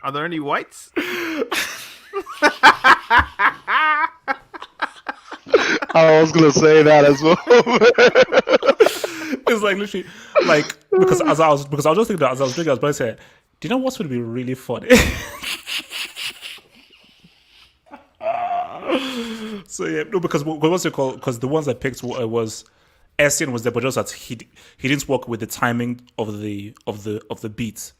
Are there any whites? I was gonna say that as well. It's like literally like because I was just thinking that as I was drinking, I was about to say, do you know what's going to be really funny? So yeah, no, because what's it called? Because the ones I picked was Essien was there, but just that he didn't work with the timing of the beats.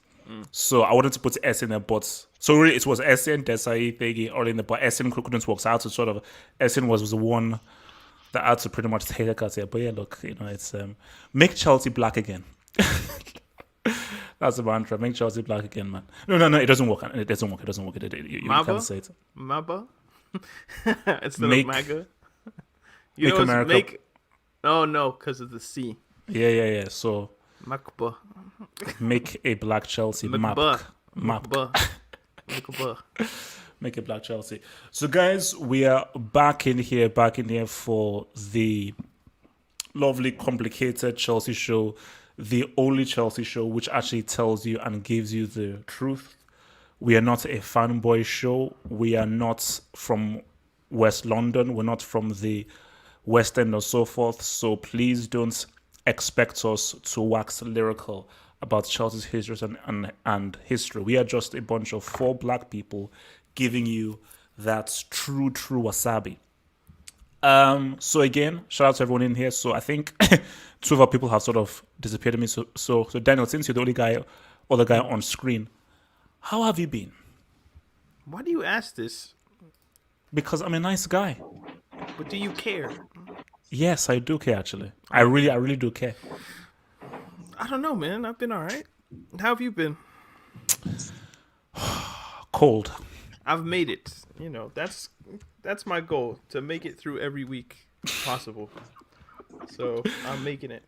So I wanted to put Essien there, but so really it was Essien, Desai, Thegi, all in there, but Essien couldn't work. So I had to sort of Essien was the one that I had to pretty much take out here. But yeah, look, it's make Chelsea black again. That's the mantra. Make Chelsea black again, man. No, it doesn't work. It doesn't work. You can't say it. Maba? Instead Make- of MAGA? make America- Make... Oh, no, because of the C. Yeah. So Makba. make a black Chelsea map. Makba. Make a black Chelsea. So guys, we are back in here for the lovely, complicated Chelsea show, the only Chelsea show which actually tells you and gives you the truth. We are not a fanboy show. We are not from West London. We're not from the West End or so forth. So please don't expect us to wax lyrical about Chelsea's history and history. We are just a bunch of 4 black people giving you that true wasabi. So again, shout out to everyone in here. So I think 2 of our people have sort of disappeared on me. So Daniel, since you're the other guy on screen, how have you been? Why do you ask this? Because I'm a nice guy. But do you care? Yes, I do care actually. I really do care. I don't know, man. I've been all right. How have you been? Cold. I've made it. That's my goal, to make it through every week possible. So I'm making it.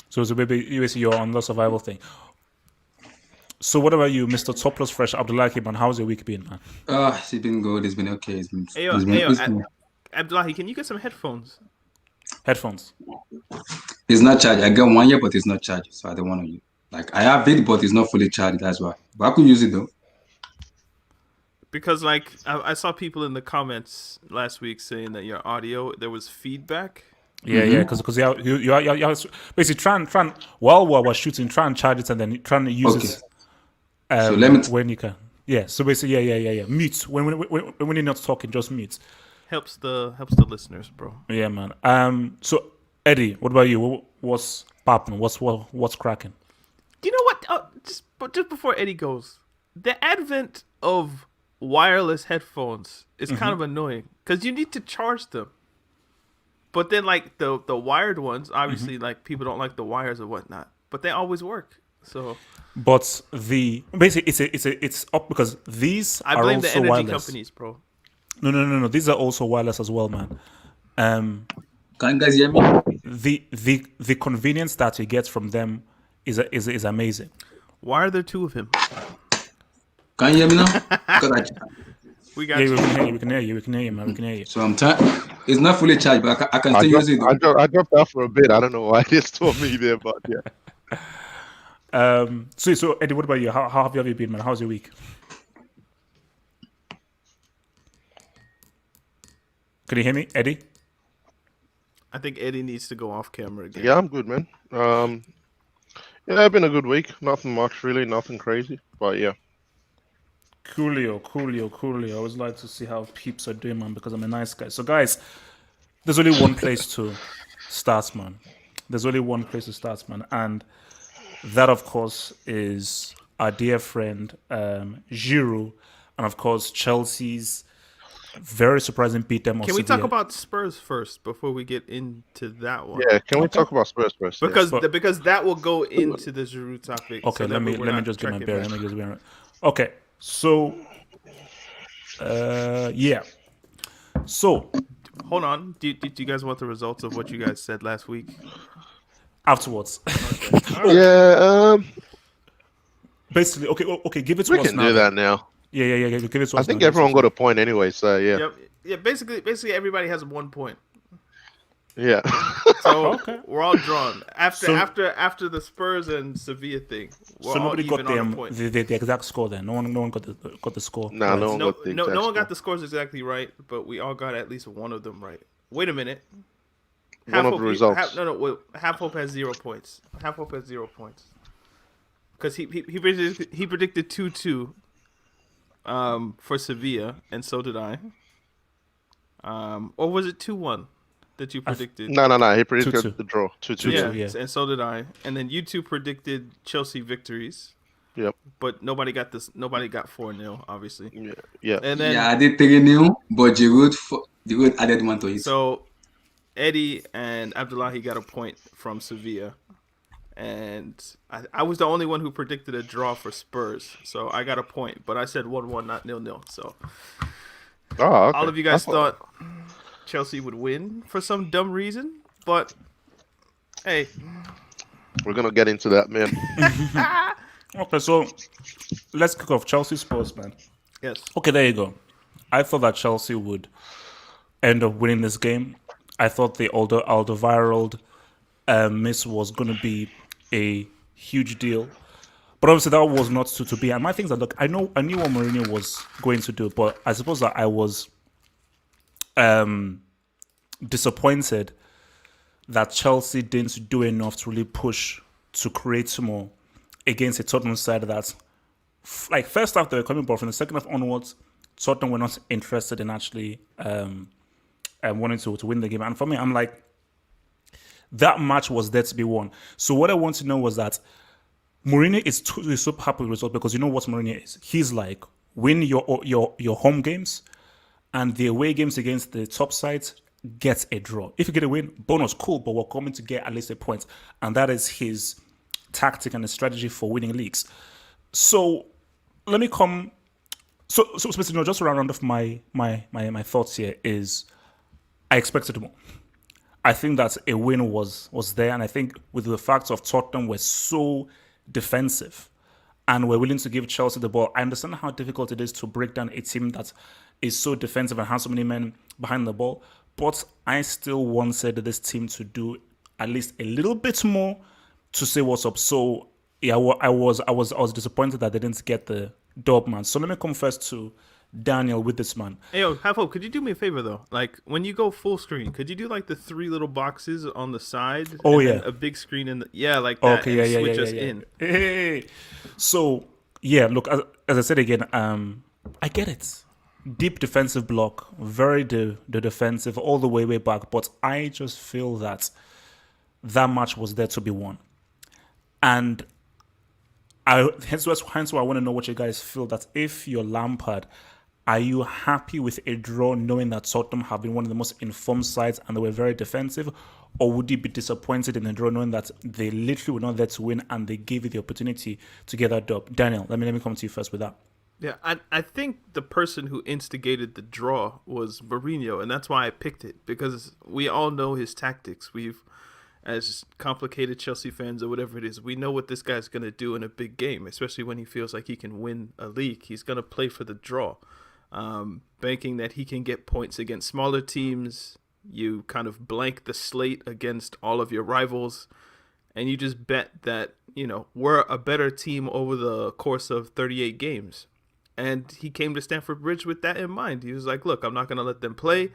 So maybe you're on the survival thing. So what about you, Mr. Topless Fresh Abdullahi, man? How's your week been, man? It's been good. It's been okay. Abdullahi, can you get some headphones? Headphones. It's not charged. I got 1 year, but it's not charged. So I don't want to use. Like I have it, but it's not fully charged. That's why. But I could use it though. Because I saw people in the comments last week saying that your audio, there was feedback. Yeah, because you basically try and while we're shooting, try and charge it and then trying to use it. So let me when you can. Yeah. So basically, yeah. Mute when you're not talking, just mute. Helps the listeners, bro. Yeah, man. So Eddie, what about you? What's popping? What's cracking? You know what? Just before Eddie goes, the advent of wireless headphones is kind of annoying because you need to charge them. But then, like the wired ones, obviously, like people don't like the wires or whatnot, but they always work. So, but basically it's up because these I are blame also the energy wireless. companies, bro. No. These are also wireless as well, man. Can you guys hear me? The convenience that you get from them is amazing. Why are there 2 of him? Can you hear me now? We got Yeah, you. we can hear you, man. We can hear you. So I'm tired. It's not fully charged, but I can still use it. I dropped out for a bit. I don't know why this told me there, but yeah. So Eddie, what about you? How have you been, man? How's your week? Can you hear me, Eddie? I think Eddie needs to go off camera again. Yeah, I'm good, man. Yeah, it's been a good week. Nothing much, really. Nothing crazy, but yeah. Coolio. I always like to see how peeps are doing, man, because I'm a nice guy. So, guys, there's only one place to start, man. And that, of course, is our dear friend Giroud, and of course Chelsea's very surprising beat them on Can we Sevilla. talk about Spurs first before we get into that one? Yeah, can we talk about Spurs first? Because that will go into the Giroud topic. Okay, so let me just get my bear. Okay, so yeah. So hold on. Do you guys want the results of what you guys said last week? Afterwards. Okay. Yeah. Basically, okay. Give it to We us can now. do that now. Yeah. Give it to us. I think now. everyone got a point anyway, so yeah. Yep. Yeah. Basically, everybody has 1 point. Yeah. So Okay. we're all drawn. After So- after the Spurs and Sevilla thing, we're So all nobody got even on a point. the exact score then. No one got the score. Nah, right. no one No, got the no, exact no one score. got the scores exactly right, but we all got at least one of them right. Wait a minute. One of the results. Wait, Half Hope has 0 points. Half Hope has 0 points because he predicted 2-2 for Sevilla, and so did I. Or was it 2-1 that you predicted? No. He predicted 2-2. the draw. 2-2. 2-2. Yeah, yeah. and so did I. And then you two predicted Chelsea victories, Yep. but nobody got this. Nobody got 4-0, obviously. Yeah. And then Yeah, I did 3-0, but Giroud added one to it. so Eddie and Abdullahi got a point from Sevilla, and I was the only one who predicted a draw for Spurs, so I got a point. But I said 1-1, not 0-0. So Oh, okay. all of you guys thought Chelsea would win for some dumb reason, but hey, We're gonna get into that, man. Okay, so let's kick off Chelsea Spurs, man. yes, Okay, there you go. I thought that Chelsea would end up winning this game. I thought the Alderweireld miss was going to be a huge deal, but obviously that was not to be. And my things are, look, I knew what Mourinho was going to do, but I suppose that I was disappointed that Chelsea didn't do enough to really push to create more against a Tottenham side that, like, first half they were coming, but from the second half onwards, Tottenham were not interested in actually wanting to win the game. And for me, I'm like, that match was there to be won. So what I want to know was that Mourinho is super happy with the result, because you know what Mourinho is. He's like, win your home games, and the away games against the top sides gets a draw. If you get a win, bonus, cool, but we're coming to get at least a point. And that is his tactic and his strategy for winning leagues. So let me come. So basically, just to round off my thoughts here is, I expected more. I think that a win was there, and I think with the fact of Tottenham were so defensive and were willing to give Chelsea the ball, I understand how difficult it is to break down a team that is so defensive and has so many men behind the ball. But I still wanted this team to do at least a little bit more to say what's up. So yeah, I was disappointed that they didn't get the dub, man. So let me come first to Daniel with this, man. Hey, yo, Half Hope, could you do me a favor though? Like when you go full screen, could you do like the 3 little boxes on the side? Oh, and yeah. then a big screen in the like that. Okay, and yeah. switch us in. Hey. So yeah, look, as I said again, I get it. Deep defensive block, very the defensive all the way back, but I just feel that match was there to be won, and hence why I want to know what you guys feel. That if you're Lampard, are you happy with a draw, knowing that Tottenham have been one of the most informed sides and they were very defensive, or would you be disappointed in a draw, knowing that they literally were not there to win and they gave you the opportunity to get that dub? Daniel, let me come to you first with that. Yeah, I think the person who instigated the draw was Mourinho, and that's why I picked it, because we all know his tactics. We've, as complicated Chelsea fans or whatever it is, we know what this guy's going to do in a big game, especially when he feels like he can win a league. He's going to play for the draw, banking that he can get points against smaller teams. You kind of blank the slate against all of your rivals, and you just bet that, you know, we're a better team over the course of 38 games. And he came to Stamford Bridge with that in mind. He was like, look, I'm not going to let them play.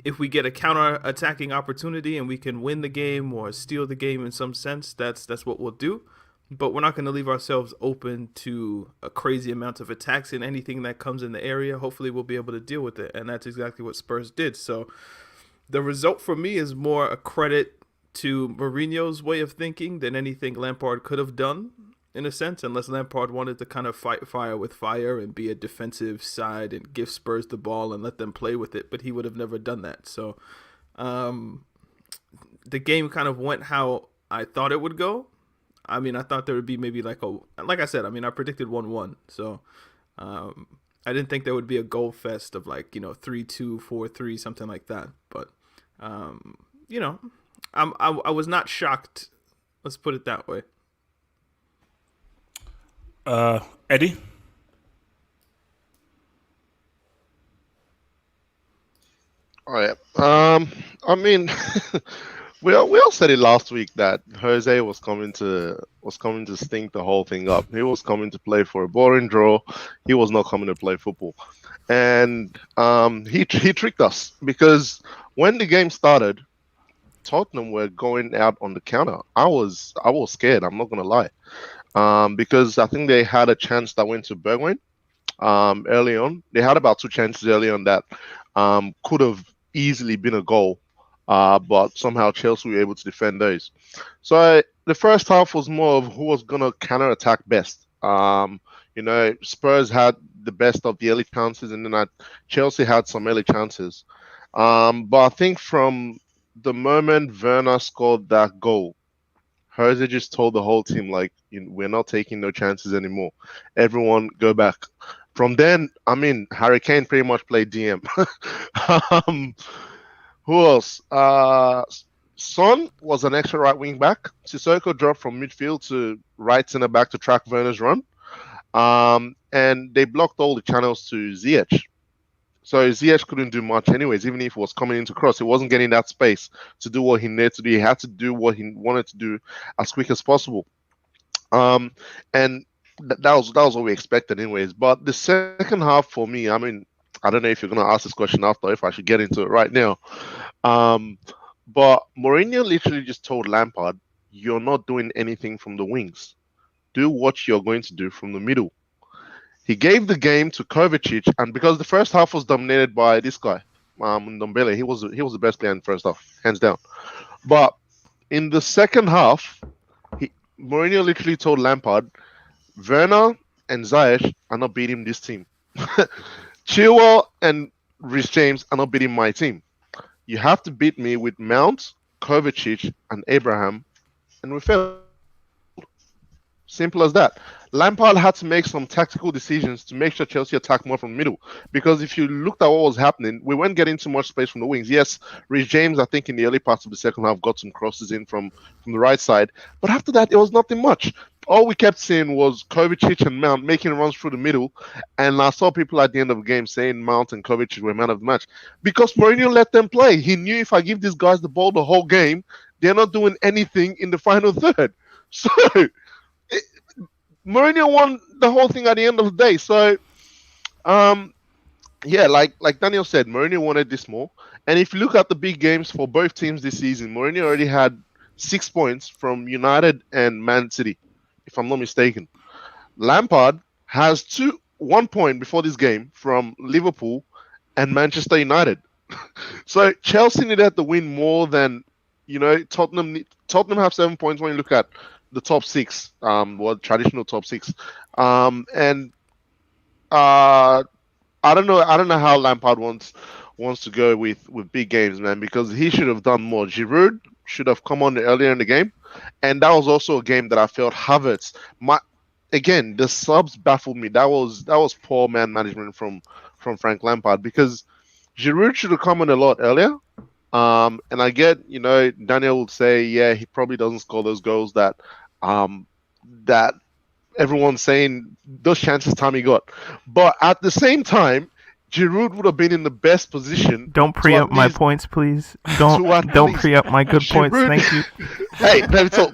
If we get a counter-attacking opportunity and we can win the game or steal the game in some sense, that's what we'll do. But we're not going to leave ourselves open to a crazy amount of attacks, and anything that comes in the area, hopefully we'll be able to deal with it. And that's exactly what Spurs did. So the result for me is more a credit to Mourinho's way of thinking than anything Lampard could have done, in a sense, unless Lampard wanted to kind of fight fire with fire and be a defensive side and give Spurs the ball and let them play with it, but he would have never done that. So the game kind of went how I thought it would go. I mean, I thought there would be maybe like I said, I mean, I predicted 1-1. So I didn't think there would be a goal fest of 3-2, 4-3, something like that. But, I was not shocked. Let's put it that way. Eddie? All right. I mean, we all said it last week that Jose was coming to stink the whole thing up. He was coming to play for a boring draw. He was not coming to play football, and he tricked us because when the game started, Tottenham were going out on the counter. I was scared. I'm not gonna lie, because I think they had a chance that went to Bergwijn early on. They had about two chances early on that could have easily been a goal, but somehow Chelsea were able to defend those. So the first half was more of who was going to counter attack best. Spurs had the best of the early chances, and then Chelsea had some early chances. But I think from the moment Werner scored that goal, Jose just told the whole team, like, we're not taking no chances anymore. Everyone go back. From then, I mean, Harry Kane pretty much played DM. um, who else? Son was an extra right wing back. Sissoko dropped from midfield to right centre back to track Werner's run. And they blocked all the channels to Ziyech. So Ziyech couldn't do much anyways, even if he was coming into cross. He wasn't getting that space to do what he needed to do. He had to do what he wanted to do as quick as possible. And that was what we expected anyways. But the second half for me, I mean, I don't know if you're going to ask this question after, if I should get into it right now. But Mourinho literally just told Lampard, you're not doing anything from the wings. Do what you're going to do from the middle. He gave the game to Kovacic, and because the first half was dominated by this guy, Ndombele, he was the best player in the first half, hands down. But in the second half, Mourinho literally told Lampard, Werner and Ziyech are not beating this team. Chilwell and Reece James are not beating my team. You have to beat me with Mount, Kovacic, and Abraham, and we failed. Simple as that. Lampard had to make some tactical decisions to make sure Chelsea attacked more from the middle. Because if you looked at what was happening, we weren't getting too much space from the wings. Yes, Reece James, I think in the early parts of the second half, got some crosses in from the right side. But after that, it was nothing much. All we kept seeing was Kovacic and Mount making runs through the middle. And I saw people at the end of the game saying Mount and Kovacic were man of the match. Because Mourinho let them play. He knew if I give these guys the ball the whole game, they're not doing anything in the final third. So Mourinho won the whole thing at the end of the day. So, yeah, like Daniel said, Mourinho wanted this more. And if you look at the big games for both teams this season, Mourinho already had 6 points from United and Man City, if I'm not mistaken. Lampard has 1 point before this game from Liverpool and Manchester United. So Chelsea needed to win more than, Tottenham. Tottenham have 7 points when you look at the top six, traditional top six. And I don't know how Lampard wants to go with big games, man, because he should have done more. Giroud should have come on earlier in the game, and that was also a game that I felt Havertz. Again, the subs baffled me. That was poor man management from Frank Lampard, because Giroud should have come on a lot earlier. And I get, Daniel would say, yeah, he probably doesn't score those goals that everyone's saying those chances Tammy got. But at the same time, Giroud would have been in the best position. Don't pre-up my points, please. Don't pre-up my good points. Thank you. Hey, let me talk.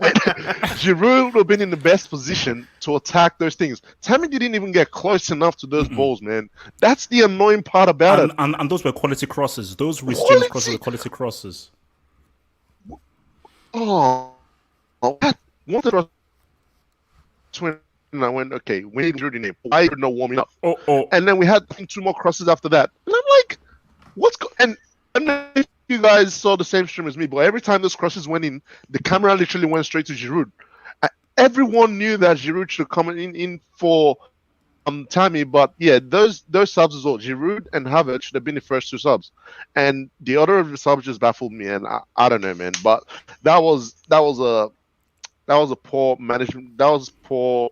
Giroud would have been in the best position to attack those things. Tammy didn't even get close enough to those balls, man. That's the annoying part about it. And those were quality crosses. Those Reece James crosses were quality crosses. Oh, what the and I went, okay, we need Giroud in it. Why are you not warming up? And then we had 2 more crosses after that. And I'm like, and I don't know if you guys saw the same stream as me, but every time those crosses went in, the camera literally went straight to Giroud. Everyone knew that Giroud should come in for Tammy, but yeah, those subs as well. Giroud and Havertz should have been the first 2 subs, and the order of the subs just baffled me. And I don't know, man, but that was a poor management. That was poor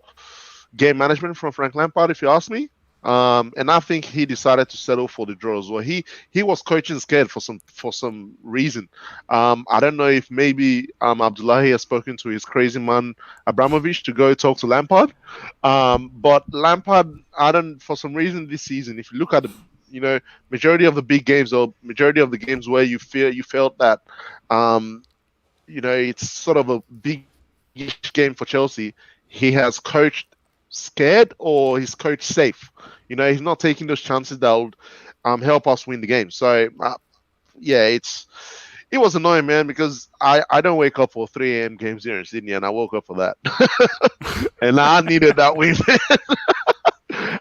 game management from Frank Lampard, if you ask me. And I think he decided to settle for the draw as well. He was coaching scared for some reason. I don't know if maybe Abdullahi has spoken to his crazy man Abramovich to go talk to Lampard. But Lampard, for some reason this season, if you look at majority of the big games or majority of the games where you felt that, it's sort of a big game for Chelsea. He has coached scared or he's coached safe. He's not taking those chances that would help us win the game. So yeah, it was annoying, man, because I don't wake up for 3 a.m. games here in Sydney, and I woke up for that, and I needed that win.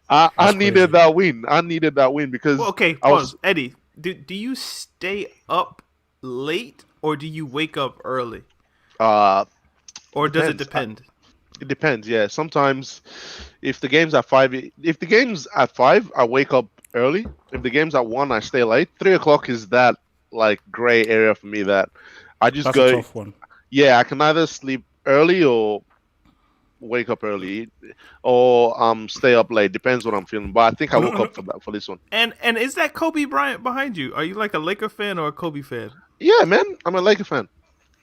I needed that win. I needed that win because Well, okay, pause. Eddie, do you stay up late or do you wake up early? Or does it depend? It depends. Yeah, sometimes if the game's at 5, I wake up early. If the game's at 1, I stay late. 3 o'clock is that like gray area for me that I just That's go. a tough one. Yeah, I can either sleep early or wake up early, or stay up late. Depends what I'm feeling. But I think I woke up for this one. And is that Kobe Bryant behind you? Are you like a Laker fan or a Kobe fan? Yeah, man, I'm a Laker fan.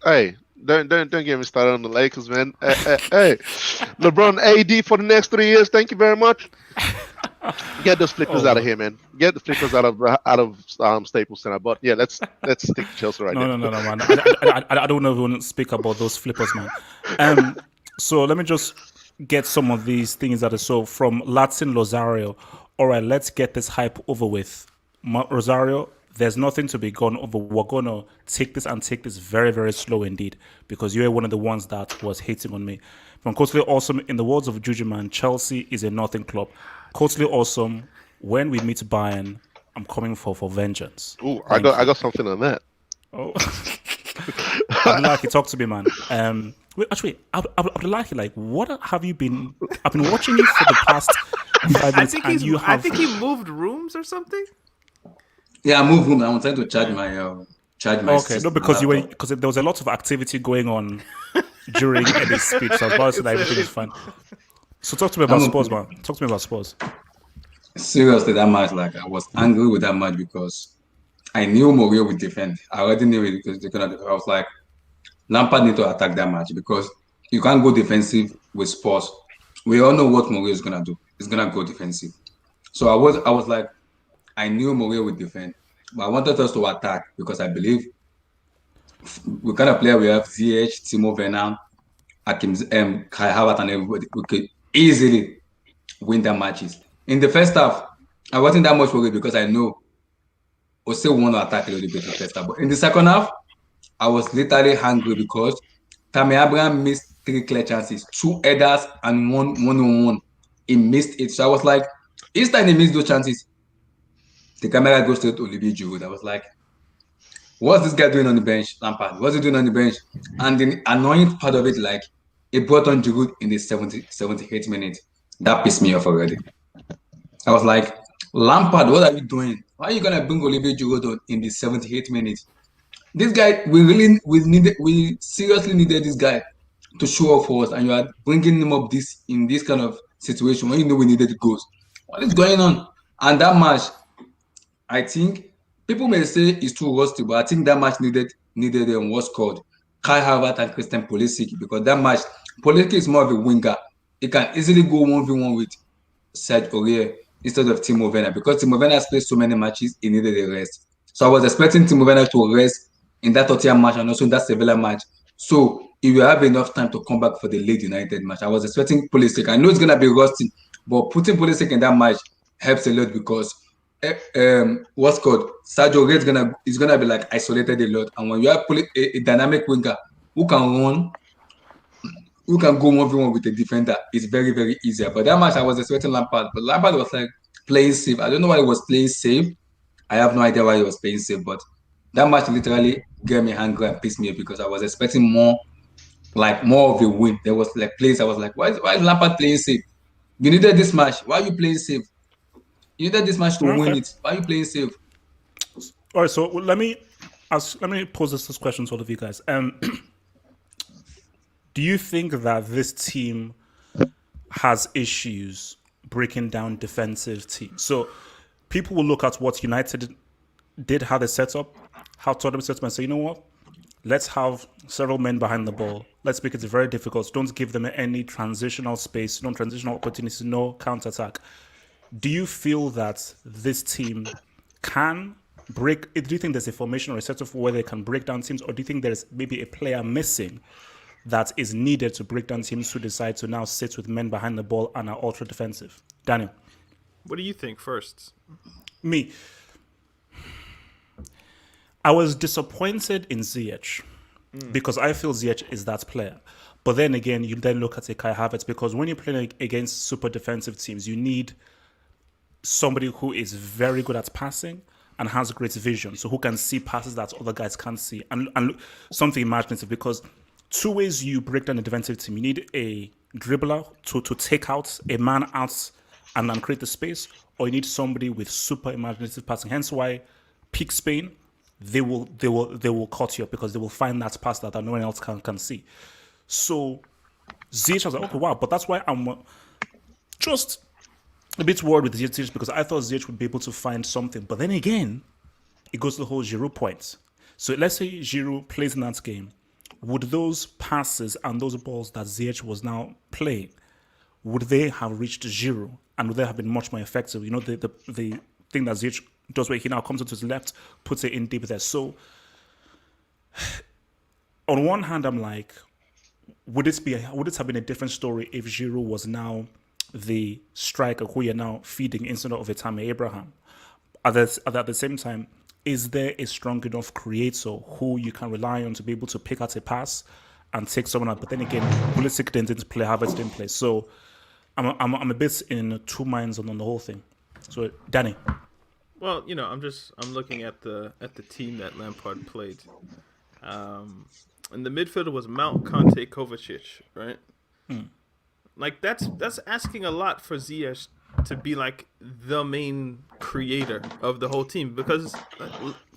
Hey, don't get me started on the Lakers, man. Hey, LeBron, AD for the next 3 years. Thank you very much. Get those flippers out of here, man. Get the flippers out of Staples Center. But yeah, let's stick to Chelsea right now. No, man. I don't know if we want to speak about those flippers, man. So let me just get some of these things that are so from Latin Rosario. All right, let's get this hype over with. Rosario, there's nothing to be gone over. We're going to take this very, very slow indeed, because you're one of the ones that was hating on me. From Totally Awesome, in the words of Juju Man, Chelsea is a nothing club. Totally Awesome, when we meet Bayern, I'm coming for vengeance. Ooh, I got something on that. Oh. Abdullahi, talk to me, man. Wait, actually, Abdullahi, like, what have you been... I've been watching you for the past 5 minutes, I think he moved rooms or something. Yeah, I moved room. I'm trying to charge my Okay, system, no, because laptop. there was a lot of activity going on during Eddie's speech, so I was about to say that everything is fine. So talk to me about Spurs, man. Talk to me about Spurs. Seriously, that match, like, I was angry with that match because I knew Mourinho would defend. I already knew it because they couldn't. I was like, Lampard need to attack that match because you can't go defensive with Spurs. We all know what Mourinho is gonna do. He's gonna go defensive. So I was like, I knew Mourinho would defend, but I wanted us to attack because I believe we kind of player we have ZH, Timo Werner, Hakim, Kai Havertz, and everybody. We could easily win their matches. In the first half, I wasn't that much worried because I know we still want to attack a little bit in the first half. But in the second half, I was literally angry because Tammy Abraham missed 3 clear chances, 2 headers, and one. He missed it. So I was like, each time he missed those chances, the camera goes straight to Olivier Giroud. I was like, what's this guy doing on the bench, Lampard? What's he doing on the bench? And the annoying part of it, like, he brought on Giroud in the 78th minute. That pissed me off already. I was like, Lampard, what are you doing? Why are you gonna bring Olivier Giroud on in the 78th minute? This guy, we seriously needed this guy to show up for us, and you are bringing him up in this kind of situation when you know we needed goals. What is going on? And that match, I think people may say it's too rusty, but I think that match needed what's called Kai Havertz and Christian Pulisic, because that match, Pulisic is more of a winger. He can easily go 1v1 with Serge Aurier instead of Timo Werner, because Timo Werner has played so many matches, he needed a rest. So I was expecting Timo Werner to rest in that Tottenham match and also in that Sevilla match. So he will have enough time to come back for the Leeds United match. I was expecting Pulisic. I know it's gonna be rusty, but putting Pulisic in that match helps a lot because what's called Sergio Aurier is gonna be like isolated a lot. And when you have a dynamic winger who can run, who can go 1v1 with a defender, it's very, very easier. But that match I was expecting Lampard, but Lampard was like playing safe. I don't know why he was playing safe. I have no idea why he was playing safe, but that match literally got me angry and pissed me off because I was expecting more of a win. There was like plays I was like, why is Lampard playing safe? You needed this match. Why are you playing safe? You needed this match to win it. Why are you playing safe? All right, so let me pose this question to all of you guys. Do you think that this team has issues breaking down defensive teams? So people will look at what United did, how they set up, how Tottenham set up, and say, you know what? Let's have several men behind the ball. Let's make it very difficult. Don't give them any transitional space, no transitional opportunities, no counter-attack. Do you feel that this team can break? Do you think there's a formation or a setup where they can break down teams, or do you think there's maybe a player missing that is needed to break down teams who decide to now sit with men behind the ball and are ultra defensive? Daniel. What do you think first? Me. I was disappointed in Ziyech because I feel Ziyech is that player. But then again, you then look at a Kai Havertz, because when you're playing against super defensive teams, you need somebody who is very good at passing and has great vision, so who can see passes that other guys can't see, and something imaginative. Because two ways you break down a defensive team: you need a dribbler to take out a man out and create the space, or you need somebody with super imaginative passing. Hence why peak Spain, they will cut you up, because they will find that pass that no one else can see. So Ziyech was like, okay, wow, but that's why I'm just a bit worried with Ziyech, because I thought Ziyech would be able to find something. But then again, it goes to the whole Giroud point. So let's say Giroud plays in that game. Would those passes and those balls that Ziyech was now playing, would they have reached Giroud, and would they have been much more effective? You know, the thing that Ziyech does, where he now comes into his left, puts it in deep there. So on one hand, I'm like, would it have been a different story if Giroud was now the striker who you're now feeding instead of a Tammy Abraham? At the same time, is there a strong enough creator who you can rely on to be able to pick out a pass and take someone out? But then again, Pulisic didn't play, Havertz didn't play. So I'm a bit in two minds on the whole thing. So Danny. Well, I'm looking at the team that Lampard played. And the midfielder was Mount, Conte, Kovacic, right? Like that's asking a lot for Ziyech to be like the main creator of the whole team, because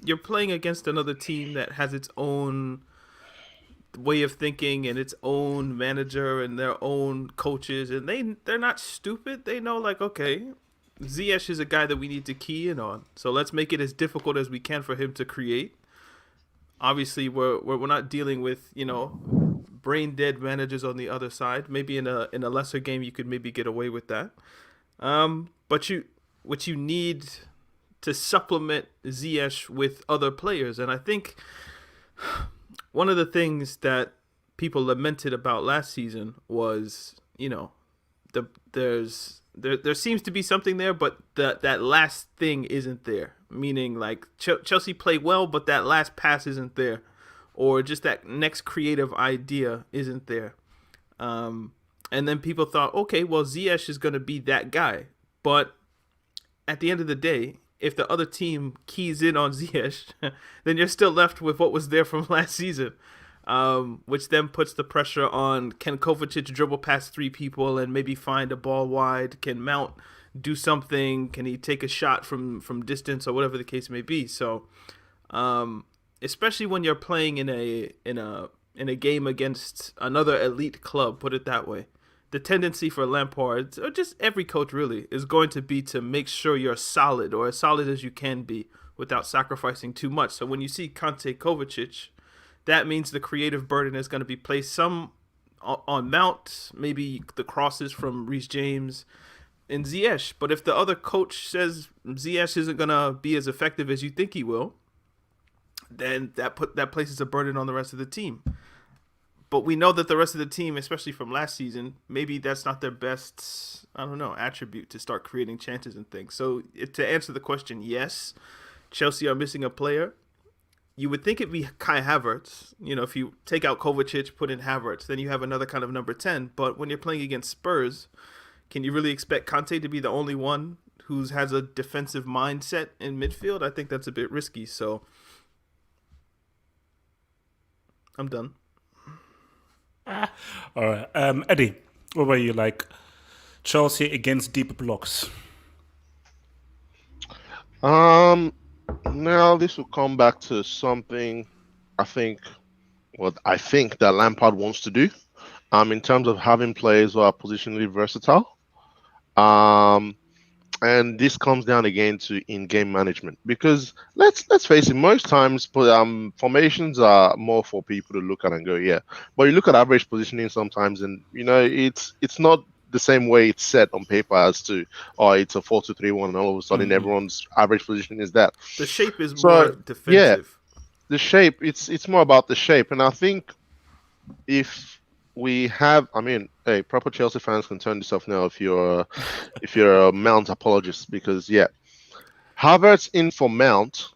you're playing against another team that has its own way of thinking and its own manager and their own coaches, and they're not stupid. They know, like, okay, Ziyech is a guy that we need to key in on, so let's make it as difficult as we can for him to create. Obviously, we're not dealing with brain dead managers on the other side. Maybe in a lesser game you could maybe get away with that. But what you need to supplement Ziyech with other players, and I think one of the things that people lamented about last season was there seems to be something there, but that last thing isn't there. Meaning, like, Chelsea played well, but that last pass isn't there, or just that next creative idea isn't there. And then people thought, okay, well, Ziyech is going to be that guy. But at the end of the day, if the other team keys in on Ziyech, then you're still left with what was there from last season, which then puts the pressure on, can Kovacic dribble past three people and maybe find a ball wide? Can Mount do something? Can he take a shot from distance, or whatever the case may be? So, especially when you're playing in a game against another elite club, put it that way, the tendency for Lampard, or just every coach really, is going to be to make sure you're solid, or as solid as you can be, without sacrificing too much. So when you see Conte, Kovacic, that means the creative burden is going to be placed some on Mount, maybe the crosses from Reece James and Ziyech. But if the other coach says Ziyech isn't going to be as effective as you think he will, then that places a burden on the rest of the team. But we know that the rest of the team, especially from last season, maybe that's not their best, attribute to start creating chances and things. So to answer the question, yes, Chelsea are missing a player. You would think it'd be Kai Havertz. If you take out Kovacic, put in Havertz, then you have another kind of number 10. But when you're playing against Spurs, can you really expect Conte to be the only one who has a defensive mindset in midfield? I think that's a bit risky. So I'm done. All right. Eddie, what about you? Like, Chelsea against deep blocks? Now this will come back to something I think that Lampard wants to do, in terms of having players who are positionally versatile. And this comes down again to in-game management, because let's face it, most times formations are more for people to look at and go, yeah. But you look at average positioning sometimes, and it's not the same way it's set on paper as to, oh, it's a 4-2-3-1, and all of a sudden everyone's average position is that. The shape is So, more yeah, defensive. the shape, it's more about the shape. And I think if we have, I mean, hey, proper Chelsea fans can turn this off now if you're a Mount apologist, because Havertz in for Mount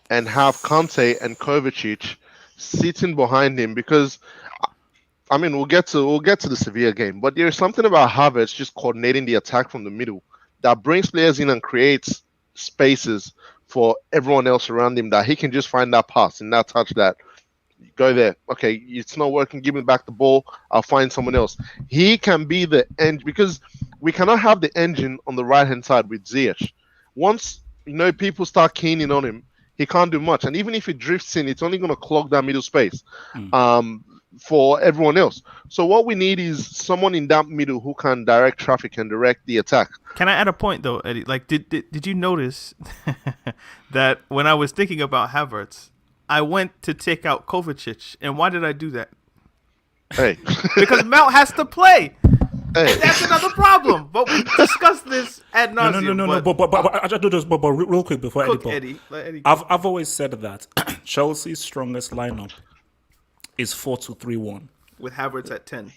and have Kante and Kovacic sitting behind him, because I mean, we'll get to the Sevilla game, but there's something about Havertz just coordinating the attack from the middle that brings players in and creates spaces for everyone else around him, that he can just find that pass and that touch, that go there. Okay, it's not working. Give me back the ball. I'll find someone else. He can be the engine, because we cannot have the engine on the right-hand side with Ziyech. Once, people start keening on him, he can't do much. And even if he drifts in, it's only going to clog that middle space for everyone else. So what we need is someone in that middle who can direct traffic and direct the attack. Can I add a point though, Eddie? Like, did you notice that when I was thinking about Havertz, I went to take out Kovacic, and why did I do that? Hey, Because Mount has to play. hey, That's another problem. But we discussed this ad nauseum. No. But I just do this. But real quick before Cook Eddie. Let Eddie. I've always said that Chelsea's strongest lineup is 4-2-3-1. With Havertz at 10.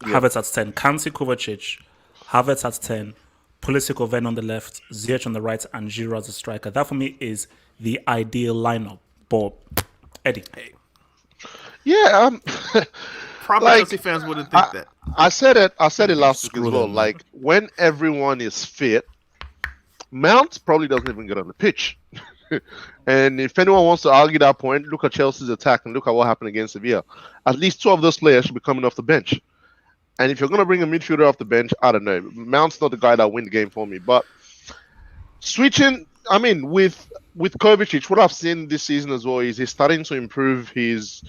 Havertz at 10. Kante, Kovacic. Havertz at 10. Pulisic or Ven on the left. Ziyech on the right, and Giroud as a striker. That for me is the ideal lineup. But Eddie. Hey, yeah, proper Like, Chelsea fans wouldn't think that. I said it last week Screw as well. them, man. Like, when everyone is fit, Mount probably doesn't even get on the pitch. And if anyone wants to argue that point, look at Chelsea's attack and look at what happened against Sevilla. At least 2 of those players should be coming off the bench. And if you're going to bring a midfielder off the bench, I don't know. Mount's not the guy that win the game for me. But switching, I mean, with Kovacic, what I've seen this season as well is he's starting to improve his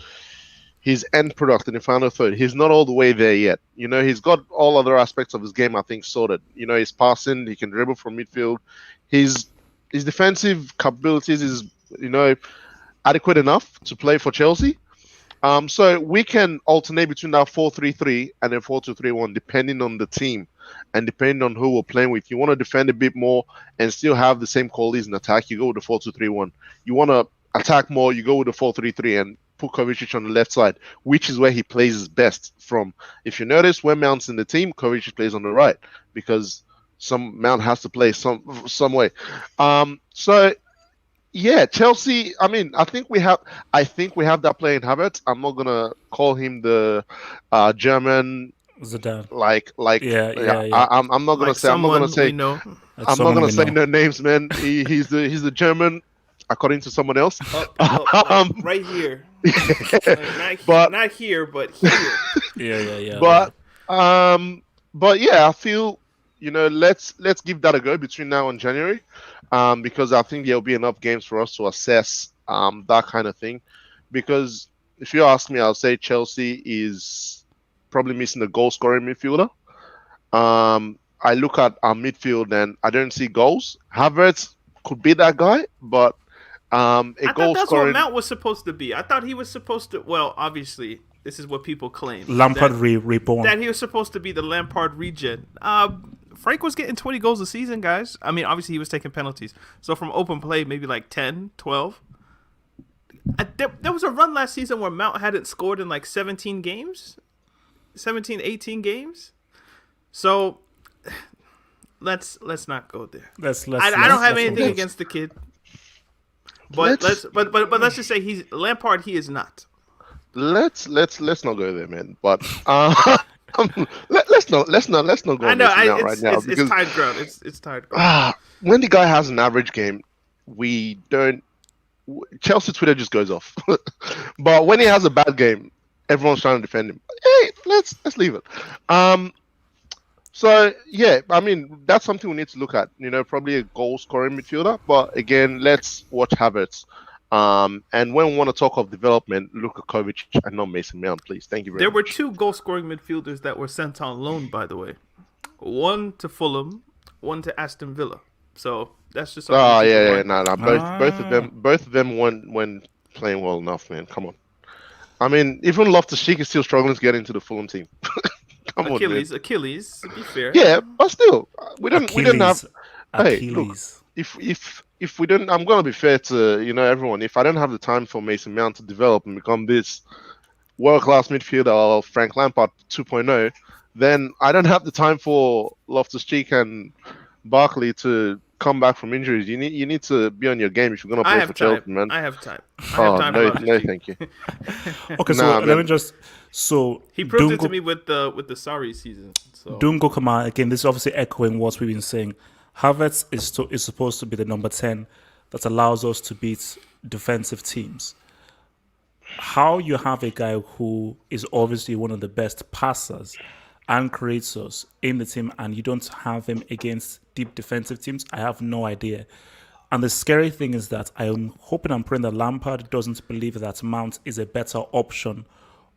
end product in the final third. He's not all the way there yet. He's got all other aspects of his game, I think, sorted. His passing, he can dribble from midfield. His defensive capabilities is, adequate enough to play for Chelsea. So we can alternate between that 4-3-3 and then 4-2-3-1, depending on the team and depending on who we're playing with. You want to defend a bit more and still have the same qualities in attack, you go with the 4-2-3-1. You want to attack more, you go with the 4-3-3 and put Kovacic on the left side, which is where he plays his best from. If you notice, when Mount's in the team, Kovacic plays on the right, because Mount has to play some way. So yeah, Chelsea. I mean, I think we have that player in Havertz. I'm not gonna call him the German Zidane. like. Yeah. I'm not gonna Like say. I'm not gonna say. we know. I'm not gonna say no names, man. He's the German, according to someone else. Up, right here. Not here, but here. Yeah. But yeah, I feel let's give that a go between now and January, because I think there'll be enough games for us to assess that kind of thing. Because if you ask me, I'll say Chelsea is probably missing a goal-scoring midfielder. I look at our midfield and I don't see goals. Havertz could be that guy, but I thought that's what scoring. Mount was supposed to be. I thought he was supposed to. Well, obviously, this is what people claim. Lampard reborn. That he was supposed to be the Lampard regen. Frank was getting 20 goals a season, guys. I mean, obviously, he was taking penalties. So from open play, maybe like 10, 12. There was a run last season where Mount hadn't scored in like 17 games. 17, 18 games. So let's not go there. I don't have anything against the kid. But let's just say he's Lampard. He is not. Let's not go there, man. But let's not go. I know. Right now It's tied ground. It's tied ground. When the guy has an average game, we don't. Chelsea Twitter just goes off. But when he has a bad game, everyone's trying to defend him. Hey, let's leave it. So yeah, I mean that's something we need to look at. Probably a goal-scoring midfielder. But again, let's watch Havertz. And when we want to talk of development, look at Kovacic and not Mason Mount, please. Thank you very much. There were 2 goal-scoring midfielders that were sent on loan, by the way. One to Fulham, one to Aston Villa. So that's just. Both of them when playing well enough, man. Come on. I mean, even Loftus-Cheek is still struggling to get into the Fulham team. Come on, man. Achilles. To be fair. Yeah, but still, we didn't have. Hey, look, Achilles. if we don't, I'm gonna be fair to everyone. If I don't have the time for Mason Mount to develop and become this world-class midfielder of Frank Lampard 2.0, then I don't have the time for Loftus-Cheek and Barkley to come back from injuries. You need to be on your game if you're gonna play for Chelsea, man. I have time. Oh no, thank you. Okay, so let me just. So he proved it to me with the Sarri season. So Dungo Kamara, again, this is obviously echoing what we've been saying. Havertz is supposed to be the number 10 that allows us to beat defensive teams. How you have a guy who is obviously one of the best passers and creators in the team, and you don't have him against deep defensive teams, I have no idea. And the scary thing is that I am hoping and praying that Lampard doesn't believe that Mount is a better option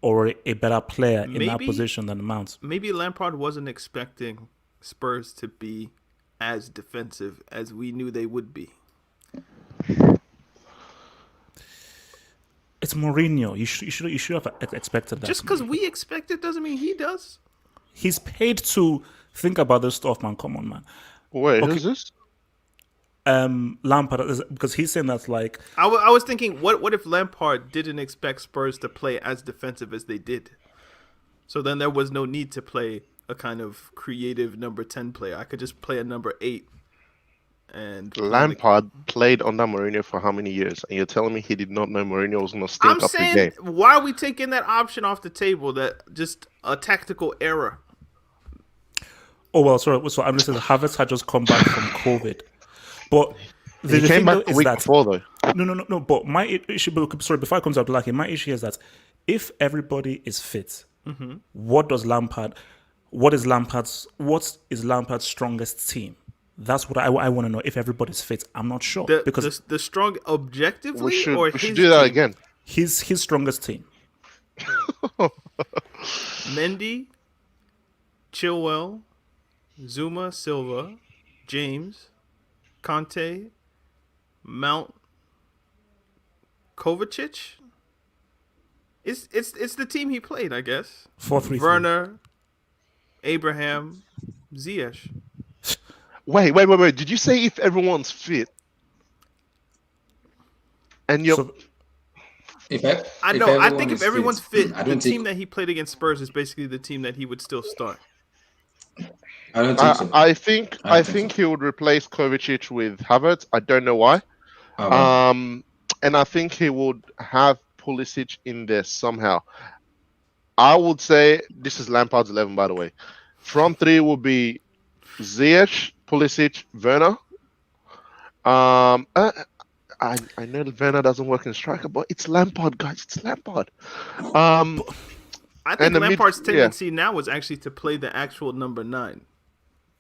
or a better player in that position than Mount. Maybe Lampard wasn't expecting Spurs to be as defensive as we knew they would be. It's Mourinho. You should have expected that. Just because we expect it doesn't mean he does. He's paid to think about this stuff, man. Come on, man. Wait, who's this? Lampard, because he's saying that like I was thinking, what if Lampard didn't expect Spurs to play as defensive as they did? So then there was no need to play a kind of creative number 10 player. I could just play a number 8. And Lampard played under Mourinho for how many years? And you're telling me he did not know Mourinho was going to stink up the game? I'm saying, why are we taking that option off the table? That just a tactical error. Oh well, sorry. So I'm listening. Havertz had just come back from COVID, but he came back a week before, though. No. But my issue, sorry, before I come to Abdullahi, my issue is that if everybody is fit, what is Lampard's strongest team? That's what I want to know. If everybody's fit, I'm not sure because the strong objectively, we should his do that team? again. His strongest team. Mendy, Chilwell, Zuma, Silva, James, Conte, Mount, Kovacic. It's the team he played, I guess. 4-3-3. Werner, Abraham, Ziyech. Wait. Did you say if everyone's fit? And you're... I think if everyone's fit, the team that he played against Spurs is basically the team that he would still start. I don't think so. I think he would replace Kovacic with Havertz. I don't know why. And I think he would have Pulisic in there somehow. I would say this is Lampard's 11, by the way. Front three would be Ziyech, Pulisic, Werner. I know that Werner doesn't work in striker, but it's Lampard, guys. It's Lampard. I think Lampard's tendency now was actually to play the actual number 9.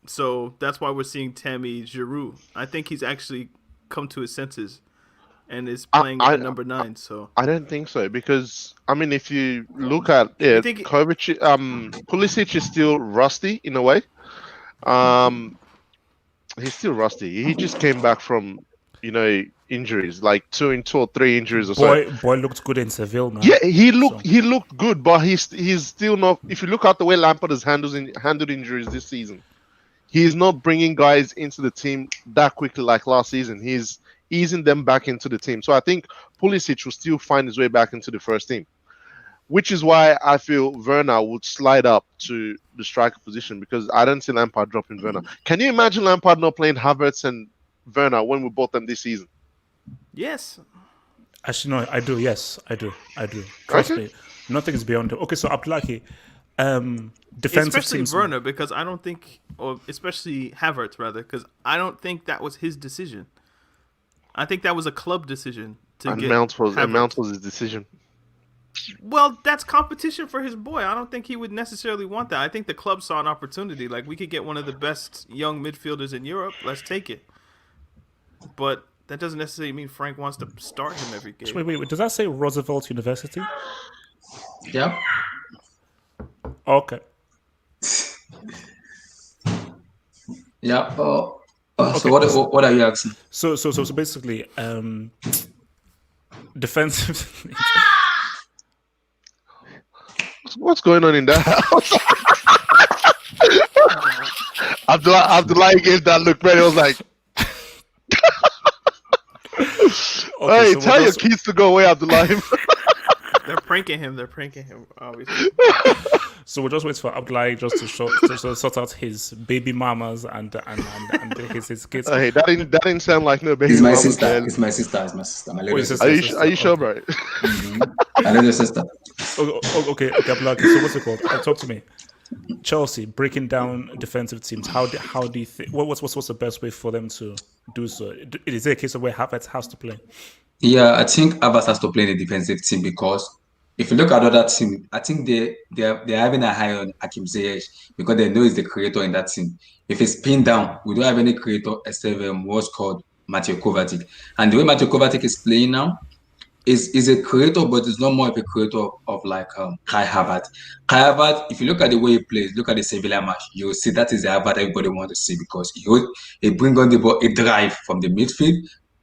So that's why we're seeing Tammy Giroud. I think he's actually come to his senses and is playing at number 9. So I don't think so, because I mean, if you look at it, Kovacic, Pulisic is still rusty in a way. He's still rusty. He just came back from injuries, like 2 or 3 injuries or so. Boy looked good in Sevilla, man. Yeah, he looked good, but he's still not. If you look at the way Lampard has handled injuries this season, he's not bringing guys into the team that quickly like last season. He's easing them back into the team. So I think Pulisic will still find his way back into the first team, which is why I feel Werner would slide up to the striker position, because I don't see Lampard dropping Werner. Can you imagine Lampard not playing Havertz and Werner when we bought them this season? Yes. Actually, no, I do. Yes, I do. Trust me. Nothing is beyond it. Okay, so Abdullahi, defensive especially teams, Werner, because I don't think, or especially Havertz rather, because I don't think that was his decision. I think that was a club decision to get Mount was Havertz. his decision. Well, that's competition for his boy. I don't think he would necessarily want that. I think the club saw an opportunity. Like, we could get one of the best young midfielders in Europe. Let's take it. But that doesn't necessarily mean Frank wants to start him every game. Wait. Does that say Roosevelt University? Yeah. Okay. Yeah. Okay. So what are you asking? So basically, defensive. What's going on in that house? Abdullah gave that look, man. It was like, Okay, hey, so tell your kids to go away, Abdullah. They're pranking him. Obviously. So we're just waiting for Abdullahi just to sort out his baby mamas and his kids. Hey, that didn't sound like no baby It's my mama, sister. man. It's my sister. It's my sister. My little your sister. sister. Are you sure, Okay. bro? My little sister. Okay, Abdullahi. So what's it called? Talk to me. Chelsea breaking down defensive teams. How do you think? What's the best way for them to do so? Is it a case of where Havertz has to play? Yeah, I think Havertz has to play in the defensive team because if you look at other team, I think they're having a high on Hakim Ziyech because they know he's the creator in that team. If it's pinned down, we don't have any creator except what's called Mateo Kovacic. And the way Mateo Kovacic is playing now is a creator, but it's not more of a creator of like Kai Havertz. Kai Havertz, if you look at the way he plays, look at the Sevilla match, you will see that is the Havertz everybody wants to see because he bring on the ball, a drive from the midfield,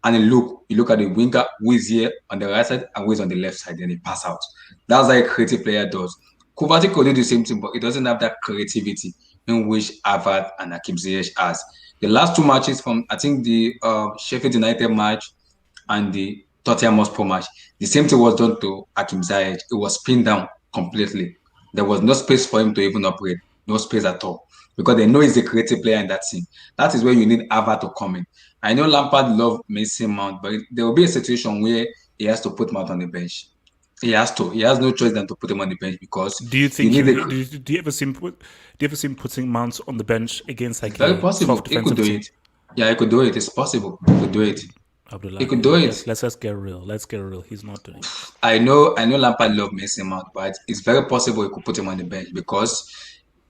and you look at the winger who is here on the right side and who is on the left side, then he pass out. That's how a creative player does. Kovacic could do the same thing, but he doesn't have that creativity in which Havertz and Hakim Ziyech has. The last two matches from, I think, the Sheffield United match and the Tottenham Hotspur match, the same thing was done to Hakim Ziyech. It was pinned down completely. There was no space for him to even operate, no space at all, because they know he's a creative player in that team. That is where you need Havertz to come in. I know Lampard loved Mason Mount, but there will be a situation where he has to put Mount on the bench. He has to. He has no choice than to put him on the bench because Do you think you need do you ever see him putting Mount on the bench against like very a possible. tough He could defensive do team? it. Yeah, he could do it. It's possible. He could do it. Abdullah, He could do it. Let's get real. Let's get real. He's not doing it. I know Lampard loved Mason Mount, but it's very possible he could put him on the bench because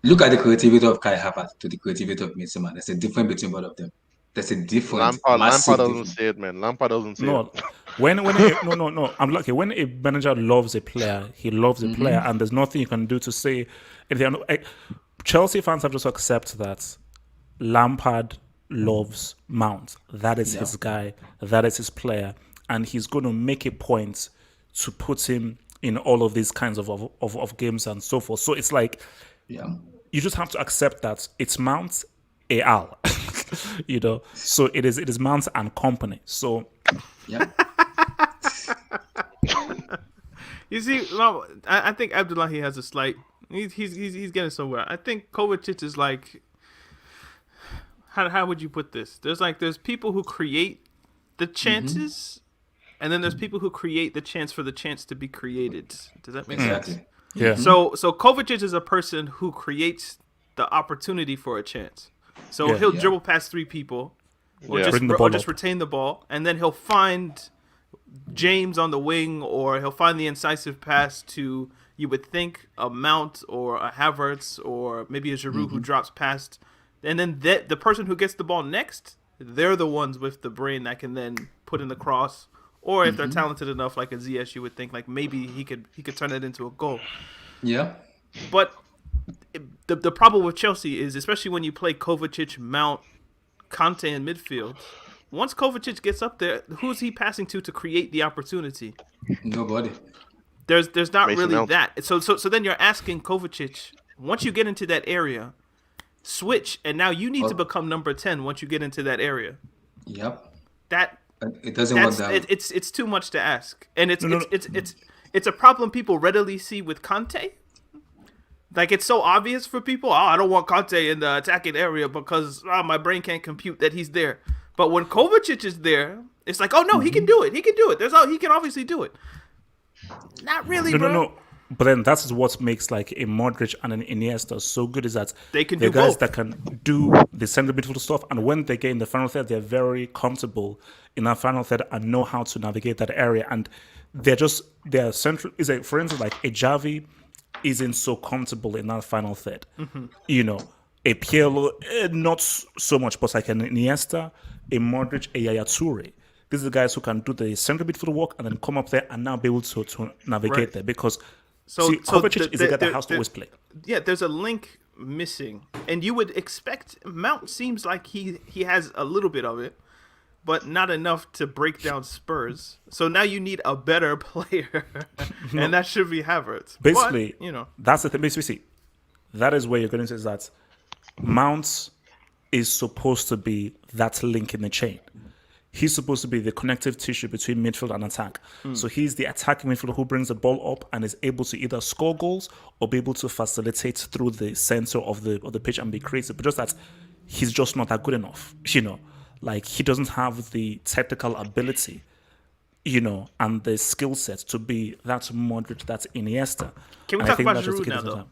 look at the creativity of Kai Havertz to the creativity of Mason Mount. There's a difference between both of them. There's a difference. Lampard doesn't difference. say it, man. Lampard doesn't say No, it. no. I'm lucky. When a manager loves a player, he loves a player, and there's nothing you can do to say anything. Chelsea fans have just to accept that Lampard loves Mount. That is his guy. That is his player, and he's going to make a point to put him in all of these kinds of games and so forth. So it's like you just have to accept that it's Mount al. So it is Mount and company. So You see, well, I think Abdullahi has a slight. He's getting somewhere. I think Kovacic is like. How would you put this? There's people who create the chances, and then there's people who create the chance for the chance to be created. Does that make sense? yeah. So Kovacic is a person who creates the opportunity for a chance. So he'll dribble past three people, or Bring the ball just up. retain the ball, and then he'll find James on the wing, or he'll find the incisive pass to, you would think, a Mount or a Havertz or maybe a Giroud who drops past, and then the person who gets the ball next, they're the ones with the brain that can then put in the cross, or if they're talented enough, like a Ziyech, you would think like maybe he could turn it into a goal. Yeah. But the problem with Chelsea is, especially when you play Kovacic, Mount, Conte in midfield, once Kovacic gets up there, who's he passing to create the opportunity? Nobody. There's not Mason really Mount. that. So then you're asking Kovacic, once you get into that area, switch, and now you need to become number 10 once you get into that area. Yep. That It doesn't work that way. it's too much to ask, and it's a problem people readily see with Conte. Like, it's so obvious for people. Oh, I don't want Conte in the attacking area because my brain can't compute that he's there. But when Kovacic is there, it's like, oh no, he can do it. He can do it. He can obviously do it. Not really, bro. No. But then that's what makes like a Modric and an Iniesta so good, is that They can they're do guys both. that can do the central midfield stuff, and when they get in the final third, they're very comfortable in that final third and know how to navigate that area. And they're central. Is like, for instance, like a Javi isn't so comfortable in that final third. A Pirlo, not so much, but like an Iniesta, a Modric, a Yaya Toure. These are the guys who can do the central midfield work and then come up there and now be able to navigate there, because Kovacic is a guy that has to always play. Yeah, there's a link missing, and you would expect Mount seems like he has a little bit of it, but not enough to break down Spurs. So now you need a better player, and that should be Havertz. Basically, but, that's the thing. Basically, that is where you're going to say is that Mount is supposed to be that link in the chain. He's supposed to be the connective tissue between midfield and attack. So he's the attacking midfielder who brings the ball up and is able to either score goals or be able to facilitate through the center of the pitch and be creative. But just that he's just not that good enough, Like, he doesn't have the technical ability, and the skill set to be that Modric, that Iniesta. Can we And I talk think about that's just Giroud taking now, some though? time.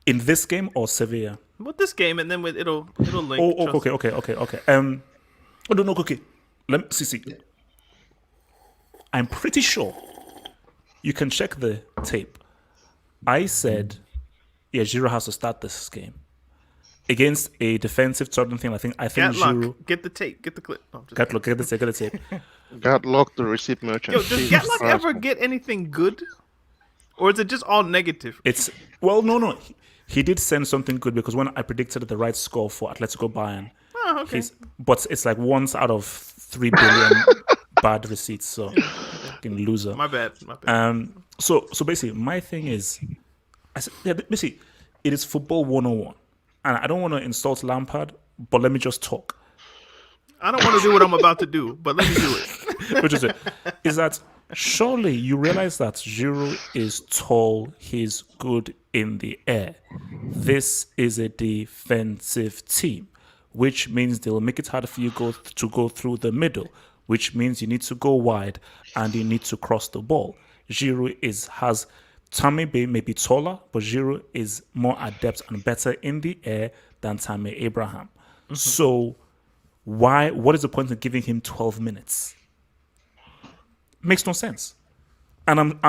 In this game or Sevilla? Well, this game, and then it'll link. Oh, trust me. okay. No, okay. Let me see. I'm pretty sure you can check the tape. I said, Giroud has to start this game against a defensive Tottenham team. I think Gatlock, Giroud. get the tape, get the clip. No, I'm just Gatlock, get the tape. Gatlock the receipt merchant. Yo, does Jesus Gatlock Christ. ever get anything good, or is it just all negative? No. He did send something good because when I predicted the right score for Atletico Bayern, Oh, okay. but it's like once out of 3 billion bad receipts. So fucking loser. My bad. So basically, my thing is, basically, it is football 101, and I don't want to insult Lampard, but let me just talk. I don't want to do what I'm about to do, but let me do it. Which is that surely you realize that Giroud is tall, he's good in the air. This is a defensive team, which means they'll make it harder for you to go through the middle, which means you need to go wide and you need to cross the ball. Giroud has Tammy may be taller, but Giroud is more adept and better in the air than Tammy Abraham. Mm-hmm. So what is the point of giving him 12 minutes? Makes no sense. And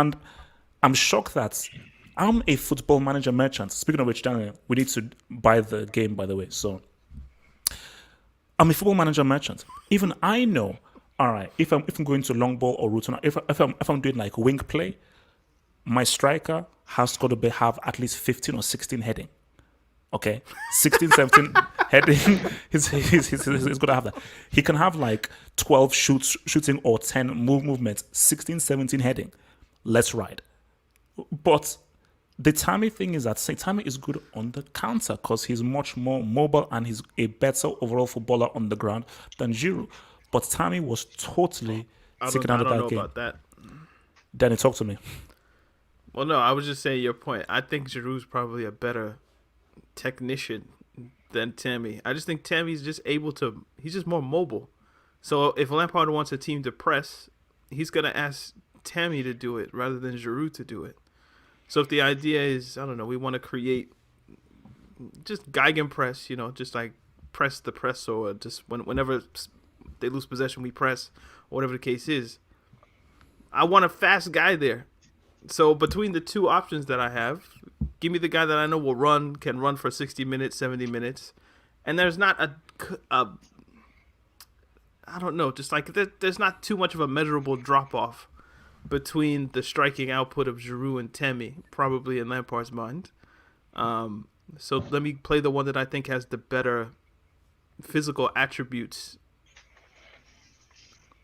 I'm shocked that I'm a football manager merchant. Speaking of which, Daniel, we need to buy the game, by the way. So I'm a football manager merchant. Even I know, all right, if I'm going to long ball or route, if I'm doing like wing play, my striker has got to have at least 15 or 16 heading. Okay, 16, 17 heading. He's got to have that. He can have like 12 shooting or 10 movements, 16, 17 heading. Let's ride. But the Tammy thing is that Tammy is good on the counter because he's much more mobile and he's a better overall footballer on the ground than Giroud. But Tammy was totally taken out of that game. I don't know about that. Danny, talk to me. Well, no, I was just saying your point. I think Giroud's probably a better technician than Tammy. I just think Tammy's just he's just more mobile. So if Lampard wants a team to press, he's going to ask Tammy to do it rather than Giroud to do it. So if the idea is, I don't know, we want to create just Gegenpress, just like press the press, or just whenever they lose possession, we press, or whatever the case is. I want a fast guy there. So between the two options that I have, give me the guy that I know can run for 60 minutes, 70 minutes. And there's not I don't know, just like there's not too much of a measurable drop-off between the striking output of Giroud and Tammy, probably in Lampard's mind. So let me play the one that I think has the better physical attributes.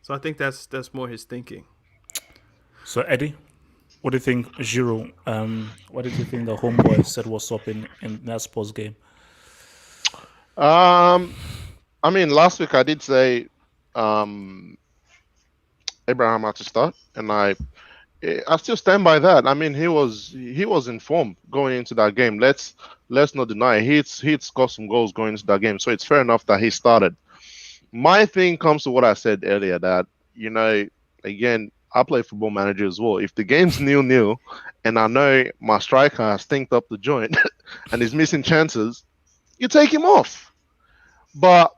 So I think that's more his thinking. So Eddie, what do you think, Giroud? What did you think the homeboy said was up in that Spurs game? I mean, last week I did say Abraham had to start, and I still stand by that. I mean, he was in form going into that game. Let's not deny it. He'd scored some goals going into that game, so it's fair enough that he started. My thing comes to what I said earlier, that again, I play football manager as well. If the game's 0-0 and I know my striker has stinked up the joint and is missing chances, you take him off. But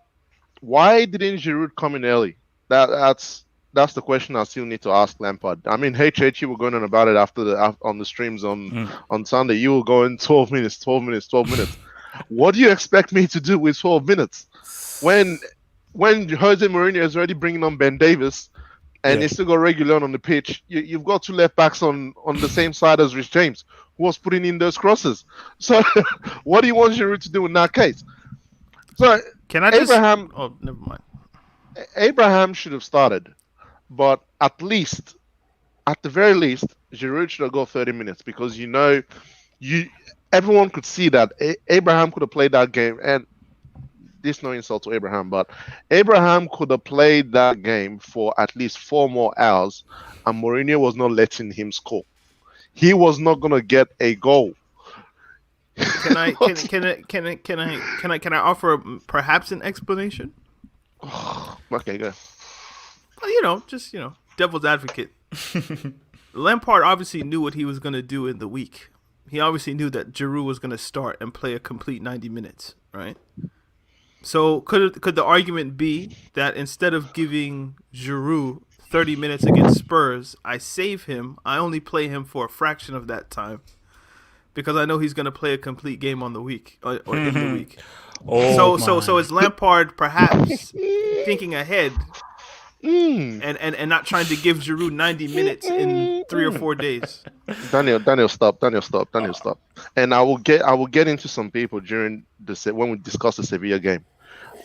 why didn't Giroud come in early? That's the question I still need to ask Lampard. I mean, HH, you were going on about it on the streams on Sunday. You were going 12 minutes. What do you expect me to do with 12 minutes? When Jose Mourinho is already bringing on Ben Davis and he's still got Regulon on the pitch, you've got two left backs on the same side as Rich James, who was putting in those crosses. So what do you want Giroud to do in that case? So Can I just... Oh, never mind. Abraham should have started, but at the very least, Giroud should have got 30 minutes because everyone could see that Abraham could have played that game, and this no insult to Abraham, but Abraham could have played that game for at least 4 more hours, and Mourinho was not letting him score. He was not gonna get a goal. Can I offer perhaps an explanation? Okay, go. Well, just devil's advocate. Lampard obviously knew what he was going to do in the week. He obviously knew that Giroud was going to start and play a complete 90 minutes, right? So could the argument be that instead of giving Giroud 30 minutes against Spurs, I save him, I only play him for a fraction of that time because I know he's going to play a complete game on the week or in the week. So is Lampard perhaps thinking ahead and not trying to give Giroud 90 minutes in 3 or 4 days? Daniel, stop. And I will get into some people during when we discuss the Sevilla game.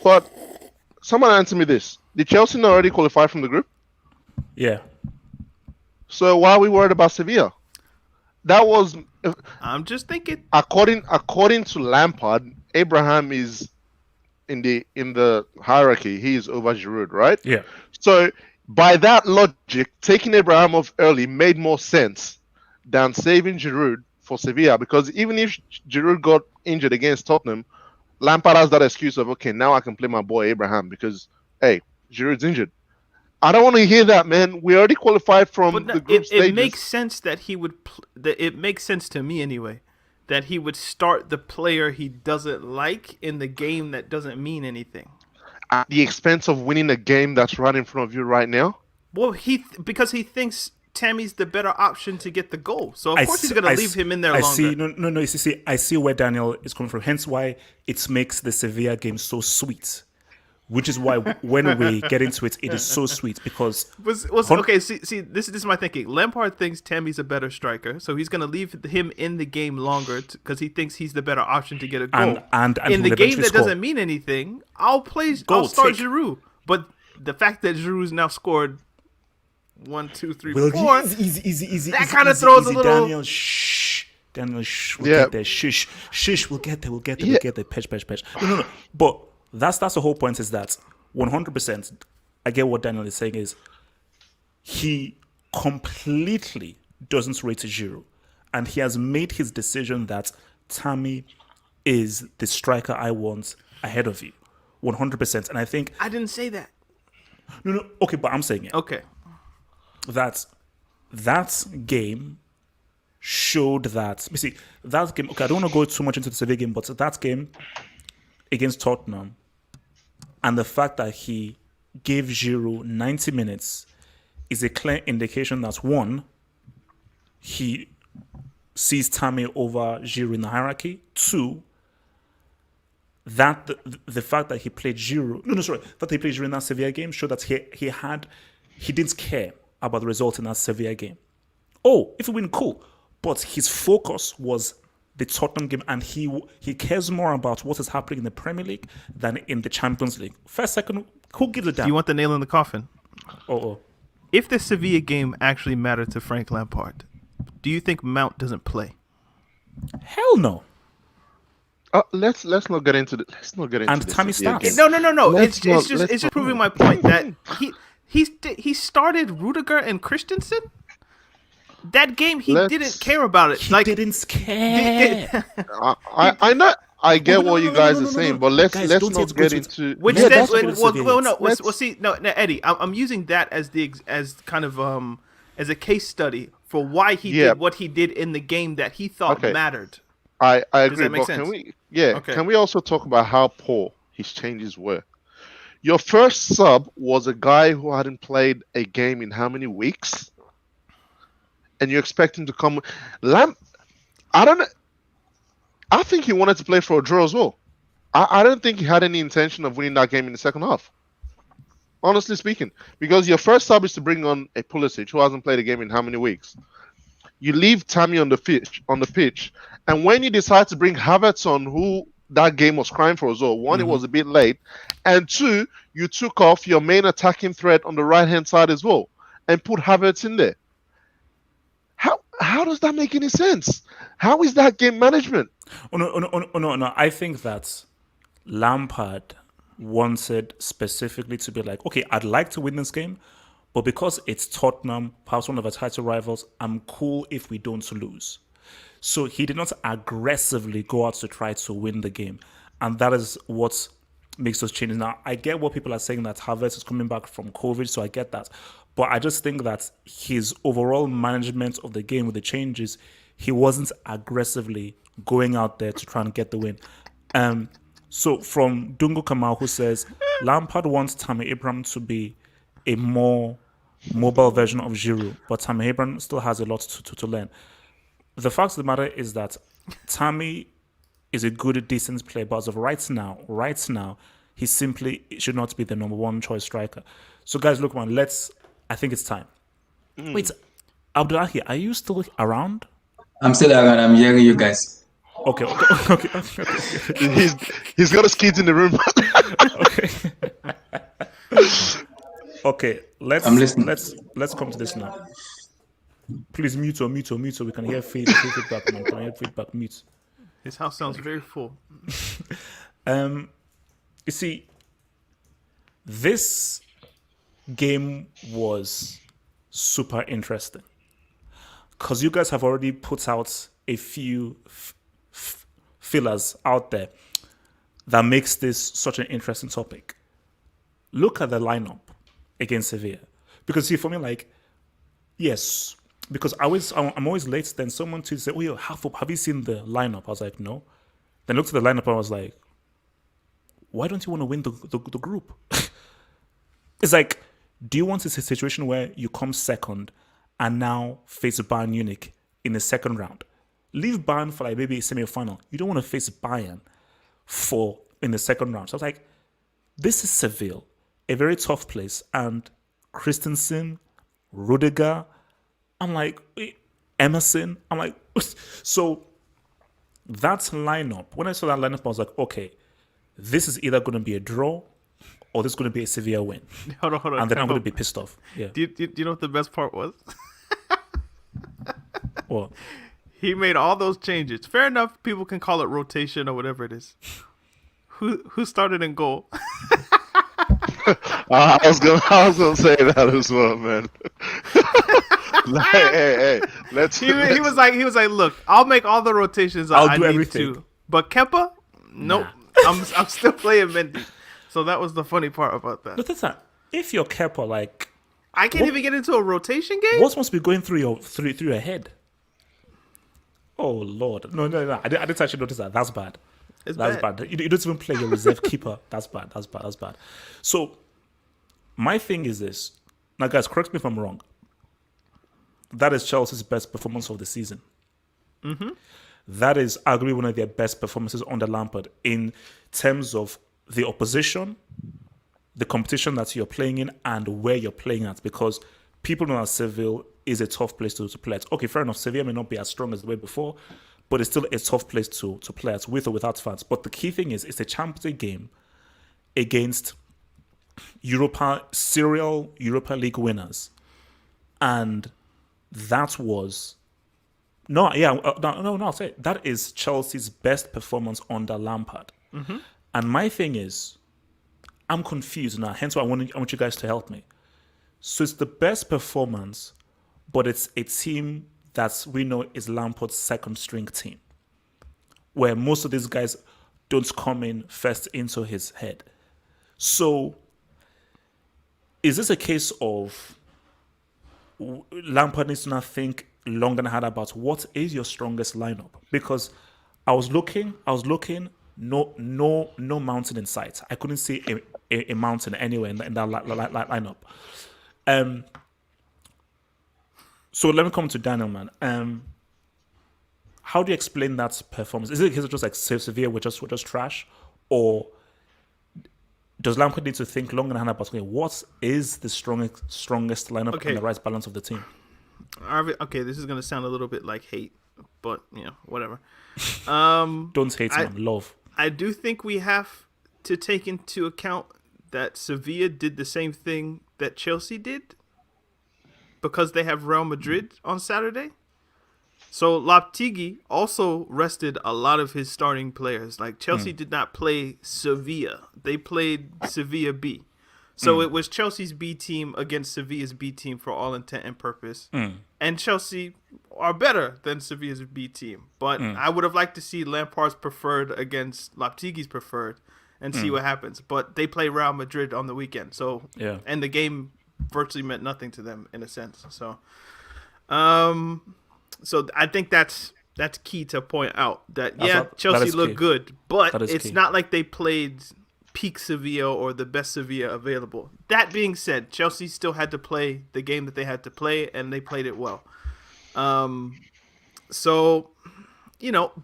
But someone answer me this: did Chelsea not already qualify from the group? Yeah. So why are we worried about Sevilla? That was. I'm just thinking. According to Lampard, Abraham is in the hierarchy. He is over Giroud, right? Yeah. So by that logic, taking Abraham off early made more sense than saving Giroud for Sevilla, because even if Giroud got injured against Tottenham, Lampard has that excuse of, okay, now I can play my boy Abraham because, hey, Giroud's injured. I don't want to hear that, man. We already qualified from the group stages. It makes sense that he would. It makes sense to me anyway that he would start the player he doesn't like in the game that doesn't mean anything. At the expense of winning a game that's right in front of you right now? Well, because he thinks Tammy's the better option to get the goal. So, of course, he's going to leave him in there longer. I see where Daniel is coming from. Hence why it makes the Sevilla game so sweet. Which is why when we get into it, it is so sweet because... Okay, see, this is my thinking. Lampard thinks Tammy's a better striker, so he's going to leave him in the game longer because he thinks he's the better option to get a goal. And in the game that doesn't mean anything, I'll start Giroud. But the fact that Giroud's now scored 1, 2, 3, 4, easy. That kind of throws a little... Daniel, shh. We'll get there. Shush. We'll get there. We'll get there. Patch. No. But... That's the whole point, is that 100%, I get what Daniel is saying, is he completely doesn't rate Giroud. And he has made his decision that Tammy is the striker I want ahead of you. 100%. And I think... I didn't say that. No. Okay, but I'm saying it. Okay. That game showed that... You see, that game... Okay, I don't want to go too much into the Sevilla game, but that game against Tottenham... And the fact that he gave Giroud 90 minutes is a clear indication that, one, he sees Tammy over Giroud in the hierarchy. Two, that the fact that he played Giroud... that he played Giroud in that Sevilla game showed that he didn't care about the result in that Sevilla game. Oh, if we win, cool. But his focus was the Tottenham game, and he cares more about what is happening in the Premier League than in the Champions League. First, second, who gives a damn? Do you want the nail in the coffin? Oh. If the Sevilla game actually mattered to Frank Lampard, do you think Mount doesn't play? Hell no. Let's not get into and Tammy starts. No. It's just proving my point that he started Rudiger and Christensen. That game, he didn't care about it. He didn't care. I know. I get what you guys are saying, but let's not get into. Which Eddie, I'm using that as kind of as a case study for why he did what he did in the game that he thought mattered. I agree. Does that make sense? Can we also talk about how poor his changes were? Your first sub was a guy who hadn't played a game in how many weeks? And you expect him to come. I don't know. I think he wanted to play for a draw as well. I don't think he had any intention of winning that game in the second half. Honestly speaking. Because your first sub is to bring on a Pulisic who hasn't played a game in how many weeks? You leave Tammy on the pitch. And when you decide to bring Havertz on, who that game was crying for as well. One, it was a bit late. And two, you took off your main attacking threat on the right-hand side as well. And put Havertz in there. How does that make any sense? How is that game management? No. I think that Lampard wanted specifically to be like, okay, I'd like to win this game, but because it's Tottenham, perhaps one of our title rivals, I'm cool if we don't lose. So he did not aggressively go out to try to win the game. And that is what makes those changes. Now, I get what people are saying that Havertz is coming back from COVID, so I get that. But I just think that his overall management of the game with the changes, he wasn't aggressively going out there to try and get the win. So from Dungo Kamal, who says, Lampard wants Tammy Abraham to be a more mobile version of Giroud, but Tammy Abraham still has a lot to learn. The fact of the matter is that Tammy is a good, decent player, but as of right now, he simply should not be the number one choice striker. So guys, look, man, I think it's time. Wait, Abdullahi, are you still around? I'm still around. I'm hearing you guys. Okay. He's got his kids in the room. Okay, I'm listening. let's come to this now. Please mute so we can hear feedback. Man. Can I hear feedback? Mute. His house sounds very full. You see, this game was super interesting because you guys have already put out a few fillers out there that makes this such an interesting topic. Look at the lineup against Sevilla, because see, for me, like, yes, because I'm always late. Then someone to say, "Oh, yo, have you seen the lineup?" I was like, "No." Then looked at the lineup and I was like, "Why don't you want to win the group?" It's like, do you want a situation where you come second and now face Bayern Munich in the second round? Leave Bayern for like maybe a semi-final. You don't want to face Bayern in the second round. So I was like, this is Seville, a very tough place, and Christensen, Rudiger, I'm like, Emerson, I'm like, so that lineup, when I saw that lineup, I was like, okay, this is either going to be a draw or this is going to be a Sevilla win. Hold on. And then I'm going to be pissed off. Yeah. Do you know what the best part was? What? He made all those changes. Fair enough, people can call it rotation or whatever it is. Who started in goal? I was gonna say that as well, man. Like, hey, let's. He was like, look, I'll make all the rotations I do need everything. to, but Kepa, nope. Nah. I'm still playing Mendy. So that was the funny part about that. But that's not, if you're Kepa, like, I can't even get into a rotation game. what's supposed to be going through your head? Oh Lord, no! I didn't actually notice that. That's bad. That's bad. You don't even play your reserve keeper. That's bad. So, my thing is this. Now, guys, correct me if I'm wrong. That is Chelsea's best performance of the season. Mm-hmm. That is arguably one of their best performances under Lampard in terms of the opposition, the competition that you're playing in, and where you're playing at. Because people know that Seville is a tough place to play at. Okay, fair enough. Sevilla may not be as strong as the way before, but it's still a tough place to play at, with or without fans. But the key thing is, it's a Champions League game against serial Europa League winners. And that was... I'll say it. That is Chelsea's best performance under Lampard. Mm-hmm. And my thing is, I'm confused now, hence why I want you guys to help me. So it's the best performance, but it's a team that we know is Lampard's second string team, where most of these guys don't come in first into his head. So is this a case of Lampard needs to now think long and hard about what is your strongest lineup? Because I was looking, no mountain in sight. I couldn't see a mountain anywhere in that lineup. So let me come to Daniel, man. How do you explain that performance? Is it a case of just like Sevilla were just trash, or does Lampard need to think long and hard about what is the strongest lineup and the right balance of the team? Okay, this is gonna sound a little bit like hate, but whatever. Don't hate, man. Love. I do think we have to take into account that Sevilla did the same thing that Chelsea did, because they have Real Madrid on Saturday. So Lopetegui also rested a lot of his starting players. Like Chelsea did not play Sevilla; they played Sevilla B. So it was Chelsea's B team against Sevilla's B team for all intent and purpose. And Chelsea are better than Sevilla's B team. But I would have liked to see Lampard's preferred against Lopetegui's preferred and see what happens. But they play Real Madrid on the weekend. So and the game virtually meant nothing to them in a sense. So so I think that's key to point out that Chelsea looked good, but it's not like they played peak Sevilla or the best Sevilla available. That being said, Chelsea still had to play the game that they had to play, and they played it well. So,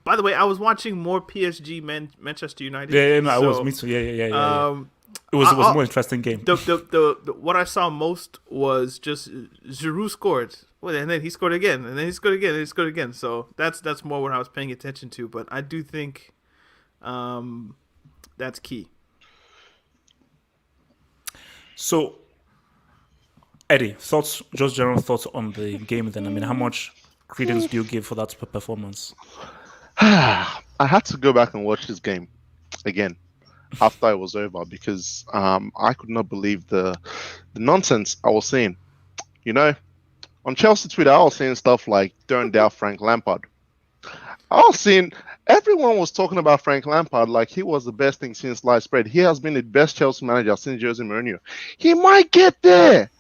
by the way, I was watching more PSG Manchester United. I was. Me too. Yeah. It was a more interesting game. The what I saw most was just Giroud scored. Well, and then he scored again, and then he scored again, and he scored again. So that's more what I was paying attention to. But I do think that's key. So, Eddie, just general thoughts on the game then. I mean, how much credence do you give for that performance? I had to go back and watch this game again after it was over because I could not believe the nonsense I was seeing. On Chelsea Twitter, I was saying stuff like, don't doubt Frank Lampard. Everyone was talking about Frank Lampard like he was the best thing since sliced bread. He has been the best Chelsea manager since Jose Mourinho. He might get there,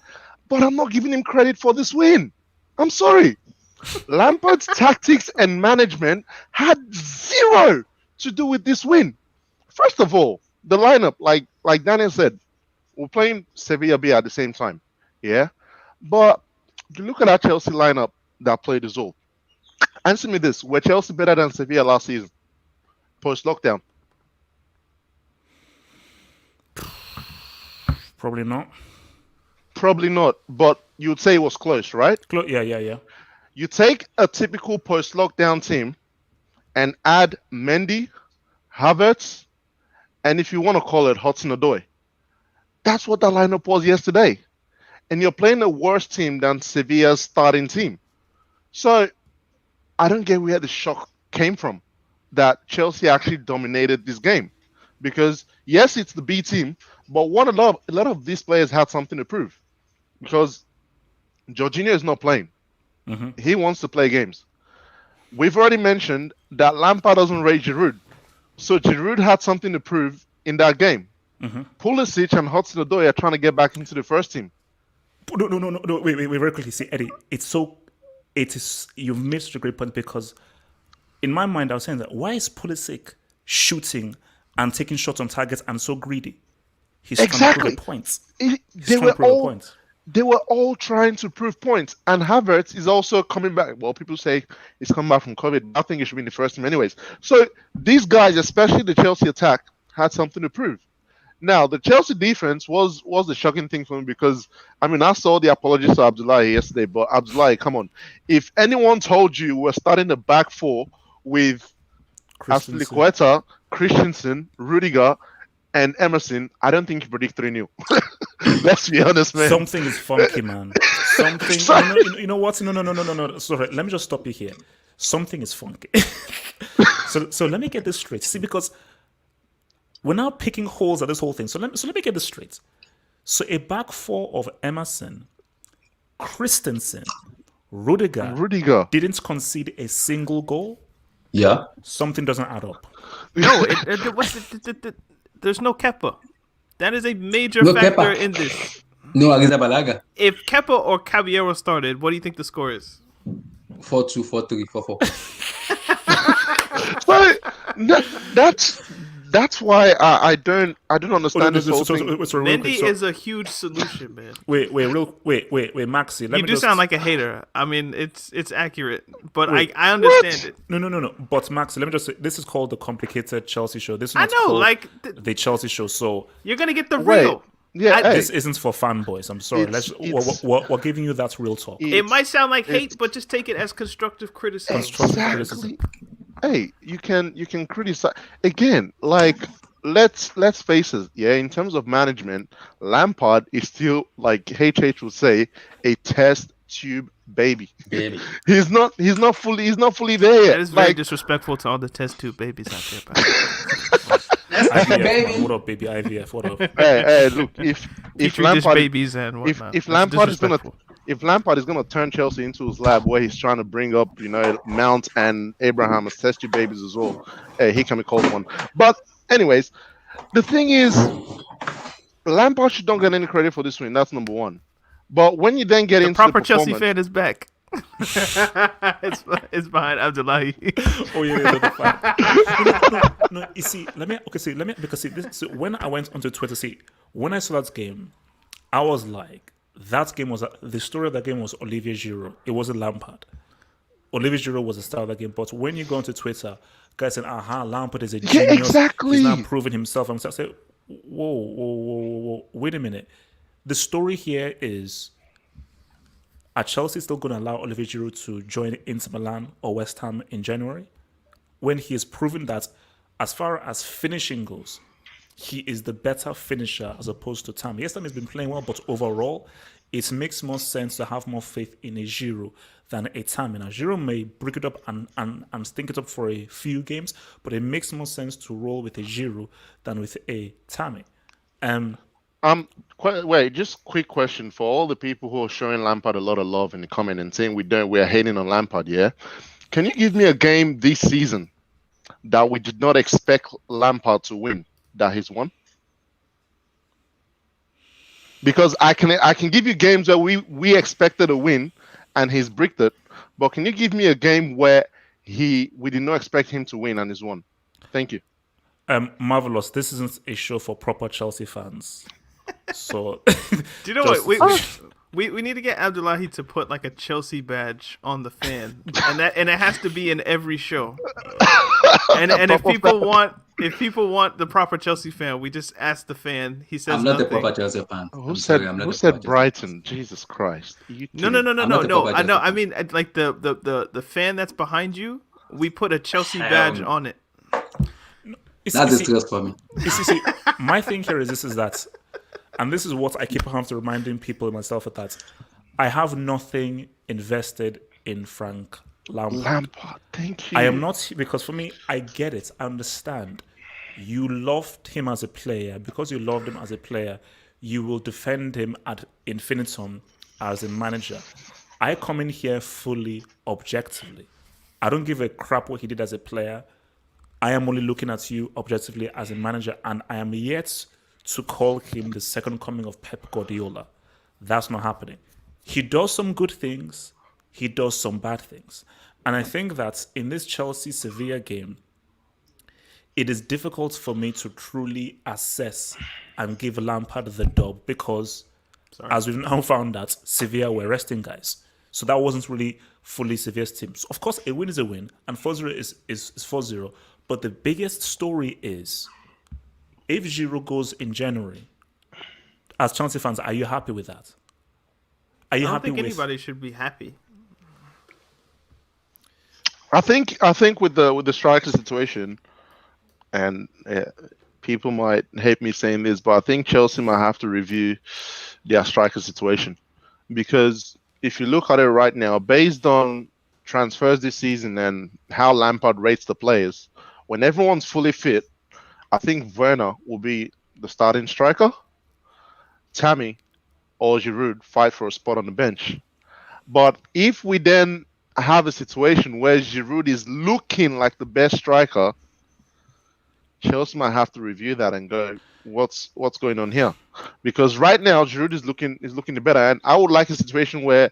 but I'm not giving him credit for this win. I'm sorry. Lampard's tactics and management had zero to do with this win. First of all, the lineup, like Daniel said, we're playing Sevilla B at the same time. Yeah? But you look at that Chelsea lineup that played as well. Answer me this. Were Chelsea better than Sevilla last season? Post-lockdown? Probably not. Probably not. But you'd say it was close, right? Yeah. You take a typical post-lockdown team and add Mendy, Havertz, and if you want to call it Hudson-Odoi. That's what that lineup was yesterday. And you're playing a worse team than Sevilla's starting team. So I don't get where the shock came from that Chelsea actually dominated this game. Because, yes, it's the B team, but a lot of these players had something to prove. Because Jorginho is not playing. He wants to play games. We've already mentioned that Lampard doesn't rate Giroud. So Giroud had something to prove in that game. Pulisic and Hudson-Odoi are trying to get back into the first team. No, wait, very quickly. See, Eddie, you've made such a great point because in my mind, I was saying that why is Pulisic shooting and taking shots on targets and so greedy? He's trying to prove a point. They were all trying to prove points. And Havertz is also coming back. Well, people say he's coming back from COVID. I think he should be in the first team anyways. So these guys, especially the Chelsea attack, had something to prove. Now, the Chelsea defense was the shocking thing for me because, I saw the apologies to Abdullahi yesterday, but Abdullahi, come on. If anyone told you we're starting the back four with Aspilicueta, Christensen, Rudiger, and Emerson, I don't think you predict 3-0. Let's be honest, man. Something is funky, man. Something. You know what? No. Sorry, let me just stop you here. Something is funky. So let me get this straight. See, because we're now picking holes at this whole thing. So let me get this straight. So a back four of Emerson, Christensen, Rudiger didn't concede a single goal. Yeah. Something doesn't add up. No, there's no Kepa. That is a major factor in this. No, Arrizabalaga. If Kepa or Caballero started, what do you think the score is? 4-2, 4-3, 4-4. But that's why I don't understand this whole thing. Mendy is a huge solution, man. Wait, Maxi. You sound like a hater. It's accurate, but I understand it. No. But Maxi, let me just say, this is called the complicated Chelsea show. This is not called the Chelsea show. So you're gonna get the real. Yeah, this isn't for fanboys. I'm sorry. We're giving you that real talk. It might sound like hate, but just take it as constructive criticism. Exactly. Hey, you can criticize again. Like, let's face it. Yeah, in terms of management, Lampard is still, like HH would say, a test tube baby. Baby. He's not fully there yet. That is very Like, disrespectful to all the test tube babies out there. By the IVF, Baby. man. What up, baby? IVF, what up? hey, look, if Petri dish Lampard babies and whatnot. if That's Lampard is gonna disrespectful. if Lampard is gonna turn Chelsea into his lab where he's trying to bring up, Mount and Abraham as test tube babies as well, hey, he can be called one. But anyways, the thing is, Lampard should not get any credit for this win. That's number one. But when you then get The into proper the Chelsea performance, fan is back. it's behind Abdullahi. Oh yeah, the fact. No. You see, when I went onto Twitter, when I saw that game, I was like, that game was the story of that game was Olivier Giroud. It wasn't Lampard. Olivier Giroud was the star of that game. But when you go onto Twitter, guys saying, Lampard is a genius. yeah, exactly. He's now proving himself. I say, whoa, wait a minute. The story here is, are Chelsea still going to allow Olivier Giroud to join Inter Milan or West Ham in January, when he has proven that, as far as finishing goes, he is the better finisher as opposed to Tammy? Yes, Tammy's been playing well, but overall, it makes more sense to have more faith in a Giroud than a Tammy. Now, Giroud may break it up and stink it up for a few games, but it makes more sense to roll with a Giroud than with a Tammy. Wait, just quick question for all the people who are showing Lampard a lot of love in the comment and saying we're hating on Lampard, yeah? Can you give me a game this season that we did not expect Lampard to win that he's won? Because I can give you games where we expected a win and he's bricked it, but can you give me a game where we did not expect him to win and he's won? Thank you. Marvelous. This isn't a show for proper Chelsea fans. So, Do you know what? We need to get Abdullahi to put like a Chelsea badge on the fan, and it has to be in every show. And if people want the proper Chelsea fan, we just ask the fan. He says I'm not nothing. the proper Chelsea fan. Who said Brighton? Jesus Christ! No. I'm not the proper I know. Chelsea I mean, like the fan that's behind you. We put a Chelsea badge on it. That's disgrace for me. You see, my thing here is that, and this is what I keep having to reminding people and myself of, that I have nothing invested in Frank Lampard. Thank you. I am not, because for me, I get it. I understand. You loved him as a player. Because you loved him as a player, you will defend him ad infinitum as a manager. I come in here fully objectively. I don't give a crap what he did as a player. I am only looking at you objectively as a manager, and I am yet to call him the second coming of Pep Guardiola. That's not happening. He does some good things. He does some bad things. And I think that in this Chelsea-Sevilla game, it is difficult for me to truly assess and give Lampard the dub because, as we've now found out, Sevilla were resting guys. So that wasn't really fully Sevilla's team. So of course, a win is a win, and 4-0 is 4-0. But the biggest story is, if Giroud goes in January, as Chelsea fans, are you happy with that? Are you I don't happy think with? anybody should be happy. I think with the striker situation, and people might hate me saying this, but I think Chelsea might have to review their striker situation, because if you look at it right now, based on transfers this season and how Lampard rates the players, when everyone's fully fit, I think Werner will be the starting striker. Tammy or Giroud fight for a spot on the bench. But if we then have a situation where Giroud is looking like the best striker, Chelsea might have to review that and go, what's going on here? Because right now Giroud is looking the better, and I would like a situation where,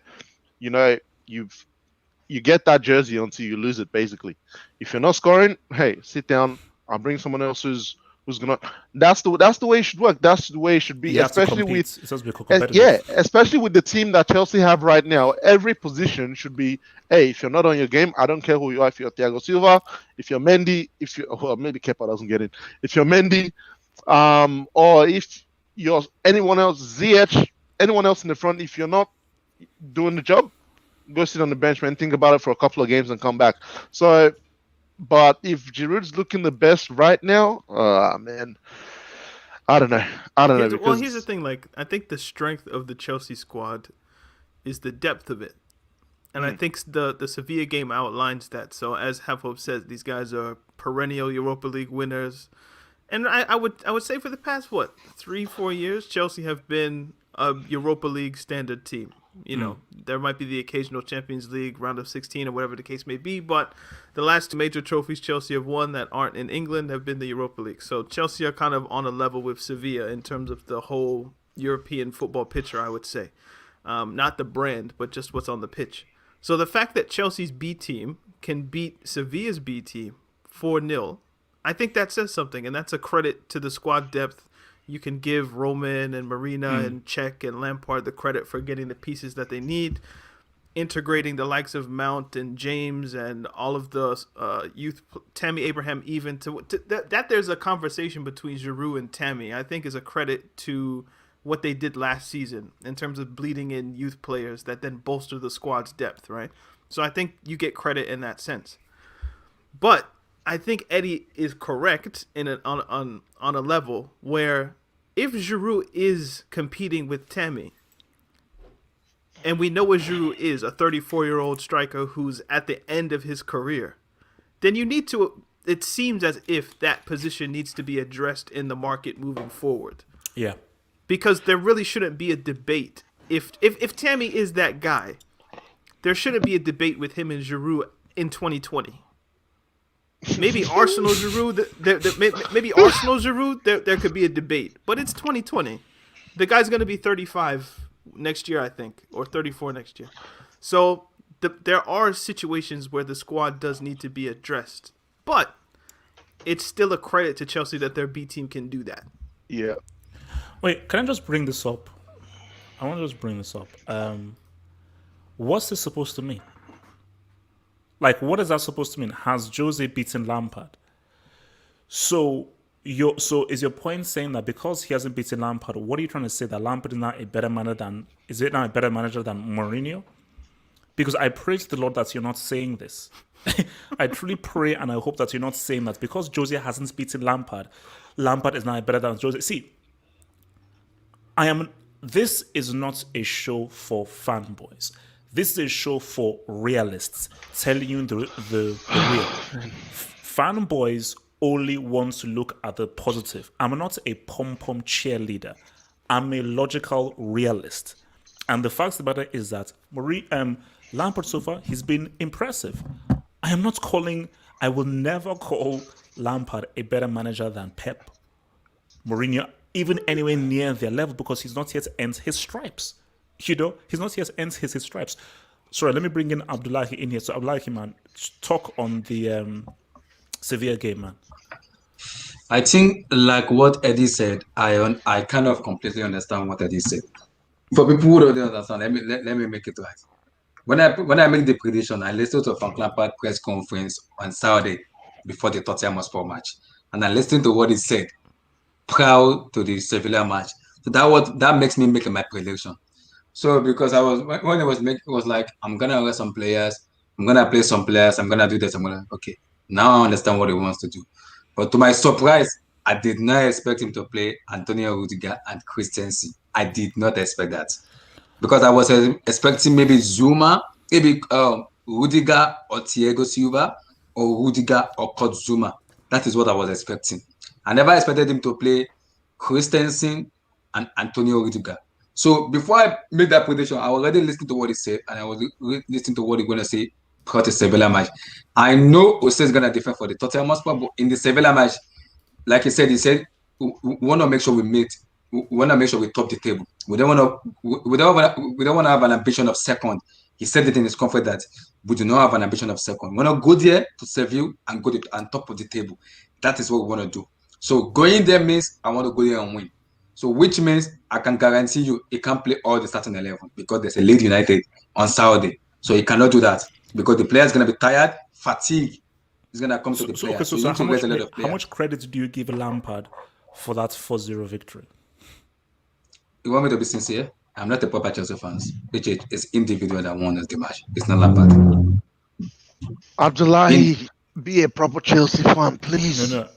you get that jersey until you lose it. Basically, if you're not scoring, hey, sit down. I'll bring someone else who's gonna. That's the way it should work. That's the way it should be. You have to especially compete. with It has to be competitive. especially with the team that Chelsea have right now. Every position should be. Hey, if you're not on your game, I don't care who you are. If you're Thiago Silva, if you're Mendy, maybe Kepa doesn't get in. If you're Mendy, or if you're anyone else, Ziyech, anyone else in the front, if you're not doing the job, go sit on the bench, man. Think about it for a couple of games and come back. So, but if Giroud's looking the best right now, man, I don't know. Well, here's the thing. Like, I think the strength of the Chelsea squad is the depth of it. And I think the Sevilla game outlines that. So as Halfhope says, these guys are perennial Europa League winners. And I would say for the past, 3-4 years, Chelsea have been a Europa League standard team. You know, there might be the occasional Champions League round of 16 or whatever the case may be, but the last two major trophies Chelsea have won that aren't in England have been the Europa League. So Chelsea are kind of on a level with Sevilla in terms of the whole European football picture, I would say. Not the brand, but just what's on the pitch. So the fact that Chelsea's B team can beat Sevilla's B team 4-0, I think that says something, and that's a credit to the squad depth. You can give Roman and Marina and Cech and Lampard the credit for getting the pieces that they need, integrating the likes of Mount and James and all of the youth, Tammy Abraham even, that there's a conversation between Giroud and Tammy, I think is a credit to what they did last season in terms of bleeding in youth players that then bolster the squad's depth, right? So I think you get credit in that sense. But I think Eddie is correct on a level where if Giroud is competing with Tammy, and we know what Giroud is, a 34-year-old striker who's at the end of his career, then you need to, it seems as if that position needs to be addressed in the market moving forward. Yeah. Because there really shouldn't be a debate. If Tammy is that guy, there shouldn't be a debate with him and Giroud in 2020. Maybe Arsenal Giroud, there could be a debate, but it's 2020. The guy's going to be 35 next year, I think, or 34 next year. So there are situations where the squad does need to be addressed, but it's still a credit to Chelsea that their B team can do that. Yeah. Wait, can I just bring this up? I want to just bring this up. What's this supposed to mean? Like, what is that supposed to mean? Has Jose beaten Lampard? So is your point saying that because he hasn't beaten Lampard, what are you trying to say, that Lampard is now a better manager than Mourinho? Because I praise the Lord that you're not saying this. I truly pray and I hope that you're not saying that because Jose hasn't beaten Lampard, Lampard is now better than Jose. See, this is not a show for fanboys. This is a show for realists, telling you the real. Fanboys only want to look at the positive. I'm not a pom-pom cheerleader. I'm a logical realist. And the fact of the matter is that Lampard so far, he's been impressive. I will never call Lampard a better manager than Pep. Mourinho, even anywhere near their level, because he's not yet earned his stripes. He's not yet earned his stripes. Sorry, let me bring in Abdullahi in here. So Abdullahi, man, talk on the Sevilla game, man. I think, like what Eddie said, I kind of completely understand what Eddie said. For people who don't understand, let me make it right. When I make the prediction, I listened to Frank Lampard press conference on Saturday before the Tottenham Hotspur match, and I listened to what he said prior to the Sevilla match. So that makes me make my prediction. So because it was like, I'm gonna rest some players, I'm gonna play some players, I'm gonna do this, okay. Now I understand what he wants to do. But to my surprise, I did not expect him to play Antonio Rudiger and Christensen. I did not expect that. Because I was expecting maybe Zuma, maybe Rudiger or Thiago Silva, or Rudiger or Kurt Zuma. That is what I was expecting. I never expected him to play Christensen and Antonio Rudiger. So before I made that prediction, I already listened to what he said, and I was listening to what he's going to say for the Sevilla match. I know Jose is going to defend for the Tottenham Hotspur, but in the Sevilla match, like he said, we want to make sure we top the table. We don't want to have an ambition of second. He said it in his conference that we do not have an ambition of second. We want to go there to Seville and go on top of the table. That is what we want to do. So going there means I want to go there and win. So which means I can guarantee you he can't play all the starting 11 because there's a Leeds United on Saturday. So he cannot do that because the player is going to be tired, fatigued. He's going to come to the player. How much credit do you give Lampard for that 4-0 victory? You want me to be sincere? I'm not a proper Chelsea fan. It's individual that won the match. It's not Lampard. Abdullahi, be a proper Chelsea fan, please. No.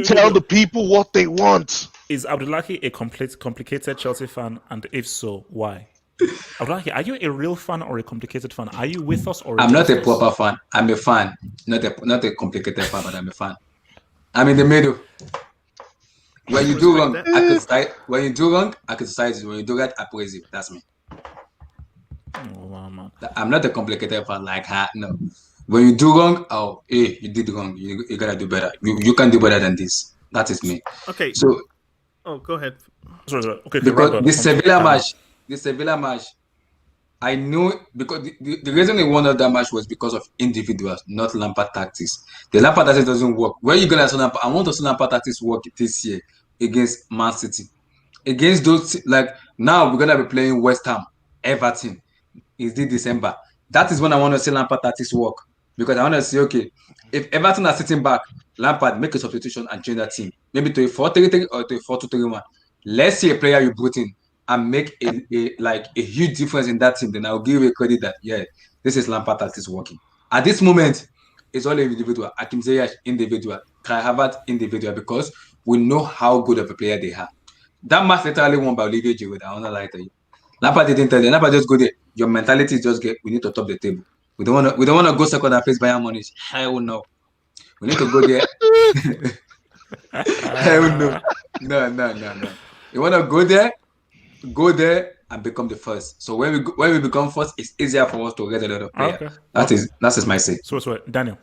Tell the people what they want. Is Abdullahi a complicated Chelsea fan? And if so, why? I would like it. Are you a real fan or a complicated fan? Are you with us or I'm not against a us? proper fan. I'm a fan, not a complicated fan, but I'm a fan. I'm in the middle. When you do Respect wrong, that. I criticize. When you do wrong, I criticize you. When you do right, I praise you. That's me. Oh, wow, man. I'm not a complicated fan like her. No. When you do wrong, oh, hey, you did wrong. You gotta do better. You can do better than this. That is me. Okay. So Oh, go ahead. Sorry. Okay, because Randall, this come to Sevilla Tammy. match, this Sevilla match, I knew because the reason they won that match was because of individuals, not Lampard tactics. The Lampard tactics doesn't work. Where are you gonna see Lampard? I want to see Lampard tactics work this year against Man City. Against those like now we're gonna be playing West Ham, Everton. Is this December? That is when I want to see Lampard tactics work because I want to see okay if Everton are sitting back, Lampard make a substitution and change that team maybe to a 4-3-3 or to a 4-2-3-1. Let's see a player you brought in and make a huge difference in that team. Then I'll give you credit that yeah, this is Lampard tactics working. At this moment, it's all individual. Akim Ziyech individual, Kai Havertz individual because we know how good of a player they have. That match literally won by Olivier Giroud. I want to lie to you. Lampard didn't tell you. Lampard just go there. Your mentality is just get. We need to top the table. We don't want to. We don't want to go second and face Bayern Munich. Hell no. We need to go there. Hell no. No. You want to go there and become the first. So when we become first, it's easier for us to get a lot of players. Okay. That is my say. So, Daniel.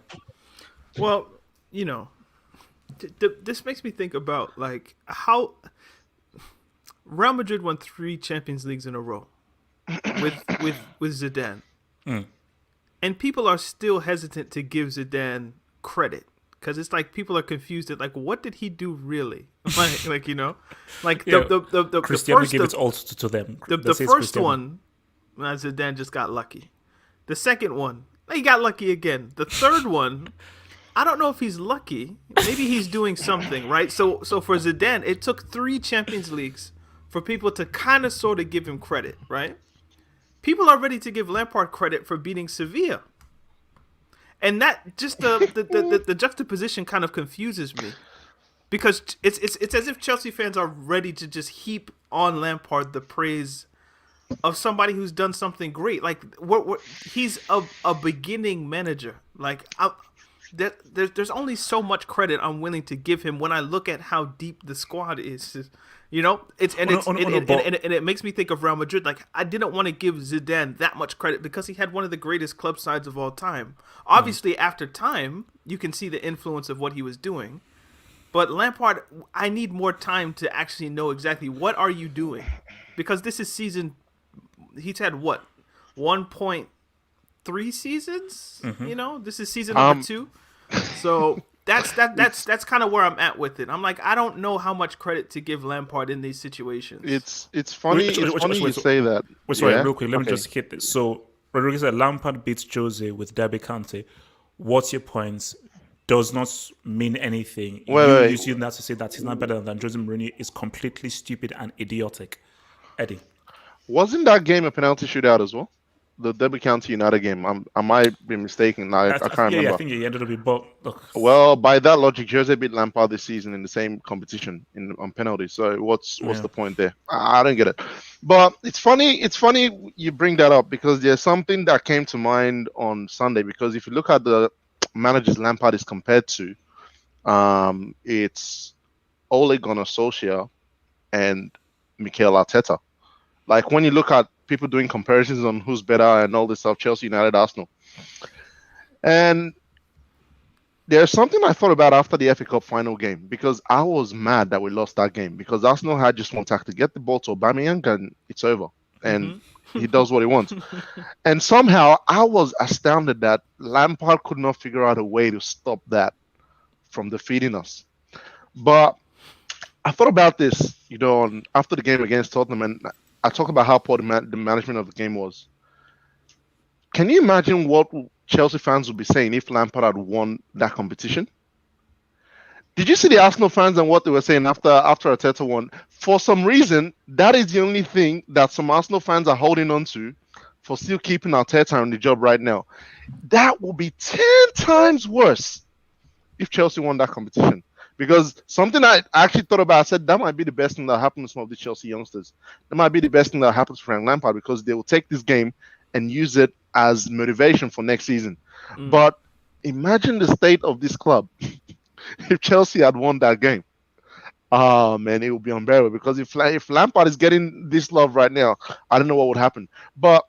Well, this makes me think about like how Real Madrid won 3 Champions Leagues in a row with Zidane, and people are still hesitant to give Zidane credit because it's like people are confused at like what did he do really? like the Cristiano first gave it all to them. the first one, Zidane just got lucky. The second one, he got lucky again. The third one, I don't know if he's lucky. Maybe he's doing something, right? So for Zidane, it took 3 Champions Leagues for people to kind of sort of give him credit, right? People are ready to give Lampard credit for beating Sevilla. And that just the juxtaposition kind of confuses me. Because it's as if Chelsea fans are ready to just heap on Lampard the praise of somebody who's done something great. Like he's a beginning manager. Like there's only so much credit I'm willing to give him when I look at how deep the squad is. It makes me think of Real Madrid. Like I didn't want to give Zidane that much credit because he had one of the greatest club sides of all time. Obviously, after time, you can see the influence of what he was doing. But Lampard, I need more time to actually know exactly what are you doing, because this is season. He's had what 1.3 seasons. This is season number 2. So that's kind of where I'm at with it. I'm like, I don't know how much credit to give Lampard in these situations. It's funny. You say that. Sorry, real quick. Let me just hit this. So Rodriguez said Lampard beats Jose with Derby County. What's your points? Does not mean anything. Using that to say that he's not better than Jose Mourinho is completely stupid and idiotic. Eddie. Wasn't that game a penalty shootout as well? The Derby County United game. I might be mistaken. I can't remember. Yeah, I think he ended up with both. Well, by that logic, Jose beat Lampard this season in the same competition on penalties. So what's the point there? I don't get it. But it's funny. It's funny you bring that up because there's something that came to mind on Sunday. Because if you look at the managers Lampard is compared to, it's Ole Gunnar Solskjaer and Mikel Arteta. Like when you look at people doing comparisons on who's better and all this stuff, Chelsea, United, Arsenal. And there's something I thought about after the FA Cup final game because I was mad that we lost that game because Arsenal had just one tactic, get the ball to Aubameyang and it's over. And he does what he wants. And somehow I was astounded that Lampard could not figure out a way to stop that from defeating us. But I thought about this, after the game against Tottenham, and I talk about how poor the management of the game was. Can you imagine what Chelsea fans would be saying if Lampard had won that competition? Did you see the Arsenal fans and what they were saying after Arteta won? For some reason, that is the only thing that some Arsenal fans are holding on to for still keeping Arteta on the job right now. That will be 10 times worse if Chelsea won that competition. Because something I actually thought about, I said that might be the best thing that happened to some of the Chelsea youngsters. That might be the best thing that happens to Frank Lampard, because they will take this game and use it as motivation for next season. But imagine the state of this club if Chelsea had won that game. Oh man, it would be unbearable, because if Lampard is getting this love right now, I don't know what would happen. But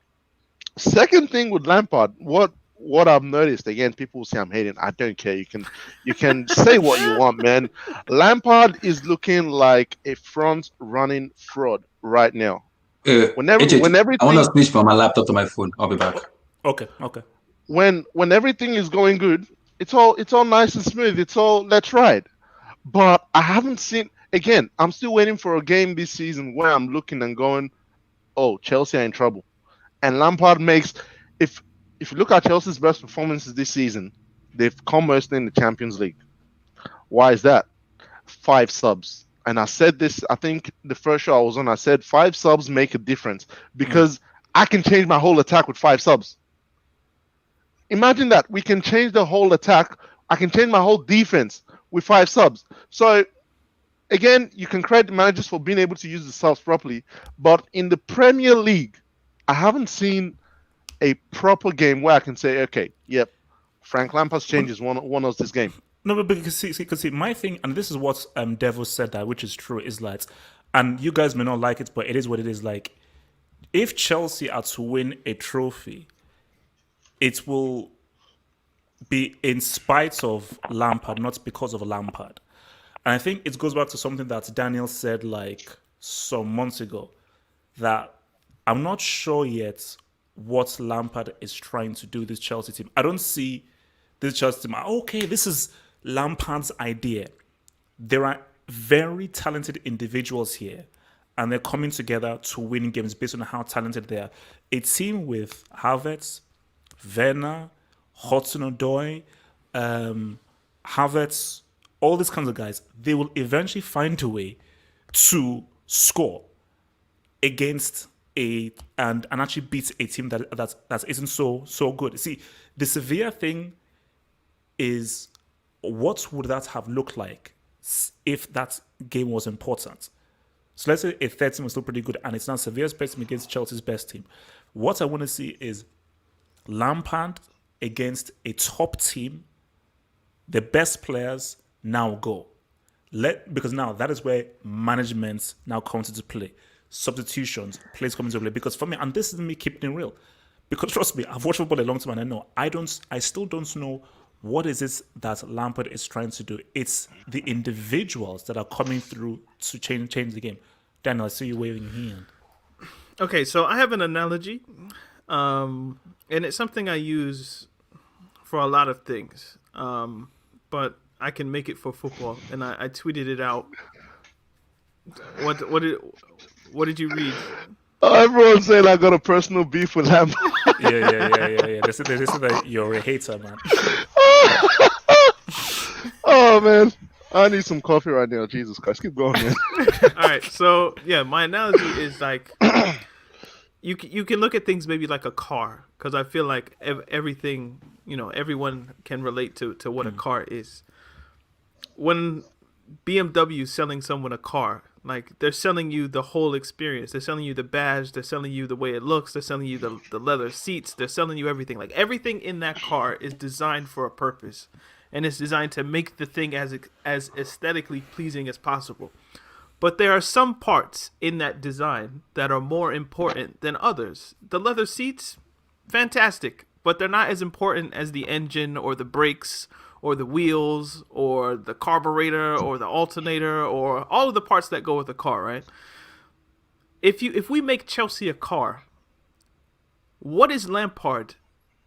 second thing with Lampard, what I've noticed, again, people say I'm hating. I don't care. You can say what you want, man. Lampard is looking like a front running fraud right now. Whenever AJ, when I want to everything switch from my laptop to my phone. I'll be back. Okay. when everything is going good, it's all nice and smooth. It's all let's ride. But I haven't seen, again, I'm still waiting for a game this season where I'm looking and going, oh, Chelsea are in trouble. And Lampard makes, if you look at Chelsea's best performances this season, they've come mostly in the Champions League. Why is that? 5 subs. And I said this, I think the first show I was on, I said 5 subs make a difference, because I can change my whole attack with 5 subs. Imagine that. We can change the whole attack. I can change my whole defense with 5 subs. So again, you can credit the managers for being able to use the subs properly. But in the Premier League, I haven't seen a proper game where I can say, okay, yep, Frank Lampard's changes won us this game. No, but because see, my thing, and this is what Devil said that, which is true, is like, and you guys may not like it, but it is what it is. Like, if Chelsea are to win a trophy, it will be in spite of Lampard, not because of Lampard. And I think it goes back to something that Daniel said like some months ago, that I'm not sure yet what Lampard is trying to do with this Chelsea team. I don't see this Chelsea team, okay, this is Lampard's idea. There are very talented individuals here, and they're coming together to win games based on how talented they are. A team with Havertz, Werner, Hudson-Odoi, Havertz, all these kinds of guys, they will eventually find a way to score against and actually beat a team that isn't so good. See, the Sevilla thing is, what would that have looked like if that game was important? So let's say a third team was still pretty good, and it's not Sevilla's best team against Chelsea's best team. What I want to see is Lampard against a top team, the best players now go. Because now that is where management now comes into play. Substitutions, plays come into play. Because for me, and this is me keeping it real, because trust me, I've watched football a long time and I know, I still don't know what is it that Lampard is trying to do. It's the individuals that are coming through to change the game. Daniel, I see you waving your hand. Okay, so I have an analogy, and it's something I use for a lot of things, but I can make it for football, and I tweeted it out. What did you read? Oh, everyone's saying I got a personal beef with Lampard. Yeah. They say that you're a hater, man. Oh man, I need some coffee right now. Jesus Christ, keep going, man. All right, so yeah, my analogy is like you can look at things maybe like a car, because I feel like everything, everyone can relate to what a car is. When BMW is selling someone a car, like, they're selling you the whole experience. They're selling you the badge. They're selling you the way it looks. They're selling you the leather seats. They're selling you everything. Like, everything in that car is designed for a purpose, and it's designed to make the thing as aesthetically pleasing as possible. But there are some parts in that design that are more important than others. The leather seats, fantastic, but they're not as important as the engine or the brakes or the wheels or the carburetor or the alternator or all of the parts that go with a car, right? If we make Chelsea a car, what is Lampard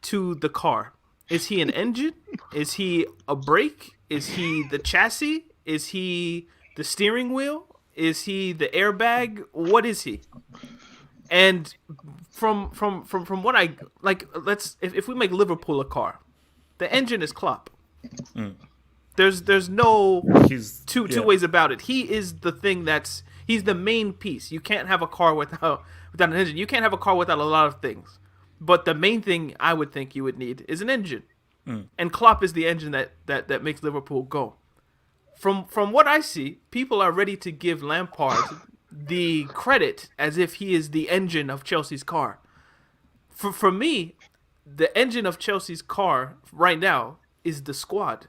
to the car? Is he an engine? Is he a brake? Is he the chassis? Is he the steering wheel? Is he the airbag? What is he? And from what I like, if we make Liverpool a car, the engine is Klopp. There's no two ways about it. He is the thing he's the main piece. You can't have a car without an engine. You can't have a car without a lot of things. But the main thing I would think you would need is an engine. And Klopp is the engine that makes Liverpool go. from what I see, people are ready to give Lampard the credit as if he is the engine of Chelsea's car. For me, the engine of Chelsea's car right now is the squad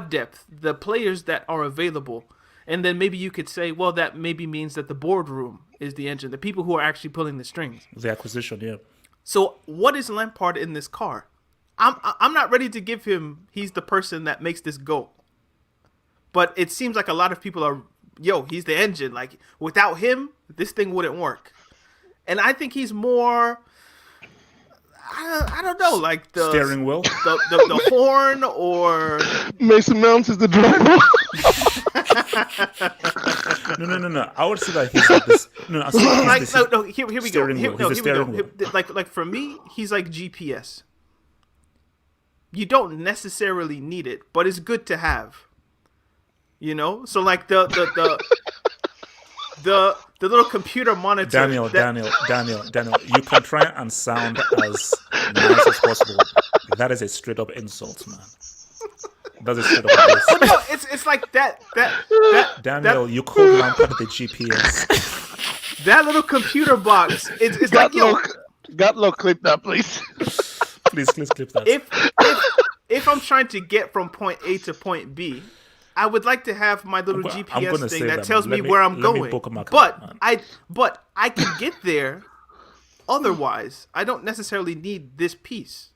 depth, the players that are available. And then maybe you could say, well, that maybe means that the boardroom is the engine, the people who are actually pulling the strings. The acquisition, yeah. So what is Lampard in this car? I'm not ready to give him, he's the person that makes this go. But it seems like a lot of people are, he's the engine. Like, without him, this thing wouldn't work. And I think he's more, I don't know, like the steering wheel, the horn, or Mason Mount is the driver. No. I would say that he's like this. No, Here we go. steering wheel. Like for me, he's like GPS. You don't necessarily need it, but it's good to have. You know, so like the little computer monitor. Daniel, you can try and sound as nice as possible. That is a straight up insult, man. That's a straight up insult. But no, it's like that. Daniel, you called Lampard the GPS. That little computer box. It's like, Gatlock, clip that, please. Please clip that. If I'm trying to get from point A to point B, I would like to have my little GPS thing that tells me where I'm going. But I can get there. Otherwise, I don't necessarily need this piece.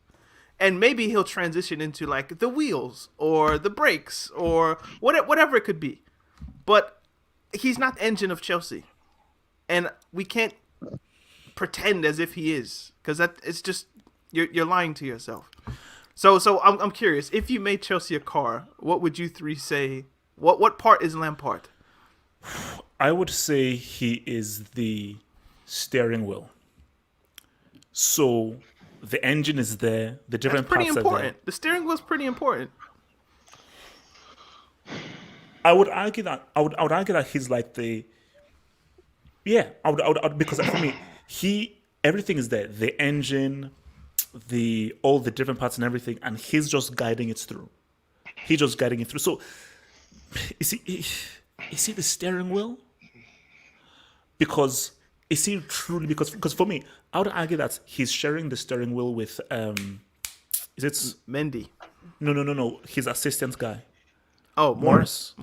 And maybe he'll transition into like the wheels or the brakes or whatever it could be. But he's not the engine of Chelsea. And we can't pretend as if he is, because that it's just you're lying to yourself. So I'm curious, if you made Chelsea a car, what would you three say? What part is Lampard? I would say he is the steering wheel. So the engine is there, the different That's pretty parts important. are there. The steering wheel is pretty important. I would argue that he's like the I would because for me everything is there, the engine, all the different parts and everything, and he's just guiding it through. So is he the steering wheel? Because is he truly, because for me, I would argue that he's sharing the steering wheel with is it Mendy? No, his assistant guy. Oh, Morris.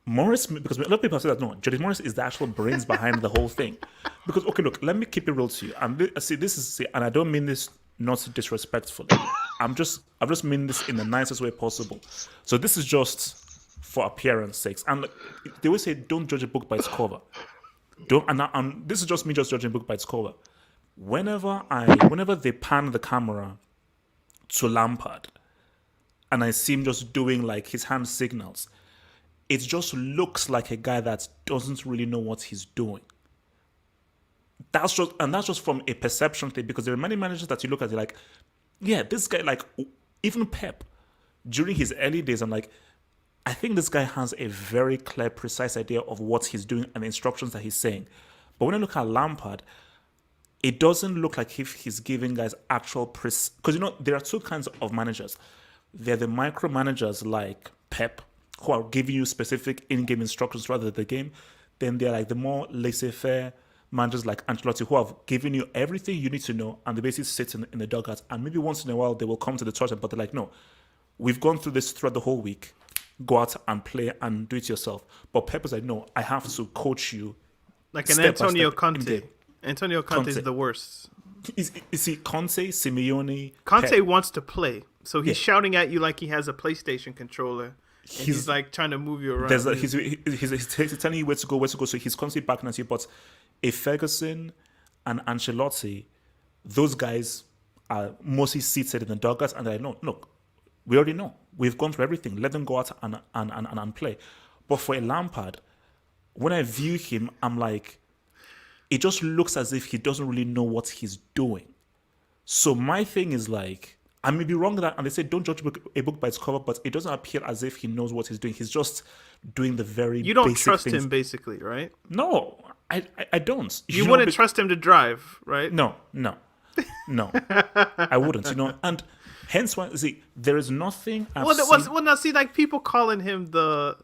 Morris, because a lot of people say that no, Jody Morris is the actual brains behind the whole thing. Because okay, look, let me keep it real to you. And and I don't mean this not disrespectfully. I've just mean this in the nicest way possible. So this is just for appearance sakes. And like, they always say, don't judge a book by its cover. And this is just me just judging a book by its cover. Whenever they pan the camera to Lampard, and I see him just doing like his hand signals, it just looks like a guy that doesn't really know what he's doing. That's just from a perception thing, because there are many managers that you look at, you're like, yeah, this guy, like even Pep, during his early days, I'm like, I think this guy has a very clear, precise idea of what he's doing and the instructions that he's saying. But when I look at Lampard, it doesn't look like if he's giving guys actual because there are two kinds of managers. They're the micromanagers like Pep, who are giving you specific in-game instructions rather than the game. Then they're like the more laissez-faire managers like Ancelotti, who have given you everything you need to know, and they basically sit in the dugout. And maybe once in a while they will come to the touchline, but they're like, no, we've gone through this throughout the whole week. Go out and play and do it yourself. But Pep is like, no, I have to coach you. Like an Antonio Conte. Antonio Conte is the worst. Is he Conte, Simeone? Conte Pep. wants to play, so he's shouting at you like he has a PlayStation controller. He's like trying to move you around. He's telling you where to go. So he's constantly backing at you. But if Ferguson and Ancelotti, those guys are mostly seated in the dugout, and they're like, no, look, we already know. We've gone through everything. Let them go out and play. But for a Lampard, when I view him, I'm like, it just looks as if he doesn't really know what he's doing. So my thing is like, I may be wrong with that, and they say don't judge a book by its cover, but it doesn't appear as if he knows what he's doing. He's just doing the very You don't basic trust things. him, basically, right? No, I don't. You wouldn't trust him to drive, right? No, I wouldn't. And Hence why, see, there is nothing I've Well, now see, like people calling him the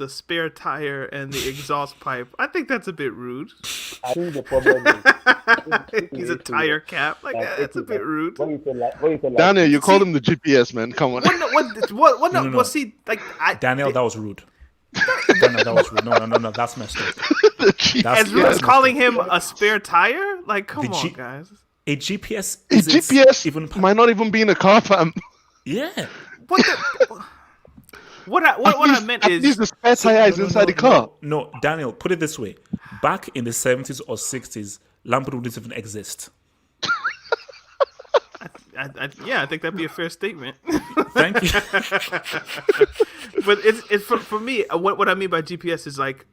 spare tire and the exhaust pipe. I think that's a bit rude. I think the problem is He's a tire cap. Like that's a bit rude. What you say, like, Daniel, you called him the GPS man. Come on. What? No. Well, see, like Daniel, that was rude. Daniel, that was rude. No, that's messed up. As rude as calling him a spare tire. Like, come on, guys. A GPS A GPS even might not even be in a car, fam. Yeah. What I meant At is least the spare tire is inside the car. No, Daniel, put it this way. Back in the 70s or 60s, Lampard wouldn't even exist. I think that'd be a fair statement. Thank you. But it's for me. What I mean by GPS is like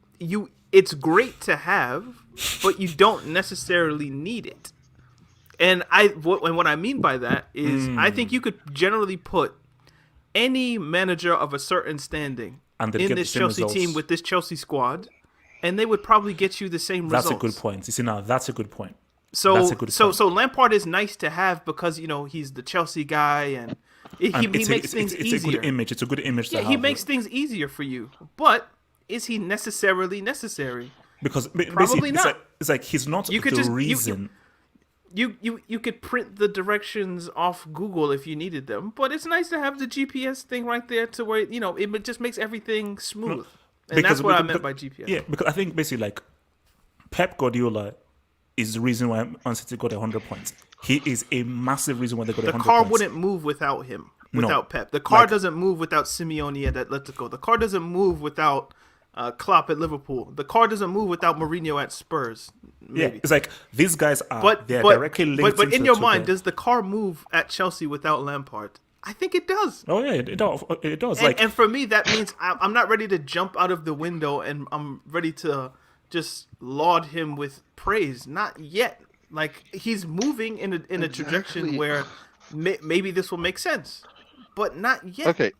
it's great to have, but you don't necessarily need it. And what I mean by that is I think you could generally put any manager of a certain standing And in this Chelsea results. team with this Chelsea squad, and they would probably get you the same That's results. a good point. You see, now that's a good point. So That's a good point. so Lampard is nice to have because he's the Chelsea guy and he makes things easier. It's a good image. It's a good image to Yeah, have. he makes things easier for you. But is he necessarily necessary? because Probably basically not. It's like he's not You could the just- reason. You could print the directions off Google if you needed them, but it's nice to have the GPS thing right there to where it just makes everything smooth. And that's what I meant by GPS. Yeah, because I think basically like Pep Guardiola is the reason why Man City got 100 points. He is a massive reason why they got The 100 car points. wouldn't move without him, No. without Pep. The car Like- doesn't move without Simeone at Atletico. The car doesn't move without Klopp at Liverpool. The car doesn't move without Mourinho at Spurs. Yeah, Maybe. it's like these guys are But they're but, directly linked. but in into- your to mind, the- does the car move at Chelsea without Lampard? I think it does. Oh yeah, it does. It does. And, Like and for me, that means I'm not ready to jump out of the window and I'm ready to just laud him with praise. Not yet. Like he's moving in a trajectory where maybe this will make sense, but not yet. Okay.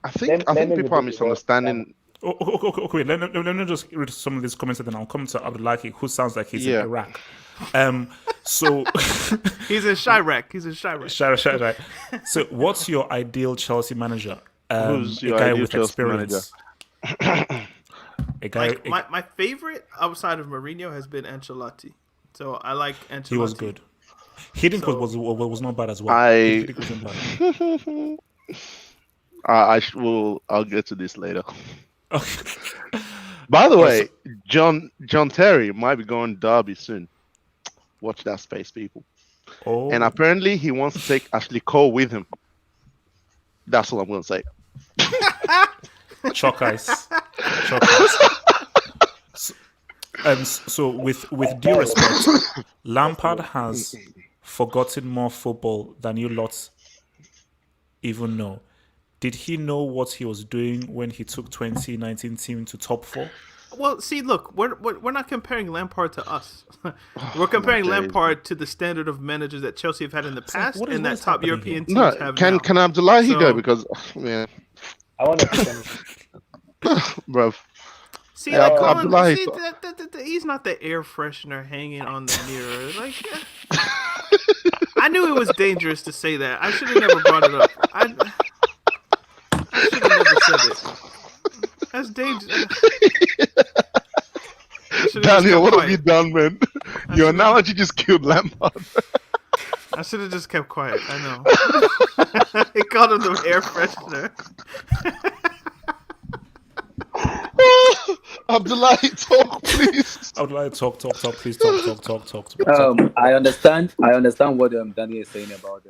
I Let think me people are do this, misunderstanding. okay. Let me just read some of these comments and then I'll come to Abdullahi, who sounds like he's Yeah. in Iraq. So He's in Chirac. He's in Chirac. Shout right. So, what's your ideal Chelsea manager? Who's A your guy ideal with Chelsea experience. A guy. Like my favorite outside of Mourinho has been Ancelotti. So I like Ancelotti. He was good. Hiddink was not bad as well. I- Hiddink wasn't bad. I'll get to this later. Okay. By the way, John Terry might be going Derby soon. Watch that space, people. Oh, And apparently he wants to take Ashley Cole with him. That's all I'm going to say. chalk ice. Chalk ice. So with due respect, Lampard has forgotten more football than you lots even know. Did he know what he was doing when he took 2019 team to top 4? Well, see, look, we're not comparing Lampard to us. We're comparing days. Lampard to the standard of managers that Chelsea have had in the past what is- and what that is top happening European teams No, have can now. Abdullahi So- go? Because, man, I want to say something. bro. See, Yeah, like, come on, Abdullahi- see, he's not the air freshener hanging on the mirror. Like, I knew it was dangerous to say that. I should have never brought it up. I should have never said it. That's dangerous. I should've just Daniel, kept what have quiet. you done, man? Your analogy just killed Lampard. I should have just kept quiet. I know. He called him the air freshener. Abdullahi, talk, please. I would like to talk, please talk. I understand what Daniel is saying about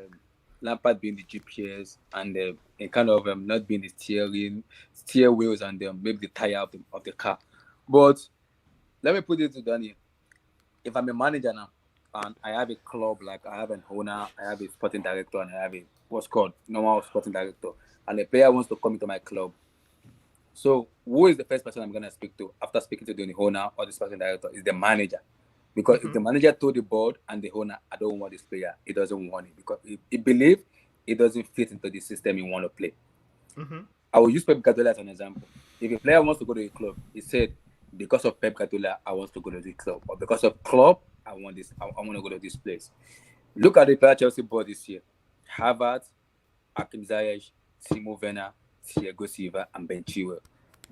Lampard being the GPS and kind of not being the steer wheels and maybe the tire of the car. But let me put it to Daniel. If I'm a manager now and I have a club, like I have an owner, I have a sporting director, and I have a what's called normal sporting director, and a player wants to come into my club. So who is the first person I'm gonna speak to after speaking to the owner or the sporting director? Is the manager. Because if the manager told the board and the owner, I don't want this player, he doesn't want it because he believes it doesn't fit into the system you want to play. Mm-hmm. I will use Pep Guardiola as an example. If a player wants to go to a club, he said, because of Pep Guardiola, I want to go to this club. Or because of club, I want this. I want to go to this place. Look at the player Chelsea bought this year. Havertz, Hakim Ziyech, Timo Werner, Thiago Silva, and Ben Chilwell.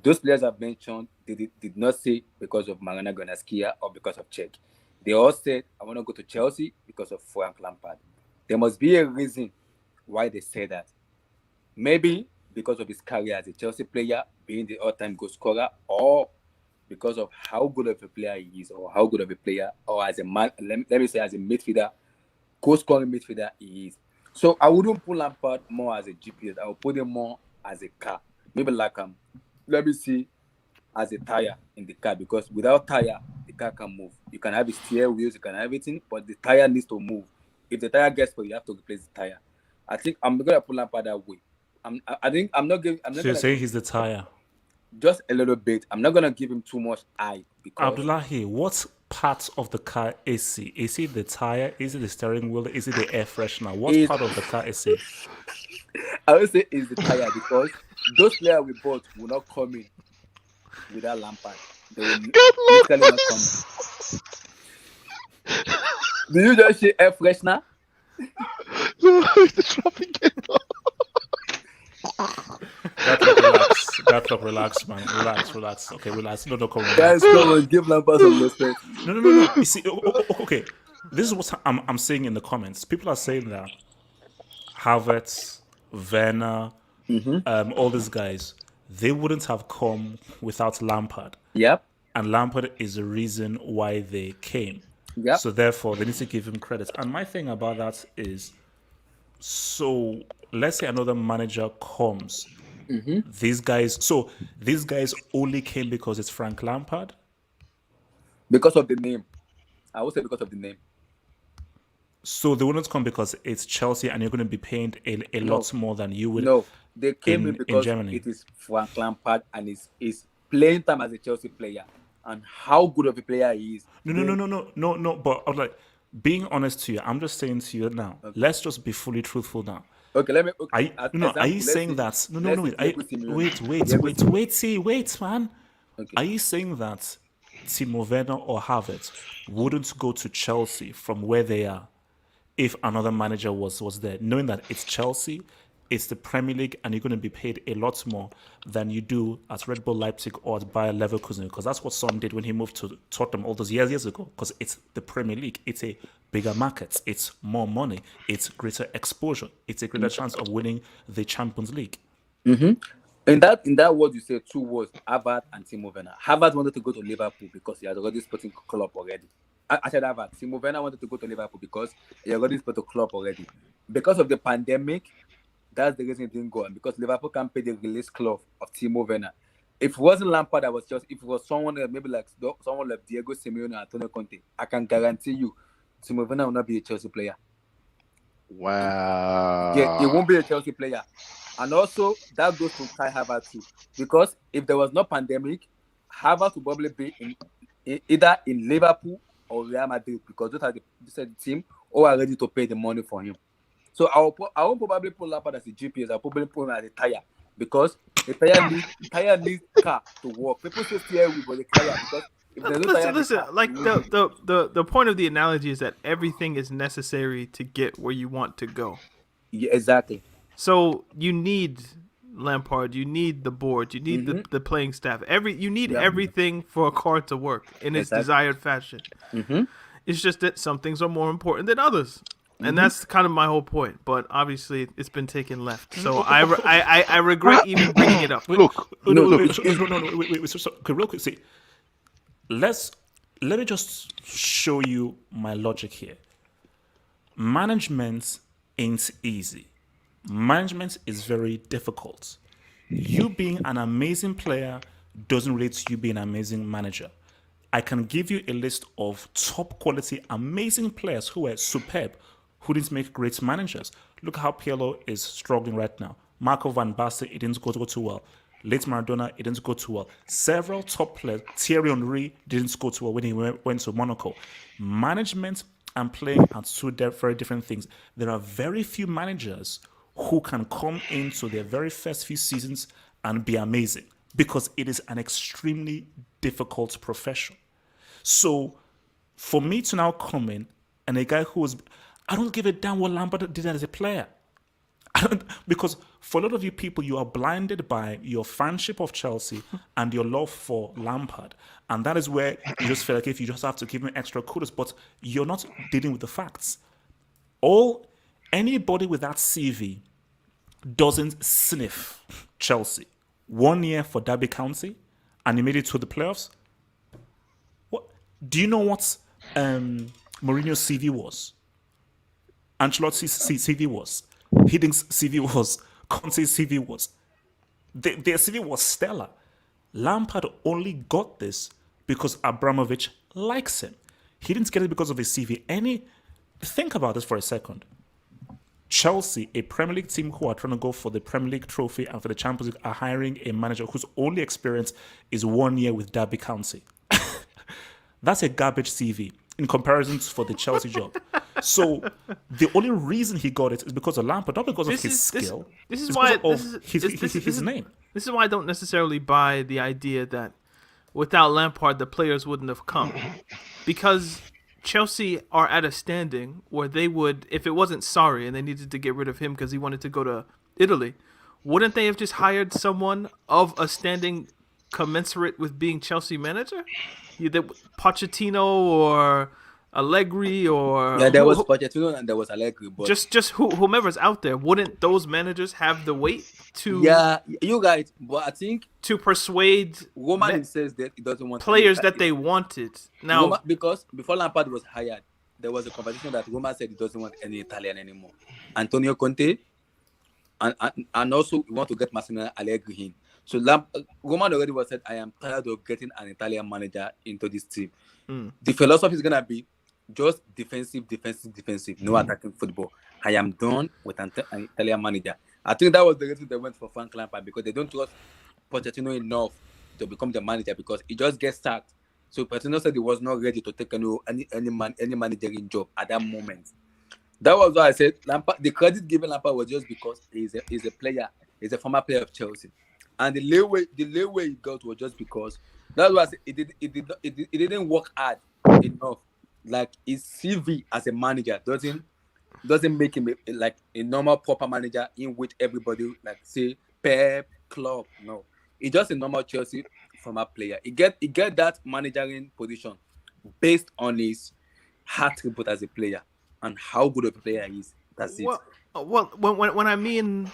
Those players I've mentioned, they did not say because of Mariana Granaskia or because of Czech. They all said, I want to go to Chelsea because of Frank Lampard. There must be a reason why they say that. Maybe because of his career as a Chelsea player, being the all-time goal scorer, or because of how good of a player he is, or how good of a player, or as a man, let me say as a midfielder, goal-scoring midfielder he is. So I wouldn't put Lampard more as a GPS. I would put him more as a car. Maybe like let me see, as a tire in the car, because without tire, the car can move. You can have the steer wheels, you can have everything, but the tire needs to move. If the tire gets spoiled, you have to replace the tire. I think I'm gonna put Lampard that way. I think I'm not giving. I'm not So you're gonna saying he's the tire. just a little bit. I'm not gonna give him too much eye because Abdullahi, what part of the car is he? Is it the tire? Is it the steering wheel? Is it the air freshener? What Is- part of the car is he? I would say it's the tire because those players we bought will not come in without Lampard. They will literally not come in. Do you just say air freshener? The traffic came up. That relax, man. Relax. Okay, relax. No, come on. Guys, come on, give Lampard some respect. No. You see, okay. This is what I'm saying in the comments. People are saying that Havertz, Werner, all these guys, they wouldn't have come without Lampard. Yep. And Lampard is the reason why they came. Yep. So therefore, they need to give him credit. And my thing about that is, so let's say another manager comes. These guys only came because it's Frank Lampard. Because of the name. I would say because of the name. So they wouldn't come because it's Chelsea and you're going to be paying a lot more than you would. No, they came in in because Germany. it is Frank Lampard and his playing time as a Chelsea player and how good of a player he is. No. But I was like, being honest to you, I'm just saying to you now. Okay. Let's just be fully truthful now. Okay, let me. Okay, are you saying that? No. Wait, man. Okay. Are you saying that Timo Werner or Havertz wouldn't go to Chelsea from where they are if another manager was there, knowing that it's Chelsea, it's the Premier League, and you're going to be paid a lot more than you do at Red Bull Leipzig or at Bayer Leverkusen? Because that's what Son did when he moved to Tottenham all those years ago. Because it's the Premier League, it's a bigger market, it's more money, it's greater exposure, it's a greater chance of winning the Champions League. In that word you said two words, Havertz and Timo Werner. Havertz wanted to go to Liverpool because he has already Sporting club already. I said Havertz. Timo Werner wanted to go to Liverpool because he already Sporting club already. Because of the pandemic, that's the reason he didn't go. And because Liverpool can't pay the release clause of Timo Werner. If it wasn't Lampard, if it was someone maybe like someone like Diego Simeone or Antonio Conte, I can guarantee you, Timo Werner will not be a Chelsea player. Wow. Yeah, he won't be a Chelsea player. And also, that goes to Kai Havertz too. Because if there was no pandemic, Havertz would probably be either in Liverpool or Real Madrid because those are the team who are ready to pay the money for him. So I won't probably put Lampard as a GPS. I'll probably put him as a tire because the tire needs car to work. People say steer wheel, but the tire because if there's no tire, listen. Like the point of the analogy is that everything is necessary to get where you want to go. Yeah, exactly. So you need Lampard, you need the board, you need the playing staff. You need everything for a car to work in its desired fashion. It's just that some things are more important than others. And that's kind of my whole point, but obviously it's been taken left. So I regret even bringing it up. Wait, so, okay, real quick, see, let me just show you my logic here. Management ain't easy. Management is very difficult. You being an amazing player doesn't relate to you being an amazing manager. I can give you a list of top quality, amazing players who are superb, who didn't make great managers. Look how Pirlo is struggling right now. Marco van Basten, it didn't go too well. Late Maradona, it didn't go too well. Several top players, Thierry Henry didn't go too well when he went to Monaco. Management and playing are two very different things. There are very few managers who can come into their very first few seasons and be amazing because it is an extremely difficult profession. So for me to now come in and a guy who was, I don't give a damn what Lampard did as a player. Because for a lot of you people, you are blinded by your fanship of Chelsea and your love for Lampard. And that is where you just feel like if you just have to give him extra kudos, but you're not dealing with the facts. Anybody with that CV doesn't sniff Chelsea. 1 year for Derby County, and he made it to the playoffs. What do you know what Mourinho's CV was? Ancelotti's CV was. Hiddings' CV was. Conte's CV was. Their CV was stellar. Lampard only got this because Abramovich likes him. He didn't get it because of his CV. Think about this for a second. Chelsea, a Premier League team who are trying to go for the Premier League trophy and for the Champions League, are hiring a manager whose only experience is 1 year with Derby County. That's a garbage CV in comparison for the Chelsea job. So the only reason he got it is because of Lampard, not because of his skill. This is It's why because of his name. This is why I don't necessarily buy the idea that without Lampard the players wouldn't have come, because Chelsea are at a standing where they would, if it wasn't Sarri and they needed to get rid of him because he wanted to go to Italy, wouldn't they have just hired someone of a standing commensurate with being Chelsea manager? Either Pochettino or Allegri or there was Pochettino and there was Allegri, but just whomever's out there. Wouldn't those managers have the weight to you guys? But I think to persuade Roman says that he doesn't want players that they wanted. Now, Roma, because before Lampard was hired, there was a conversation that Roman said he doesn't want any Italian anymore. Antonio Conte, and also we want to get Massimiliano Allegri in. So Roman already was said, I am tired of getting an Italian manager into this team. The philosophy is gonna be just defensive, no attacking football. I am done with an Italian manager. I think that was the reason they went for Frank Lampard, because they don't trust Pochettino enough to become the manager, because he just gets sacked. So Pochettino said he was not ready to take any managerial job at that moment. That was why I said Lampard, the credit given Lampard was just because he's a player, he's a former player of Chelsea. And the leeway he got was just because that's why I said it didn't work hard enough. Like his CV as a manager doesn't make him like a normal proper manager in which everybody like say Pep, Klopp. No, he's just a normal Chelsea former player. He get that managerial position based on his attribute as a player and how good of a player he is. That's it. Well, when I mean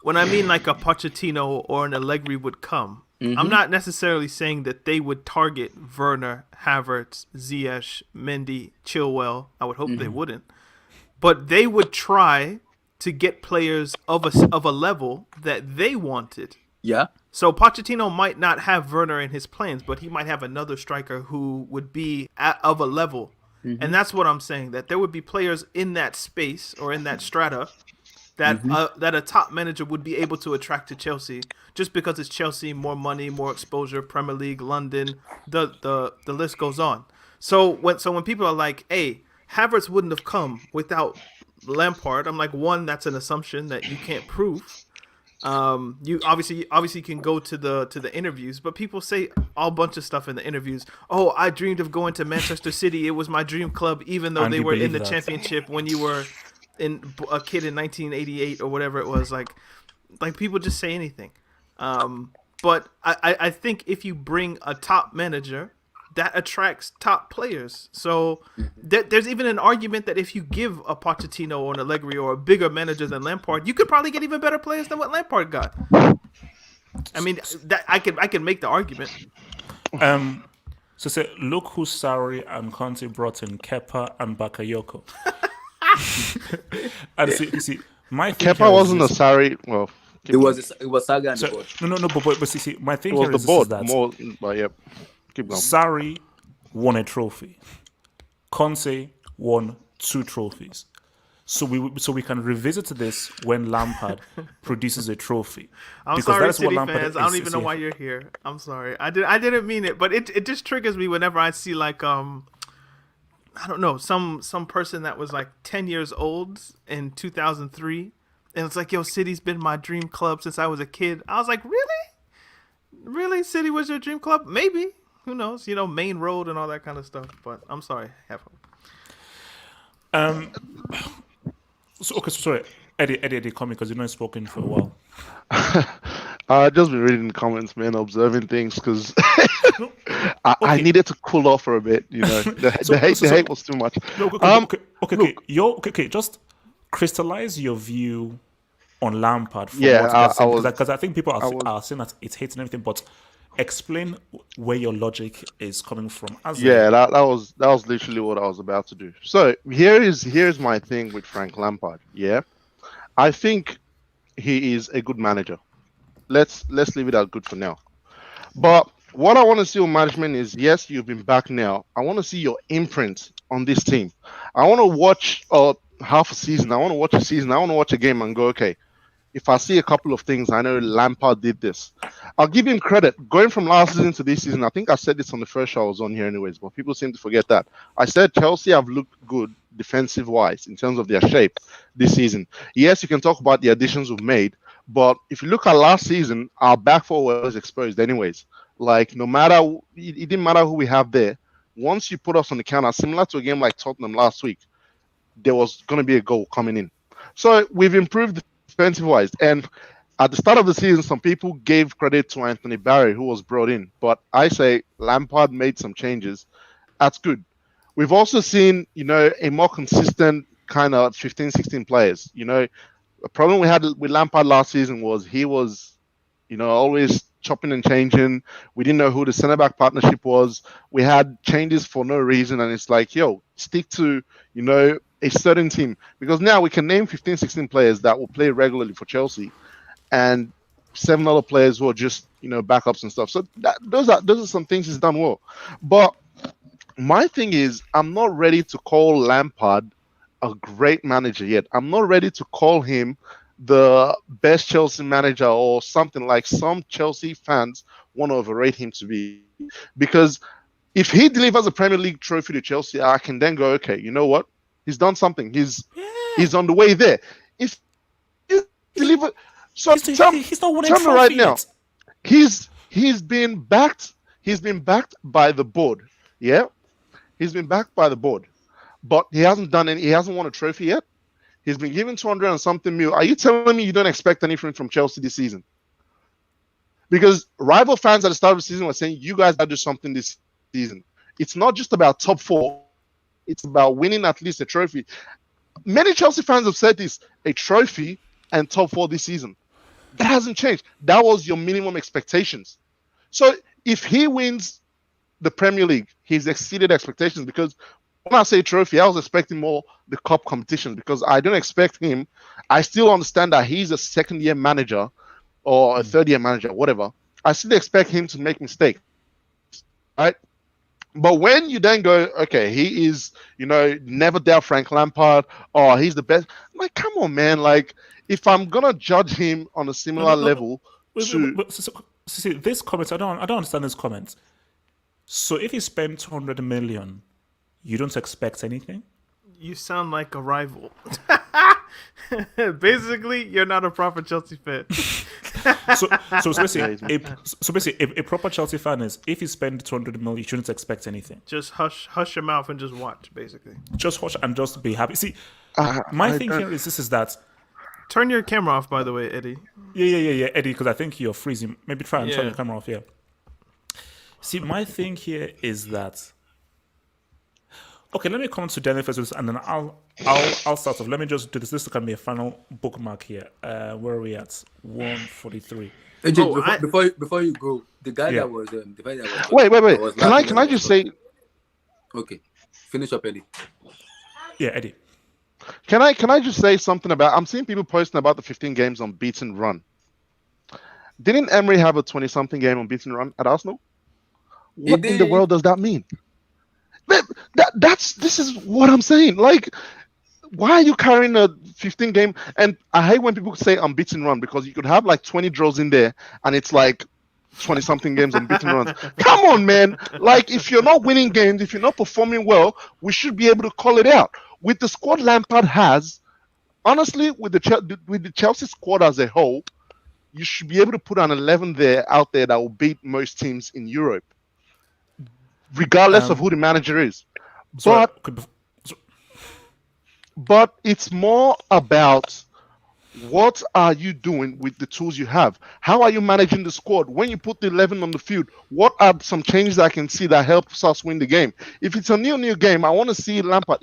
like a Pochettino or an Allegri would come, I'm not necessarily saying that they would target Werner, Havertz, Ziyech, Mendy, Chilwell. I would hope they wouldn't, but they would try to get players of a level that they wanted. Yeah. So Pochettino might not have Werner in his plans, but he might have another striker who would be of a level. And that's what I'm saying, that there would be players in that space or in that strata that that a top manager would be able to attract to Chelsea, just because it's Chelsea, more money, more exposure, Premier League, London, the list goes on. So when people are like, hey, Havertz wouldn't have come without Lampard, I'm like, one, that's an assumption that you can't prove. You obviously can go to the interviews, but people say a bunch of stuff in the interviews. Oh, I dreamed of going to Manchester City. It was my dream club, even though they were in the championship when you were a kid in 1988 or whatever it was. Like people just say anything. But I think if you bring a top manager, that attracts top players. So there's even an argument that if you give a Pochettino or an Allegri or a bigger manager than Lampard, you could probably get even better players than what Lampard got. I mean, that I can make the argument. So say, look who Sarri and Conte brought in, Kepa and Bakayoko. And see, my thing Kepa wasn't a Sarri. Well, it was Sarri and the board. No, but see, my thing it was here the is board that more. But yeah, keep going. Sarri won a trophy. Conte won 2 trophies. So we can revisit this when Lampard produces a trophy. I'm sorry, City fans. I don't even know why you're here. I'm sorry. I didn't mean it, but it just triggers me whenever I see like I don't know, some person that was like 10 years old in 2003, and it's like, yo, City's been my dream club since I was a kid. I was like, really, City was your dream club? Maybe. Who knows? You know, Main Road and all that kind of stuff. But I'm sorry, So sorry. Eddie, come because you've not spoken for a while. I've just been reading the comments, man, observing things because No, I okay. needed to cool off for a bit. You know, the hate was too much. No, okay. Just crystallize your view on Lampard from Yeah, what you guys I saying, was, because I think people I was, are saying that it's hating everything, but explain where your logic is coming from. yeah, that was literally what I was about to do. So here's my thing with Frank Lampard. Yeah, I think he is a good manager. Let's leave it at good for now. But what I want to see on management is, yes, you've been back now. I want to see your imprint on this team. I want to watch half a season. I want to watch a season. I want to watch a game and go, okay, if I see a couple of things, I know Lampard did this. I'll give him credit. Going from last season to this season, I think I said this on the first show I was on here anyways, but people seem to forget that. I said Chelsea have looked good defensive-wise in terms of their shape this season. Yes, you can talk about the additions we've made, but if you look at last season, our back four was exposed anyways. Like, no matter, it didn't matter who we have there. Once you put us on the counter, similar to a game like Tottenham last week, there was going to be a goal coming in. So we've improved defensive wise. And at the start of the season, some people gave credit to Anthony Barry, who was brought in. But I say Lampard made some changes. That's good. We've also seen, a more consistent kind of 15, 16 players. A problem we had with Lampard last season was he was, always chopping and changing. We didn't know who the centre back partnership was. We had changes for no reason. And it's like, stick to, a certain team, because now we can name 15, 16 players that will play regularly for Chelsea and 7 other players who are just, backups and stuff. So those are some things he's done well. But my thing is, I'm not ready to call Lampard a great manager yet. I'm not ready to call him the best Chelsea manager or something like some Chelsea fans want to overrate him to be. Because if he delivers a Premier League trophy to Chelsea, I can then go, okay, you know what? He's done something. He's on the way there. If he deliver, so he's not winning tell me right now, yet. he's been backed. He's been backed by the board. Yeah, he's been backed by the board, but he hasn't done any. He hasn't won a trophy yet. He's been given 200 and something mil. Are you telling me you don't expect anything from Chelsea this season? Because rival fans at the start of the season were saying you guys got to do something this season. It's not just about top 4. It's about winning at least a trophy. Many Chelsea fans have said this, a trophy and top 4 this season. That hasn't changed. That was your minimum expectations. So if he wins the Premier League, he's exceeded expectations, because when I say trophy, I was expecting more the cup competition, because I don't expect him. I still understand that he's a second-year manager or a third-year manager, whatever. I still expect him to make mistakes, right? But when you then go, okay, he is, never doubt Frank Lampard, or he's the best. I'm like, come on, man. Like, if I'm gonna judge him on a similar level See, this comment, I don't understand this comment. So if he spent 200 million, you don't expect anything? You sound like a rival. Basically, you're not a proper Chelsea fan. So basically, a proper Chelsea fan is, if you spend 200 million, you shouldn't expect anything. Just hush your mouth and just watch, basically. Just watch and just be happy. See, my thing here is that. Turn your camera off, by the way, Eddie. Yeah, Eddie, because I think you're freezing. Maybe try and turn your camera off. Yeah. See, my thing here is that. Okay, let me come to Daniel first, and then I'll start off. Let me just do this. This can be a final bookmark here. Where are we at? 143. Before you go, the guy that was wait. Can I just say? Okay, finish up, Eddie. Yeah, Eddie. Can I just say something about? I'm seeing people posting about the 15 games unbeaten run. Didn't Emery have a 20-something game unbeaten run at Arsenal? What in the world does that mean? This is what I'm saying. Like, why are you carrying a 15 game? And I hate when people say unbeaten run, because you could have like 20 draws in there and it's like 20 something games unbeaten runs. Come on, man. Like, if you're not winning games, if you're not performing well, we should be able to call it out. With the squad Lampard has, honestly, with the Chelsea squad as a whole, you should be able to put an 11 out there that will beat most teams in Europe, regardless of who the manager is. But it's more about what are you doing with the tools you have? How are you managing the squad? When you put the 11 on the field, what are some changes I can see that helps us win the game? If it's a 0-0 game, I want to see Lampard.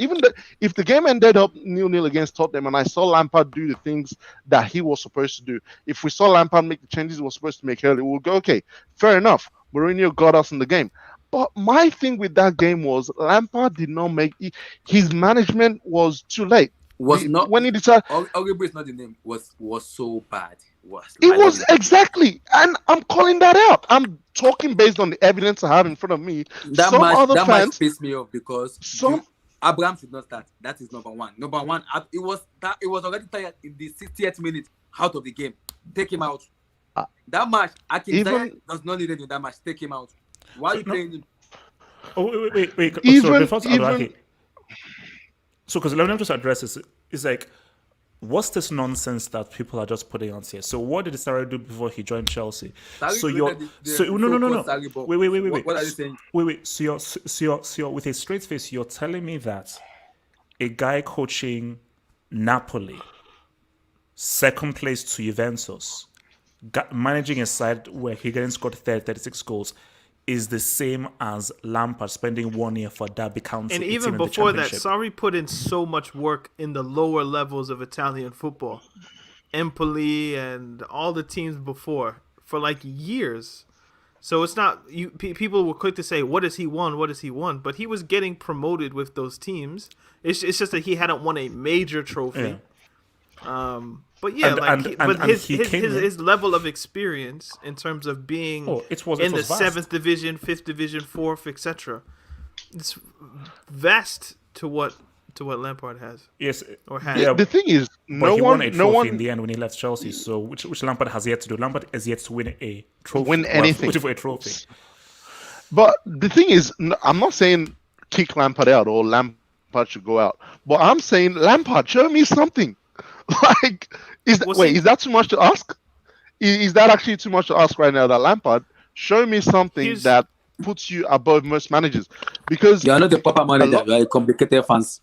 If the game ended up 0-0 against Tottenham and I saw Lampard do the things that he was supposed to do, if we saw Lampard make the changes he was supposed to make early, we'll go, okay, fair enough. Mourinho got us in the game. But my thing with that game was Lampard did not make his management was too late. When he decided, Oribe is not the name. Was so bad. It was exactly, and I'm calling that out. I'm talking based on the evidence I have in front of me. That match pissed me off because Abraham should not start. That is number one. Number one, it was already tired in the 60th minute out of the game. Take him out. That match, Akin does not need it in that match. Take him out. Why are you playing him? Oh, wait. So, because let me just address this. It's like, what's this nonsense that people are just putting out here? So, what did Sarri do before he joined Chelsea? No. Wait. What are you saying? Wait. So you're with a straight face, you're telling me that a guy coaching Napoli, second place to Juventus, managing a side where he didn't score 36 goals, is the same as Lampard spending 1 year for Derby County. And even before that, Sarri put in so much work in the lower levels of Italian football. Empoli and all the teams before for like years. So it's not, people were quick to say, what has he won? But he was getting promoted with those teams. It's just that he hadn't won a major trophy. Yeah. But yeah, his level of experience in terms of being in the 7th division, 5th division, 4th, etc. It's vast to what Lampard has. Yes, or had. Yeah, the thing is, he won a trophy in the end when he left Chelsea. So which Lampard has yet to do. Lampard has yet to win a trophy. Win anything. For a trophy. But the thing is, I'm not saying kick Lampard out or Lampard should go out. But I'm saying, Lampard, show me something. Like, is that too much to ask? Is that actually too much to ask right now? That Lampard, show me something that puts you above most managers, because you're not the proper manager. You're a complicated fans.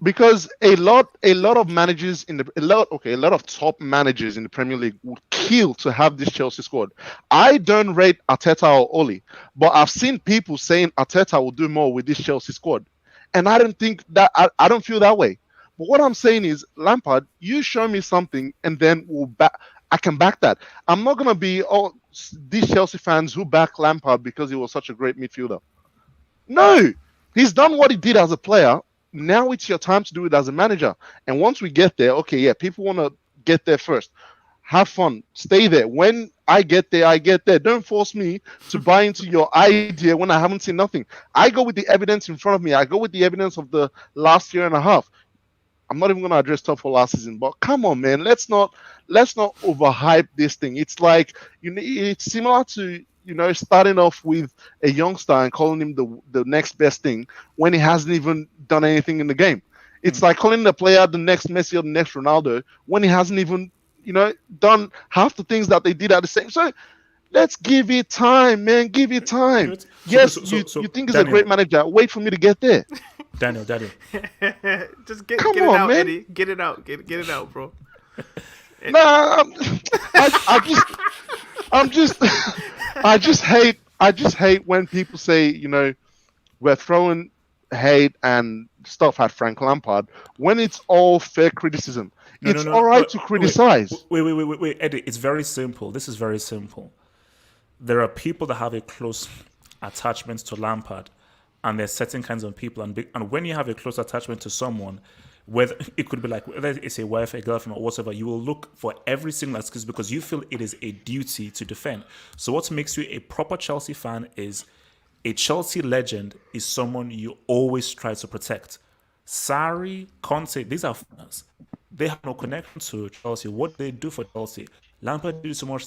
Because a lot of managers a lot of top managers in the Premier League would kill to have this Chelsea squad. I don't rate Arteta or Ole, but I've seen people saying Arteta will do more with this Chelsea squad, and I don't think that I don't feel that way. But what I'm saying is, Lampard, you show me something, and then I can back that. I'm not gonna be these Chelsea fans who back Lampard because he was such a great midfielder. No, he's done what he did as a player. Now it's your time to do it as a manager. And once we get there, okay, yeah, people want to get there first. Have fun, stay there. When I get there, I get there. Don't force me to buy into your idea when I haven't seen nothing. I go with the evidence in front of me. I go with the evidence of the last year and a half. I'm not even going to address top four last season, but come on, man, let's not overhype this thing. It's like, it's similar to, starting off with a youngster and calling him the next best thing when he hasn't even done anything in the game. It's like calling the player the next Messi or the next Ronaldo when he hasn't even, done half the things that they did at the same. So let's give it time, man. Give it time. Yes, you think he's a great manager. Wait for me to get there. Daniel. Just get it out, man. Eddie. Get it out. Get it out, bro. Nah, I just hate when people say, we're throwing hate and stuff at Frank Lampard when it's all fair criticism. It's all right to criticize. Wait, Eddie, it's very simple. This is very simple. There are people that have a close attachment to Lampard, and there's certain kinds of people, and when you have a close attachment to someone, whether it could be like whether it's a wife, a girlfriend, or whatever, you will look for every single excuse because you feel it is a duty to defend. So what makes you a proper Chelsea fan is a Chelsea legend is someone you always try to protect. Sarri, Conte, these are fans. They have no connection to Chelsea. What they do for Chelsea, Lampard did so much.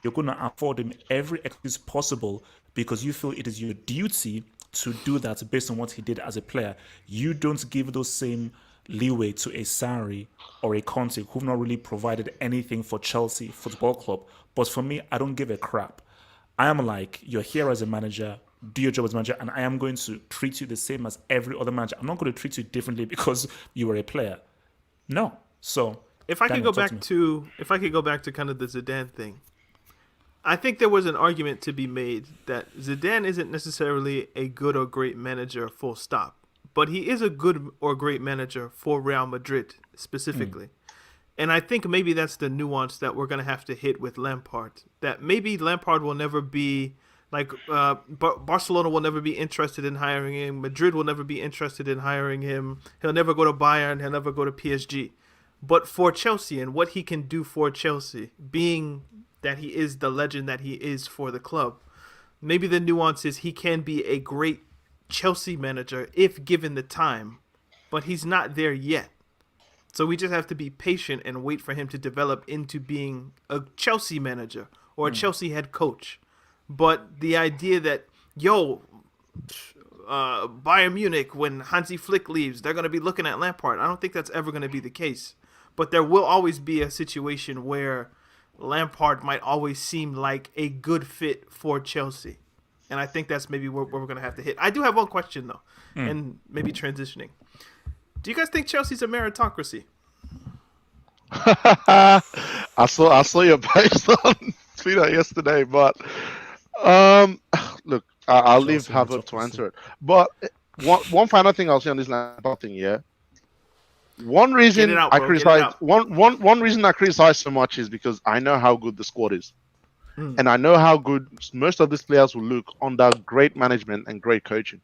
You're going to afford him every excuse possible because you feel it is your duty to do that based on what he did as a player. You don't give those same leeway to a Sarri or a Conte who've not really provided anything for Chelsea Football Club. But for me, I don't give a crap. I am like, you're here as a manager, do your job as a manager, and I am going to treat you the same as every other manager. I'm not going to treat you differently because you were a player. No. So If I could Daniel, go talk back to to kind of the Zidane thing, I think there was an argument to be made that Zidane isn't necessarily a good or great manager, full stop. But he is a good or great manager for Real Madrid specifically. And I think maybe that's the nuance that we're going to have to hit with Lampard. That maybe Lampard will never be, like, Barcelona will never be interested in hiring him. Madrid will never be interested in hiring him. He'll never go to Bayern. He'll never go to PSG. But for Chelsea and what he can do for Chelsea, being that he is the legend that he is for the club, maybe the nuance is he can be a great Chelsea manager if given the time, but he's not there yet. So we just have to be patient and wait for him to develop into being a Chelsea manager or a Chelsea head coach. But the idea that, Bayern Munich, when Hansi Flick leaves, they're going to be looking at Lampard, I don't think that's ever going to be the case. But there will always be a situation where Lampard might always seem like a good fit for Chelsea. And I think that's maybe where we're going to have to hit. I do have one question, though, and maybe transitioning. Do you guys think Chelsea's a meritocracy? I saw your post on Twitter yesterday, but look, I'll leave Chelsea Harvard to meritocracy. answer it. But one final thing I'll say on this Lampard thing, yeah. One reason Get it out, I bro. Get it criticize out. one reason I criticize so much is because I know how good the squad is. And I know how good most of these players will look under great management and great coaching.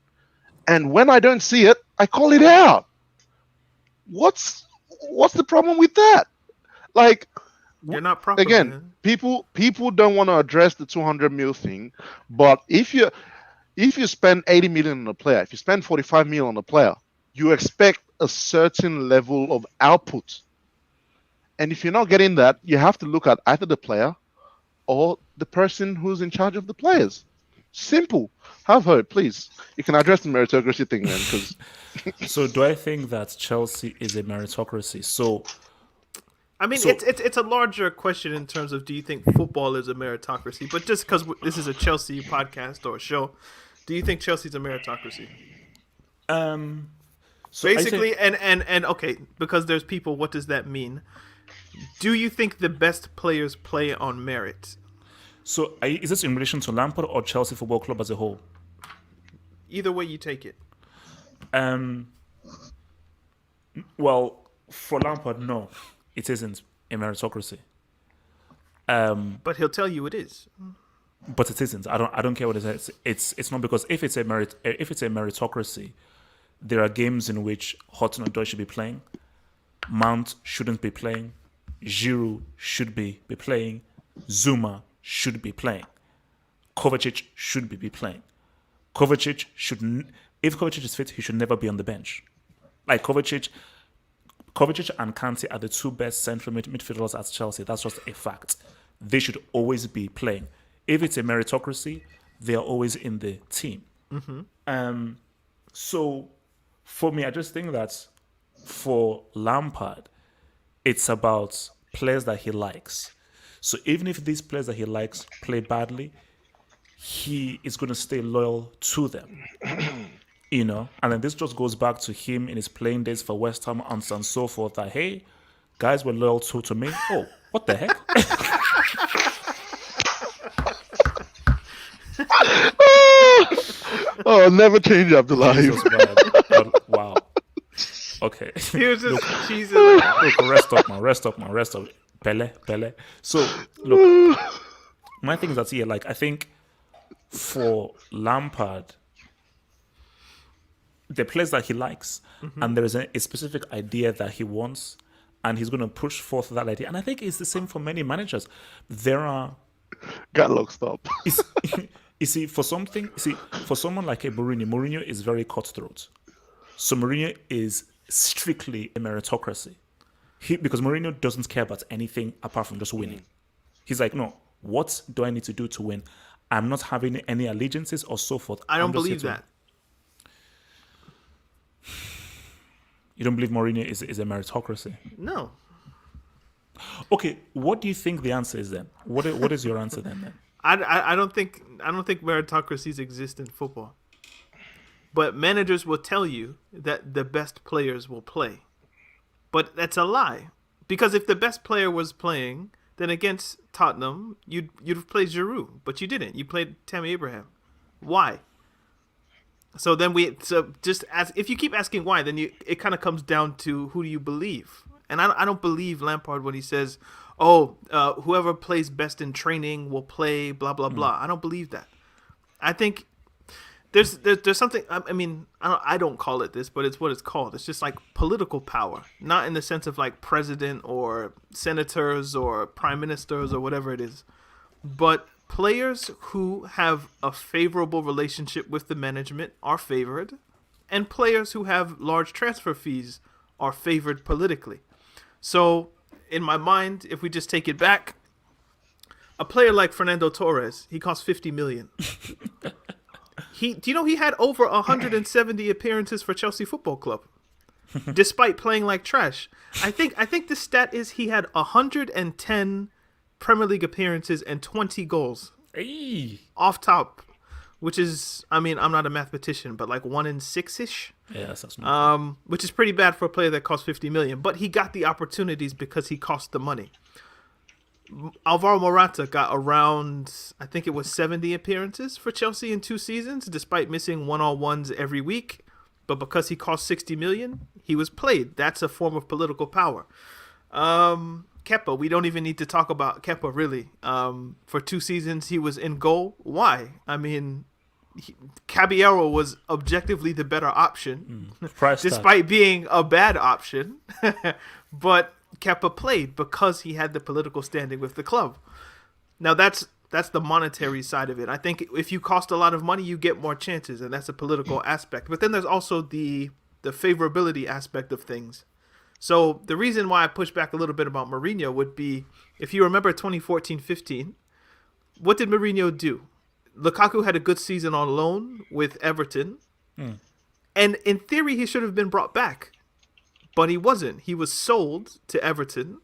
And when I don't see it, I call it out. What's the problem with that? Like, You're not proper, again, man. people don't want to address the 200 mil thing, but if you spend 80 million on a player, if you spend 45 million on a player, you expect a certain level of output. And if you're not getting that, you have to look at either the player or the person who's in charge of the players. Simple. Have hope, please. You can address the meritocracy thing then, because So do I think that Chelsea is a meritocracy? So I mean, So- it's a larger question in terms of do you think football is a meritocracy? But just because this is a Chelsea podcast or show, do you think Chelsea's a meritocracy? so I Basically, think- and okay, because there's people, what does that mean? Do you think the best players play on merit? so is this in relation to Lampard or Chelsea Football Club as a whole? Either way you take it. Well, for Lampard, no, it isn't a meritocracy. But he'll tell you it is. But it isn't. I don't care what it is. It's not, because if it's a meritocracy, there are games in which Hudson-Odoi should be playing, Mount shouldn't be playing, Giroud should be playing, Zuma should be playing, Kovacic should be playing. Kovacic if Kovacic is fit, he should never be on the bench. Like Kovacic and Kante are the two best central midfielders at Chelsea. That's just a fact. They should always be playing. If it's a meritocracy, they are always in the team. So for me, I just think that for Lampard, it's about players that he likes. So even if these players that he likes play badly, he is going to stay loyal to them. And then this just goes back to him in his playing days for West Ham and so forth, that, hey, guys were loyal to me. Oh, what the heck? oh, never change up the life. Jesus, man. Wow. Okay. He was just cheesing. Look, rest up. Pele. So, look, my thing is that, I think for Lampard, the players that he likes, and there is a specific idea that he wants, and he's going to push forth that idea. And I think it's the same for many managers. There are... Gatlock, stop. You see, for someone like a Mourinho is very cutthroat. So Mourinho is strictly a meritocracy. Because Mourinho doesn't care about anything apart from just winning. He's like, no, what do I need to do to win? I'm not having any allegiances or so forth. I don't I'm just believe here to that. You don't believe Mourinho is a meritocracy? No. Okay, what do you think the answer is then? What is your answer then? I don't think meritocracies exist in football. But managers will tell you that the best players will play. But that's a lie. Because if the best player was playing, then against Tottenham, you'd have played Giroud, but you didn't. You played Tammy Abraham. Why? So just as if you keep asking why, then it kind of comes down to who do you believe? And I don't believe Lampard when he says, "Oh, whoever plays best in training will play." Blah blah blah. I don't believe that. I think there's something. I mean, I don't call it this, but it's what it's called. It's just like political power, not in the sense of like president or senators or prime ministers or whatever it is, but players who have a favorable relationship with the management are favored, and players who have large transfer fees are favored politically. So, in my mind, if we just take it back, a player like Fernando Torres, he costs 50 million. Do you know he had over 170 appearances for Chelsea Football Club, despite playing like trash? I think the stat is he had 110 Premier League appearances and 20 goals. Hey. Off top, which is, I mean, I'm not a mathematician, but like 1 in 6-ish. Yeah, that's not which is pretty bad for a player that costs 50 million. But he got the opportunities because he cost the money. Alvaro Morata got around, I think it was 70 appearances for Chelsea in 2 seasons, despite missing one-on-ones every week. But because he cost 60 million, he was played. That's a form of political power. Kepa, we don't even need to talk about Kepa, really. For 2 seasons, he was in goal. Why? I mean, Caballero was objectively the better option, despite being a bad option. But Kepa played because he had the political standing with the club. Now, that's the monetary side of it. I think if you cost a lot of money, you get more chances, and that's a political aspect. But then there's also the favorability aspect of things. So the reason why I push back a little bit about Mourinho would be, if you remember 2014-15, what did Mourinho do? Lukaku had a good season on loan with Everton. And in theory, he should have been brought back. But he wasn't. He was sold to Everton.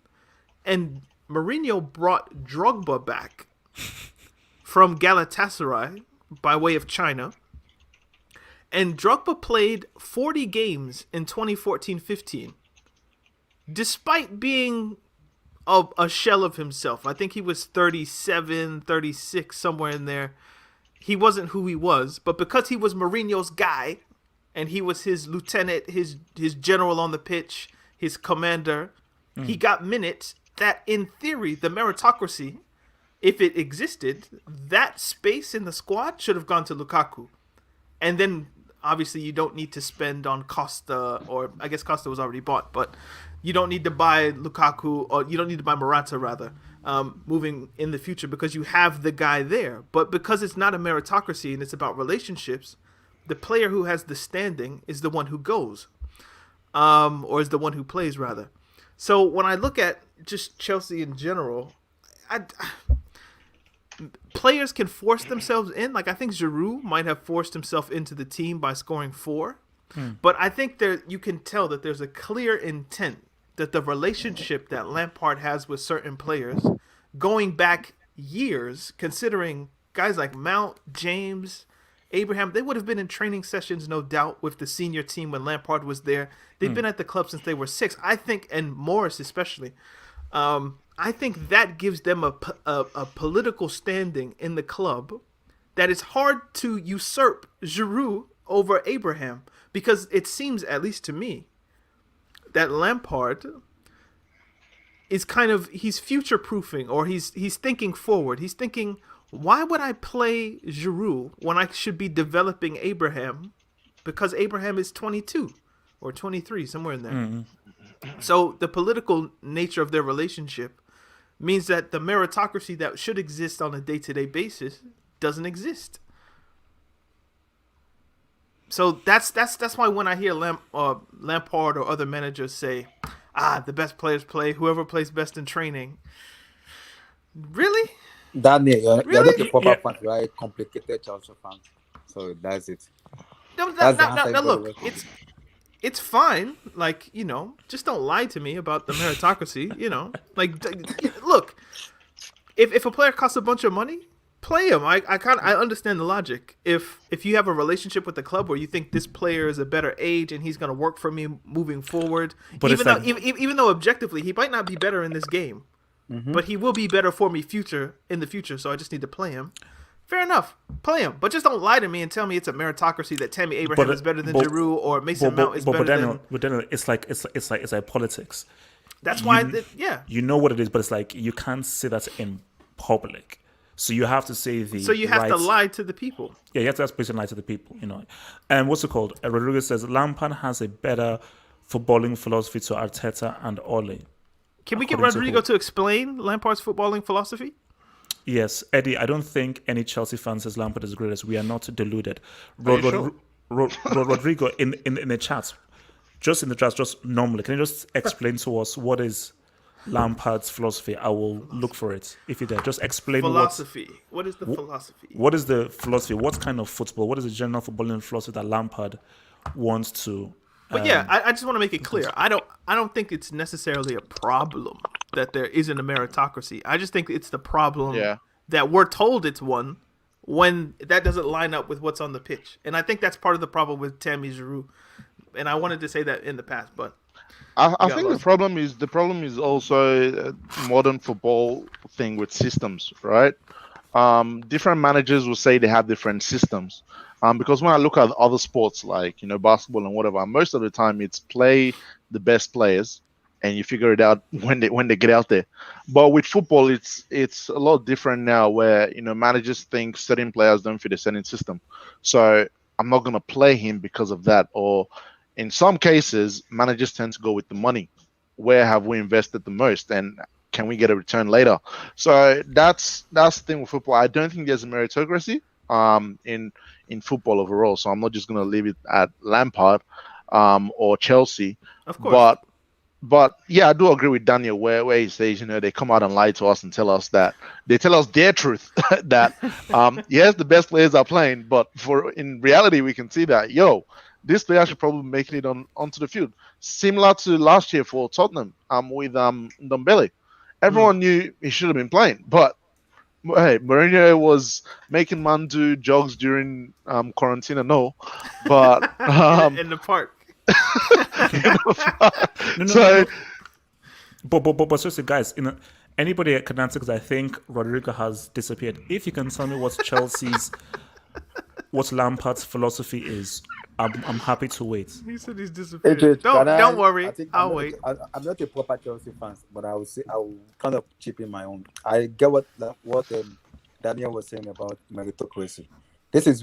And Mourinho brought Drogba back from Galatasaray by way of China. And Drogba played 40 games in 2014-15. Despite being a shell of himself. I think he was 37, 36, somewhere in there. He wasn't who he was. But because he was Mourinho's guy, and he was his lieutenant, his general on the pitch, his commander, he got minutes that, in theory, the meritocracy, if it existed, that space in the squad should have gone to Lukaku. And then, obviously, you don't need to spend on Costa, or I guess Costa was already bought, but you don't need to buy Lukaku, or you don't need to buy Morata, rather, moving in the future, because you have the guy there. But because it's not a meritocracy and it's about relationships, the player who has the standing is the one who goes, or is the one who plays, rather. So when I look at just Chelsea in general, players can force themselves in. Like, I think Giroud might have forced himself into the team by scoring 4. But I think you can tell that there's a clear intent that the relationship that Lampard has with certain players, going back years, considering guys like Mount, James, Abraham, they would have been in training sessions, no doubt, with the senior team when Lampard was there. They've been at the club since they were 6. I think, and Morris especially, I think that gives them a political standing in the club that is hard to usurp Giroud over Abraham, because it seems, at least to me, that Lampard is he's future-proofing, or he's thinking forward. He's thinking, why would I play Giroud when I should be developing Abraham? Because Abraham is 22 or 23, somewhere in there. So the political nature of their relationship means that the meritocracy that should exist on a day-to-day basis doesn't exist. So that's why when I hear Lampard or other managers say, the best players play, whoever plays best in training. Really? Daniel, you're Really? not the proper fan, you are a complicated Chelsea fan. So that's it. No, look, it's fine. Like, just don't lie to me about the meritocracy, Like, look, if a player costs a bunch of money, play him. I understand the logic. If you have a relationship with the club where you think this player is a better age and he's going to work for me moving forward, But even though objectively he might not be better in this game, but he will be better for me in the future. So I just need to play him. Fair enough, play him, but just don't lie to me and tell me it's a meritocracy that Tammy Abraham is better than Giroud or Mason Mount is better than. But Daniel, it's like politics. That's why, you know what it is, but it's like you can't say that in public. So you have to say the. So you have to lie to the people. Yeah, you have to basically lie to the people, you know. And what's it called? Rodriguez says Lampard has a better footballing philosophy to Arteta and Ole. Can we get Rodrigo to explain Lampard's footballing philosophy? Yes, Eddie, I don't think any Chelsea fan says Lampard is the greatest. We are not deluded. Rodrigo, in the chat, just in the chat, just normally, can you just explain to us what is Lampard's philosophy? I will look for it. If you're there, just explain philosophy. What is the philosophy? What is the philosophy? What kind of football? What is the general footballing philosophy that Lampard wants to? But I just want to make it clear. I don't think it's necessarily a problem that there isn't a meritocracy. I just think it's the problem that we're told it's one when that doesn't line up with what's on the pitch. And I think that's part of the problem with Tammy Giroud. And I wanted to say that in the past, but I think the problem is also a modern football thing with systems, right? Different managers will say they have different systems. Because when I look at other sports like basketball and whatever, most of the time it's play the best players, and you figure it out when they get out there. But with football, it's a lot different now, where managers think certain players don't fit a certain system, so I'm not gonna play him because of that. Or in some cases, managers tend to go with the money. Where have we invested the most, and can we get a return later? So that's the thing with football. I don't think there's a meritocracy in football overall. So I'm not just gonna leave it at Lampard or Chelsea. Of course. But yeah, I do agree with Daniel where he says, they come out and lie to us and tell us their truth that yes, the best players are playing, but in reality we can see that this player should probably be making it onto the field. Similar to last year for Tottenham with Ndombele. Everyone knew he should have been playing, but hey, Mourinho was making man do jogs during quarantine and all, but in the park. No. But seriously, guys, anybody can answer, because I think Rodrigo has disappeared. If you can tell me what Lampard's philosophy is, I'm happy to wait. He said he's disappeared. Don't worry, I'll wait. I'm not a proper Chelsea fan, but I will kind of chip in my own. I get what Daniel was saying about meritocracy. This is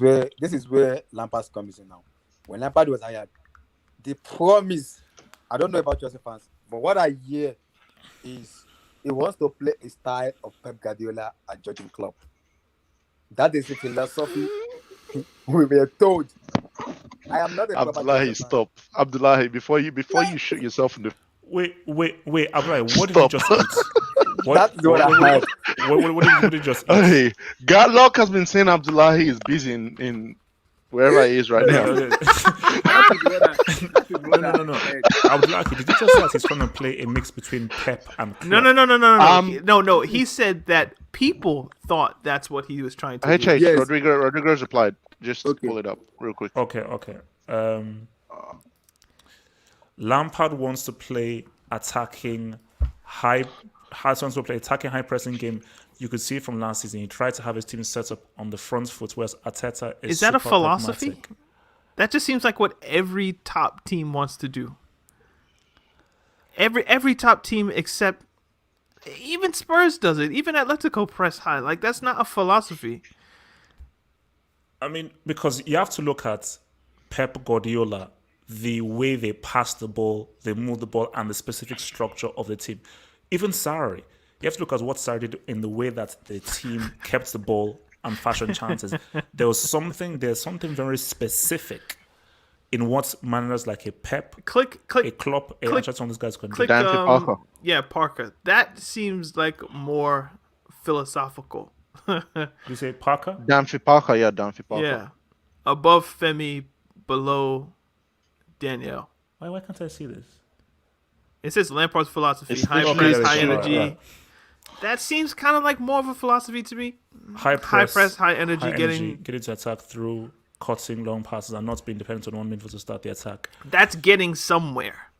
where Lampard comes in now. When Lampard was hired, the promise, I don't know about Chelsea fans, but what I hear is he wants to play a style of Pep Guardiola at Jurgen Klopp. That is the philosophy we were told. I am not a Abdullahi, stop. Abdullahi, before you shoot yourself in the... Wait, Abdullahi, what did you just eat? That's what I heard. What did you just eat? Hey, Godlock has been saying Abdullahi is busy in wherever he is right now. No. Abdullahi, did you just say that he's trying to play a mix between Pep and Klopp? No. He said that people thought that's what he was trying to do. Hey, Chase, yes. Rodrigo's replied. Just pull it up real quick. Okay. Lampard wants to play attacking high pressing game. You could see it from last season. He tried to have his team set up on the front foot, whereas Arteta is that a philosophy? pragmatic. That just seems like what every top team wants to do. Every top team except even Spurs does it. Even Atletico press high. Like, that's not a philosophy. I mean, because you have to look at Pep Guardiola, the way they pass the ball, they move the ball, and the specific structure of the team. Even Sarri. You have to look at what Sarri did in the way that the team kept the ball and fashioned chances. There's something very specific in what managers like a Pep, a Klopp, a Ancelotti, these guys can do. Parker. Yeah, Parker. That seems like more philosophical. You say Parker? Danphy Parker. Yeah. Above Femi, below Danielle. Why can't I see this? It says Lampard's philosophy: It's high press, high energy. Right. That seems kind of like more of a philosophy to me. High press, high energy, getting to attack through cutting long passes and not being dependent on one midfielder to start the attack. That's getting somewhere.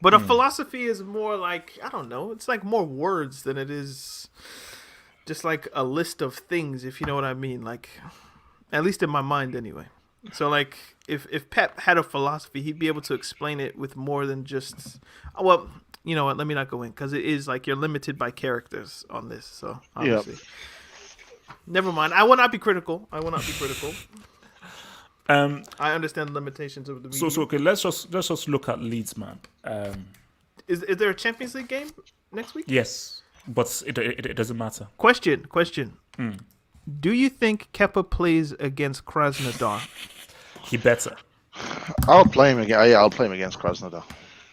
But a philosophy is more like, I don't know, it's like more words than it is just like a list of things, if you know what I mean. Like, at least in my mind anyway. So like, if Pep had a philosophy, he'd be able to explain it with more than just, well, you know what, let me not go in, because it is like you're limited by characters on this, so obviously. Never mind. I will not be critical. I understand the limitations of the medium. So okay, let's just look at Leeds, man. Is there a Champions League game next week? Yes, but it doesn't matter. Question. Do you think Kepa plays against Krasnodar? He better. I'll play him again. Yeah, I'll play him against Krasnodar.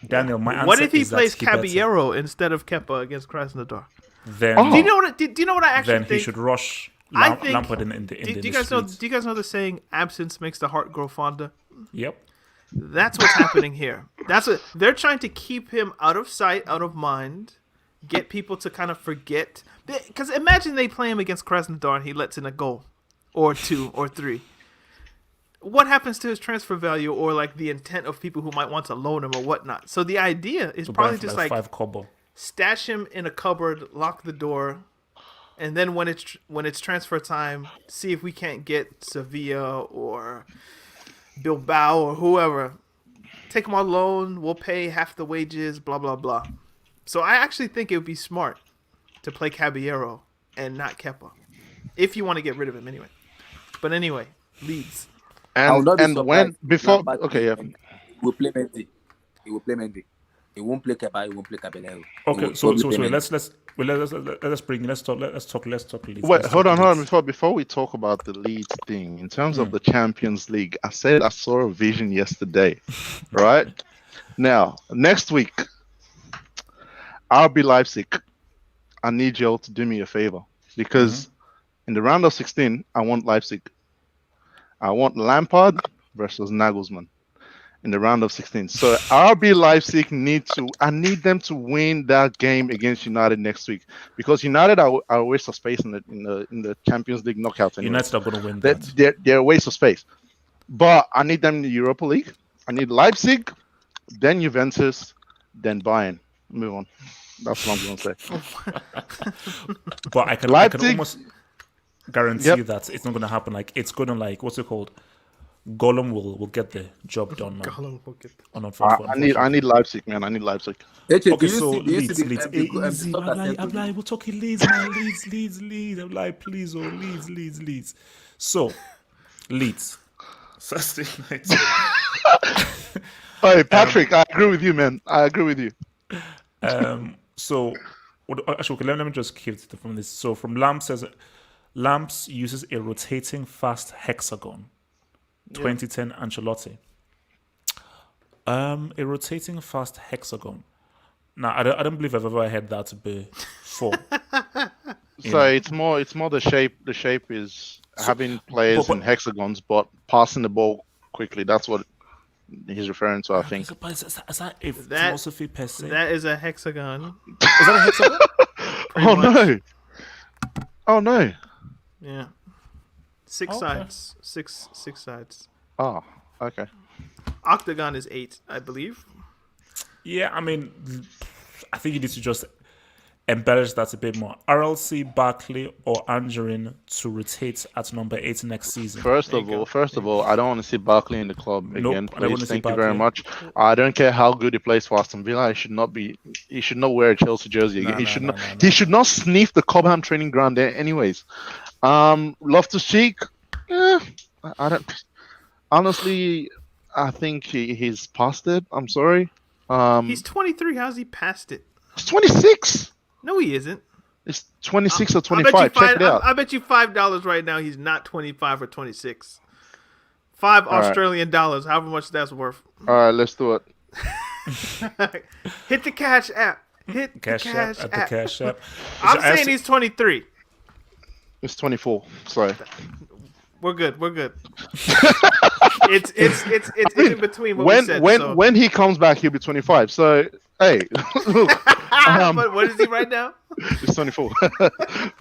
Daniel, my answer what if he is plays that he better. Caballero instead of Kepa against Krasnodar? Then Do you know what? Do you know what I actually then think? he should rush I think. Lampard in the Do you guys know? Do you guys know the saying "absence makes the heart grow fonder"? Yep. That's what's happening here. That's what they're trying to keep him out of sight, out of mind, get people to kind of forget. Because imagine they play him against Krasnodar and he lets in a goal, or 2 or 3. What happens to his transfer value, or like the intent of people who might want to loan him or whatnot? So the idea is probably just like 5 kobo. Stash him in a cupboard, lock the door, and then when it's transfer time, see if we can't get Sevilla or Bilbao or whoever. Take him on loan. We'll pay half the wages. Blah blah blah. So I actually think it would be smart to play Caballero and not Kepa, if you want to get rid of him anyway. But anyway, Leeds. And when before Lampard He will play Mendy. He won't play Kepa. He won't play Caballero. Okay, so let's talk Leeds. Wait, hold on. Before we talk about the Leeds thing, in terms of the Champions League, I said I saw a vision yesterday, right? Now, next week, RB Leipzig, I need y'all to do me a favor, because in the round of 16, I want Leipzig. I want Lampard versus Nagelsmann in the round of 16. So RB Leipzig I need them to win that game against United next week, because United are a waste of space in the Champions League knockout. Anyway. United are going to win that. They're a waste of space. But I need them in the Europa League. I need Leipzig, then Juventus, then Bayern. Move on. That's what I'm going to say. But I can almost guarantee that it's not going to happen. Like, it's going to, like, what's it called? Gollum will get the job done, man. Gollum will get I need Leipzig, man. I need Leipzig. Okay, so Leeds. Easy. I'm like, we're talking Leeds, man. Leeds. I'm like, please, Leeds. So, Leeds. Thursday night. Hey, Patrick, I agree with you, man. I agree with you. So, actually, okay, let me just keep it from this. So, from Lamps uses a rotating fast hexagon. 2010 Ancelotti. A rotating fast hexagon. Now, I don't believe I've ever heard that before. So it's more the shape. The shape is having players in hexagons, but passing the ball quickly. That's what he's referring to, I think. Is that a philosophy per se? That is a hexagon. Is that a hexagon? Oh no. Yeah. 6 sides. Six sides. Oh, okay. Octagon is 8, I believe. Yeah, I mean, I think you need to just embellish that a bit more. RLC, Barkley, or Angerin to rotate at number 8 next season. First of all, I don't want to see Barkley in the club again. Please, thank you very much. I don't care how good he plays for Aston Villa. He should not wear a Chelsea jersey again. He should not sniff the Cobham training ground there, anyways. Loftus-Cheek, I don't. Honestly, I think he's past it. I'm sorry. He's 23. How's he past it? He's 26. No, he isn't. It's 26 or 25. Check it out. I bet you $5 right now he's not 25 or 26. $5 Australian dollars, however much that's worth. All right, let's do it. Hit the Cash App. Hit the Cash App. I'm saying he's 23. It's 24. Sorry. We're good. It's in between what we said. When he comes back, he'll be 25. So Hey, look, But what is he right now? it's 24.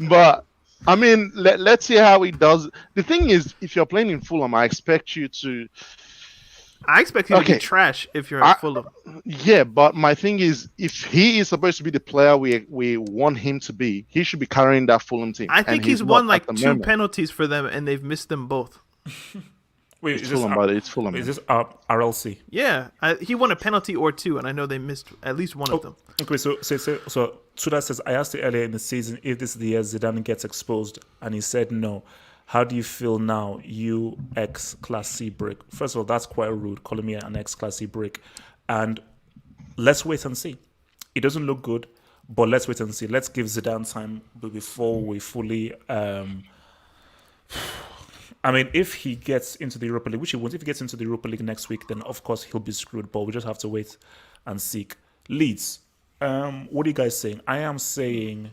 But I mean, let's see how he does. The thing is, if you're playing in Fulham, I expect you to. I expect him to Okay. be trash if you're I- at Fulham. Yeah, but my thing is, if he is supposed to be the player we want him to be, he should be carrying that Fulham team. I think and he's not won at like the 2 moment. penalties for them, and they've missed them both. Wait, It's is this Fulham, but it's Fulham. is man. this RLC? Yeah, he won a penalty or 2, and I know they missed at least one of them. Okay, so Suda says, I asked you earlier in the season if this is the year Zidane gets exposed, and he said no. How do you feel now, you ex-Class C brick? First of all, that's quite rude, calling me an ex-Class C brick. And let's wait and see. It doesn't look good, but let's wait and see. Let's give Zidane time before we fully... I mean, if he gets into the Europa League, which he won't, if he gets into the Europa League next week, then of course he'll be screwed, but we just have to wait and seek. Leeds, what are you guys saying? I am saying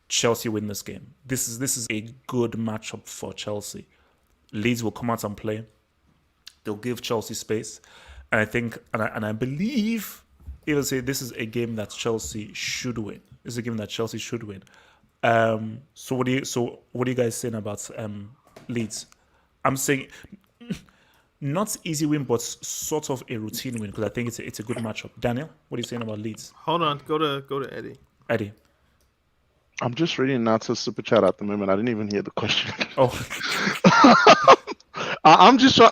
Chelsea win this game. This is a good matchup for Chelsea. Leeds will come out and play. They'll give Chelsea space. And I think, and I believe, even say this is a game that Chelsea should win. This is a game that Chelsea should win. So what are you guys saying about Leeds? I'm saying not easy win, but sort of a routine win because I think it's a good matchup. Daniel, what are you saying about Leeds? Hold on, go to Eddie. Eddie. I'm just reading Nat's super chat at the moment. I didn't even hear the question. Oh, I'm just trying.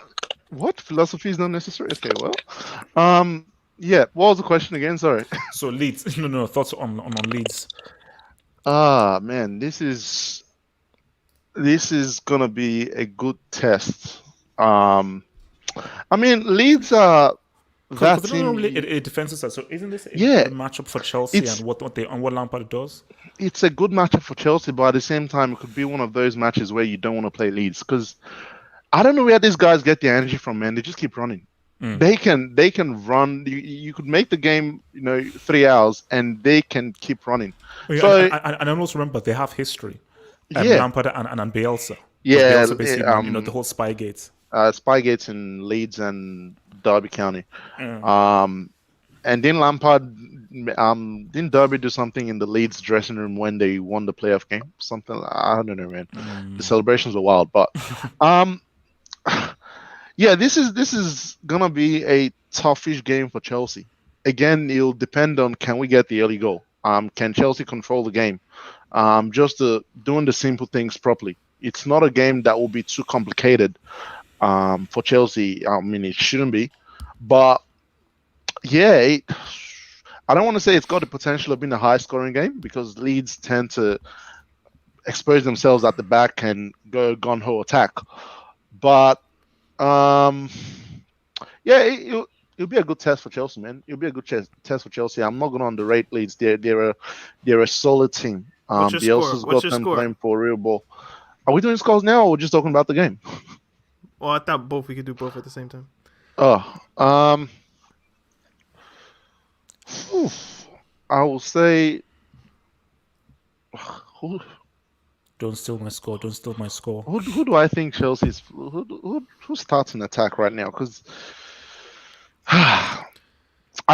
What philosophy is not necessary? Okay, well, yeah. What was the question again? Sorry. so Leeds. No. Thoughts on Leeds? Man, this is gonna be a good test. I mean, Leeds are that Because team. normally a defensive side. So isn't this a Yeah. good matchup for Chelsea It's- and what Lampard does? It's a good matchup for Chelsea, but at the same time, it could be one of those matches where you don't want to play Leeds because I don't know where these guys get the energy from, man. They just keep running. They can run. You could make the game, 3 hours, and they can keep running. Yeah, So and I also remember they have history. Yeah. Lampard and Bielsa. Yeah, Bielsa basically, the whole Spygate. Spygates in Leeds and Derby County. And then Lampard, didn't Derby do something in the Leeds dressing room when they won the playoff game? Something, I don't know, man. The celebrations were wild, but yeah, this is gonna be a toughish game for Chelsea. Again, it'll depend on can we get the early goal. Can Chelsea control the game? Just doing the simple things properly. It's not a game that will be too complicated for Chelsea. I mean, it shouldn't be, but yeah, I don't want to say it's got the potential of being a high-scoring game because Leeds tend to expose themselves at the back and go gun-ho attack. But yeah, it'll be a good test for Chelsea, man. It'll be a good test for Chelsea. I'm not going to underrate Leeds. They're a solid team. What's your Bielsa's score? What's got your them score? playing for real ball. Are we doing scores now, or we're just talking about the game? Well, I thought we could do both at the same time. I will say. Don't steal my score. Don't steal my score. Who do I think Chelsea's who starts an attack right now? Because I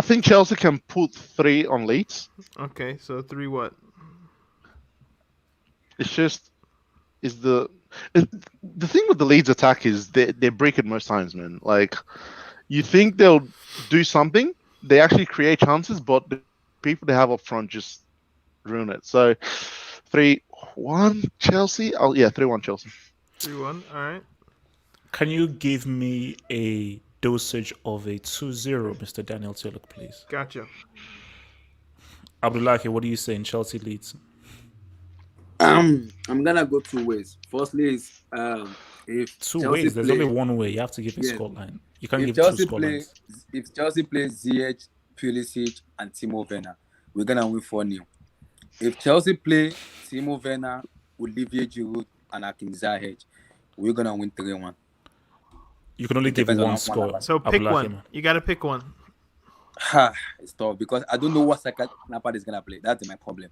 think Chelsea can put 3 on Leeds. Okay, so 3 what? It's just the thing with the Leeds attack is they break it most times, man. Like you think they'll do something, they actually create chances, but the people they have up front just ruin it. So 3-1 Chelsea. Oh yeah, 3-1 Chelsea. 3-1. All right. Can you give me a dosage of a 2-0, Mr. Daniel Tillich, please? Gotcha. Abdullahi, what do you say in Chelsea Leeds? I'm gonna go 2 ways. Firstly, is if Two Chelsea ways. There's play- only one way. You have to give a Yeah. scoreline. You can't if give two Chelsea play, scorelines. if Chelsea plays Ziyech, Pulisic, and Timo Werner, we're gonna win 4-0. If Chelsea play Timo Werner, Olivier Giroud, and Hakim Ziyech, we're gonna win 3-1. You can only give depends on one one score. of us. So pick Abdullahi, one. You got to pick one. It's tough because I don't know what second Lampard is gonna play. That's my problem.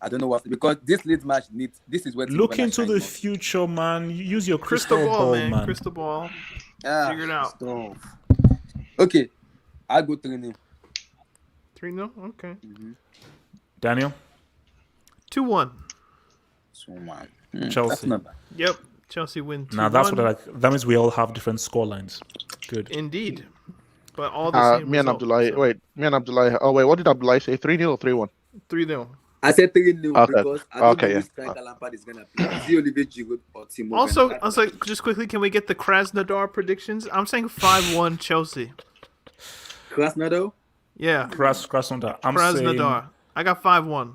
I don't know what because this Leeds match needs. This is where Timo Look Werner into the shines most. future, man. Use your Crystal crystal ball, ball, man. Crystal ball. Figure it out. It's tough. Okay, I'll go 3-0. 3-0. Okay. Daniel? 2-1. So man, Chelsea. that's not bad. Yep. Chelsea win 2-1. Now that's what I like. That means we all have different score lines. Good. Indeed. But all the same Me and result. Abdullah. So, Wait, me and Abdullah. Oh wait, what did Abdullah say? 3-0 or 3-1? 3-0. I said 3-0 Okay. because I don't Okay, know yeah. which striker Lampard is gonna play. Is he Olivier Giroud or Timo Also, Werner? just quickly, can we get the Krasnodar predictions? I'm saying 5-1 Chelsea. Krasnodar. Yeah. Krasnodar. I'm saying Krasnodar. I got 5-1.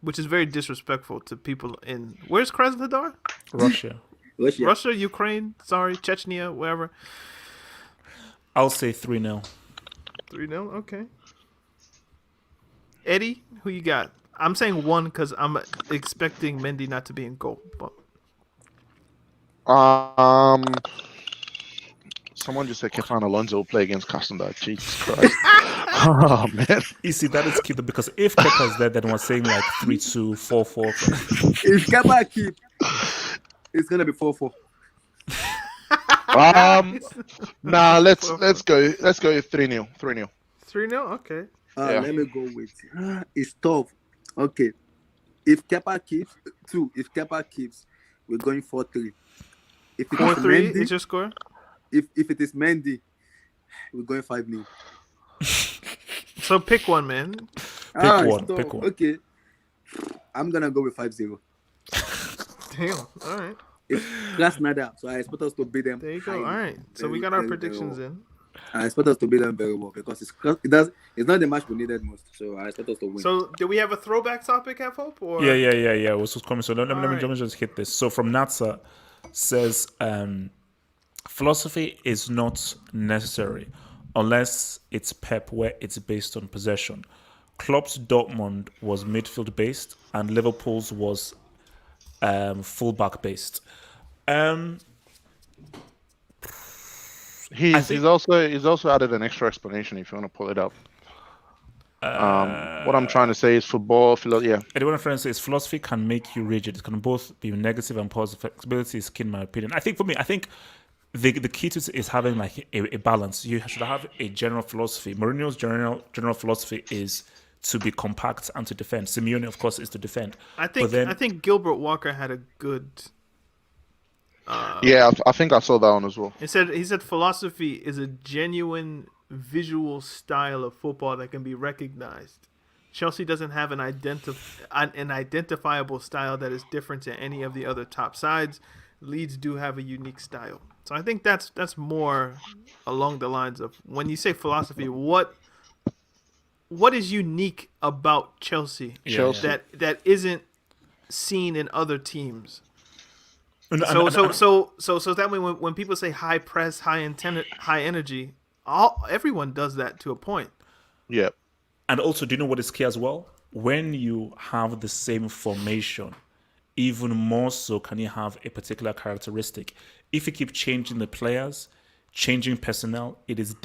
Which is very disrespectful to people in... Where's Krasnodar? Russia. Russia, Ukraine, sorry, Chechnya, wherever. I'll say 3-0. 3-0, okay. Eddie, who you got? I'm saying 1 because I'm expecting Mendy not to be in goal. But Someone just said Kefan Alonso will play against Krasnodar. Jesus Christ. Oh man. You see, that is key though, because if Kepa's there, then we're saying like 3-2, 4-4. If Kepa keep, it's gonna be 4-4. Nah, let's go 3-0. 3-0. 3-0, okay. Yeah. Let me go with it's tough. Okay. If Kepa keeps if Kepa keeps, we're going 4-3. If it is 4-3 Mendy, is your score? if it is Mendy, we're going 5-0. So pick one, man. Pick one. Okay. I'm gonna go with 5-0. Damn, all right. It's Krasnodar, so I expect us to beat them. There you go. highly. All right. So we Very, got our very, predictions very well. in. I expect us to beat them very well because it's not the match we needed most. So I expect us to win. So do we have a throwback topic, have Hope? Or Yeah. What's coming? So let me Alright. just hit this. So from Natsa says, philosophy is not necessary unless it's Pep, where it's based on possession. Klopp's Dortmund was midfield based, and Liverpool's was fullback based. He's also added an extra explanation if you want to pull it up. What I'm trying to say is football, yeah. And what I'm trying to say is philosophy can make you rigid. It can both be negative and positive. Flexibility is key in my opinion. I think the key to it is having like a balance. You should have a general philosophy. Mourinho's general philosophy is to be compact and to defend. Simeone, of course, is to defend. I think Gilbert Walker had a good. Yeah, I think I saw that one as well. He said philosophy is a genuine visual style of football that can be recognized. Chelsea doesn't have an identifiable style that is different to any of the other top sides. Leeds do have a unique style. So I think that's more along the lines of when you say philosophy, what is unique about Chelsea, that isn't seen in other teams? So that way when people say high press, high energy, everyone does that to a point. Yeah. And also, do you know what is key as well? When you have the same formation, even more so can you have a particular characteristic. If you keep changing the players, changing personnel, it is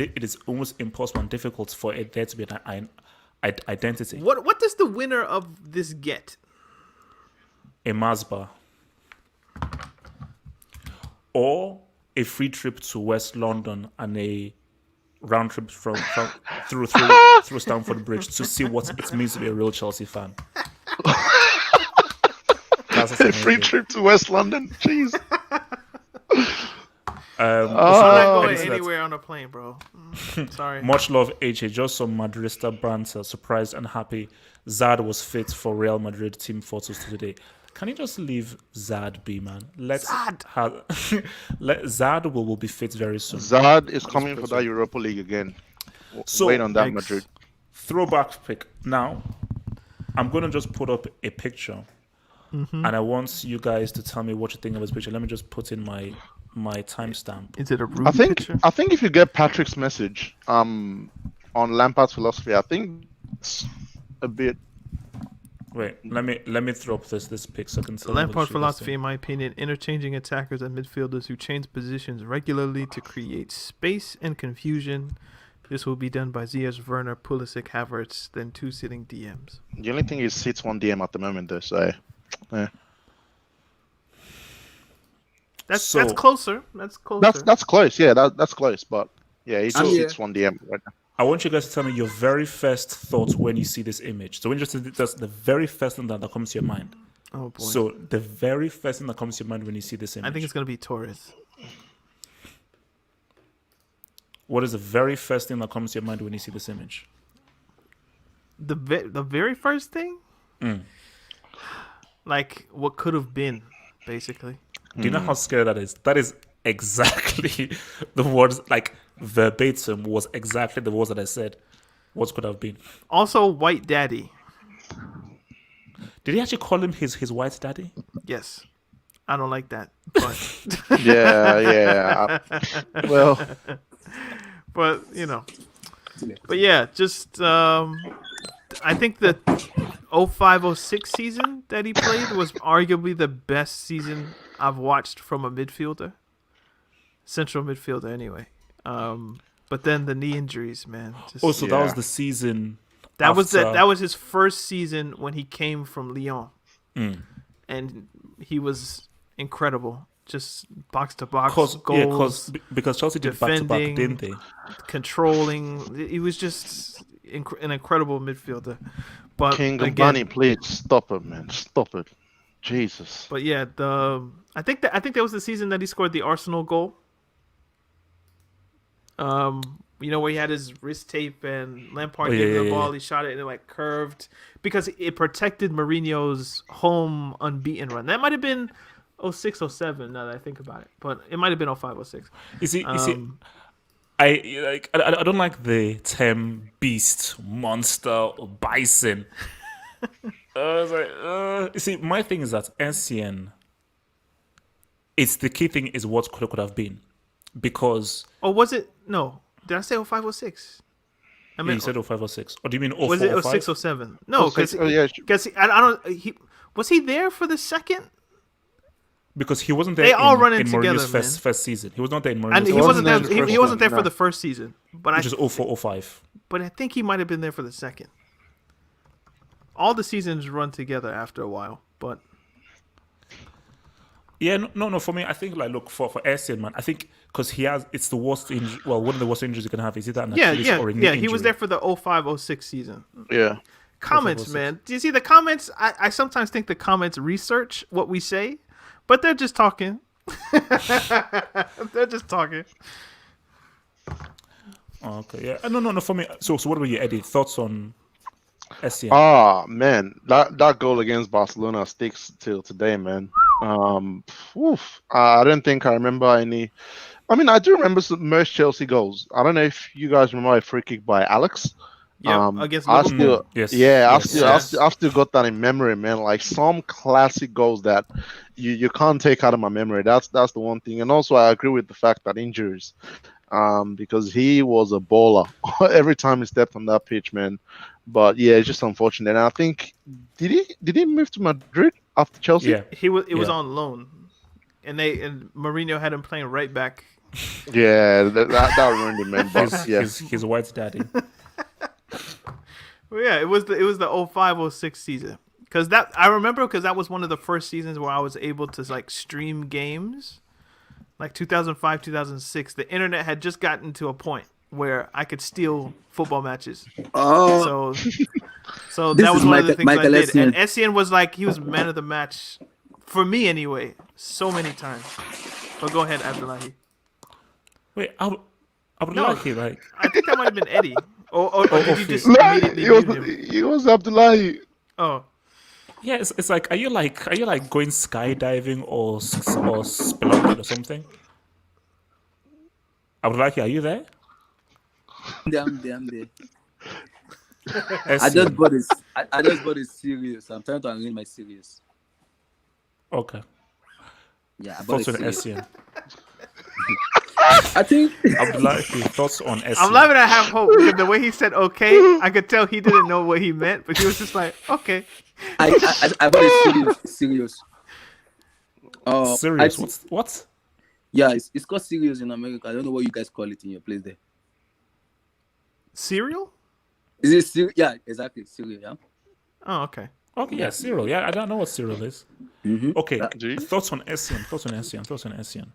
almost impossible and difficult for it there to be an identity. What does the winner of this get? A Masba. Or a free trip to West London and a round trip through Stamford Bridge to see what it means to be a real Chelsea fan. That's A free trip to West London. Jeez. I'm not going It's anywhere on a plane, bro. Sorry. Much love, HA. Just some Madrista banter. Surprised and happy. Zad was fit for Real Madrid team photos today. Can you just leave Zad be, man? Zad will be fit very soon. Zad is coming for that Europa League again. So, wait on that, Madrid. Throwback pick. Now, I'm going to just put up a picture. And I want you guys to tell me what you think of this picture. Let me just put in my timestamp. Is it a Ruby picture? I think if you get Patrick's message on Lampard's philosophy, I think it's a bit. Wait, let me throw up this pic so I can tell. Lampard philosophy, in my opinion, interchanging attackers and midfielders who change positions regularly to create space and confusion. This will be done by Ziyech, Werner, Pulisic, Havertz, then 2 sitting DMs. The only thing is sits one DM at the moment, though. So, yeah. That's So- closer. That's closer. That's close. Yeah, that's close. But yeah, he I'm just here. sits on DM right now. I want you guys to tell me your very first thoughts when you see this image. So when you just that's the very first thing that comes to your mind. Oh boy. So the very first thing that comes to your mind when you see this image. I think it's gonna be Torres. What is the very first thing that comes to your mind when you see this image? The very first thing. Like what could have been, basically. Do you know how scary that is? That is exactly the words, like verbatim was exactly the words that I said. What could have been? Also, White Daddy. Did he actually call him his white daddy? Yes, I don't like that, but Yeah. Well, but you know, but yeah, just I think the 05-06 season that he played was arguably the best season I've watched from a midfielder, central midfielder anyway. But then the knee injuries, man. Just, Also, that was Yeah. the season. that was after- that was his first season when he came from Lyon, and he was incredible. Just box to box goals, because Chelsea did back to back, defending. didn't they? controlling. He was just an incredible midfielder. But King of again, Money, please stop it, man. Stop it. Jesus. but yeah, I think that was the season that he scored the Arsenal goal. You know, where he had his wrist tape and Lampard gave him the ball, he shot it and it like curved because it protected Mourinho's home unbeaten run. That might have been 06-07 now that I think about it, but it might have been 05-06. You see, I don't like the term beast, monster, or bison. You see, my thing is that NCN. It's the key thing is what could have been, because Oh, was it? No, did I say 05-06? I you mean, said 05 or 6, or do you mean 04 was it or 5? 06-07? No, because yeah. I don't. Was he there for the second? Because he wasn't there. They all in, run in in together, Mourinho's first season. He was not there in And Mourinho's he first wasn't there there. the first He wasn't one, there for no. the first season, but which is 04 05. but I think he might have been there for the second. All the seasons run together after a while, but Yeah, no. For me, I think look for Essien, man. I think because it's the worst injury. Well, one of the worst injuries you can have is either an Achilles or a knee He was injury. there for the 05-06 season. Yeah. Comments, 05-06. man. Do you see the comments? I sometimes think the comments research what we say, but they're just talking. They're just talking. Oh, okay, yeah. No. For me, so what about you, Eddie? Thoughts on Essien? Man, that goal against Barcelona sticks till today, man. I don't think I remember any. I mean, I do remember most Chelsea goals. I don't know if you guys remember a free kick by Alex. Yeah, against I Liverpool. still, Yes. yeah, Yes. I've still got that in memory, man. Like some classic goals that you can't take out of my memory. That's the one thing. And also, I agree with the fact that injuries, because he was a baller every time he stepped on that pitch, man. But yeah, it's just unfortunate. And I think did he move to Madrid after Chelsea? Yeah. It was Yeah. on loan, and Mourinho had him playing right back. Yeah, that ruined him, man. But yeah, His white daddy. Well, yeah, it was the 05-06 season. Because I remember that was one of the first seasons where I was able to like stream games, like 2005, 2006. The internet had just gotten to a point where I could steal football matches. Oh, So This that was is one of the things Michael I did. Essien. And Essien was like, he was man of the match for me anyway, so many times. But go ahead, Abdullahi. Wait, I would No. like it. Like, I think that might have been Eddie. Or did you just no, immediately mute him? it was Abdullahi. Oh, yeah, it's like, are you like going skydiving or spelunking or something? I would like it. Are you there? I'm there. I Essien. just bought this. I just bought it serious. I'm trying to arrange my serious. Okay. Yeah, I bought Thoughts it on serious. Essien. I think I would like your thoughts on Essien. I'm laughing at have hope because the way he said okay, I could tell he didn't know what he meant, but he was just like, okay. I bought it serious. Serious? What? Yeah, it's called serious in America. I don't know what you guys call it in your place there. Cereal? Is it serious? Yeah, exactly. Serious, yeah. Oh, okay. Okay, yeah, Cyril. Yeah, I don't know what Cyril is. Okay, Do you? thoughts on Essien? Thoughts on Essien?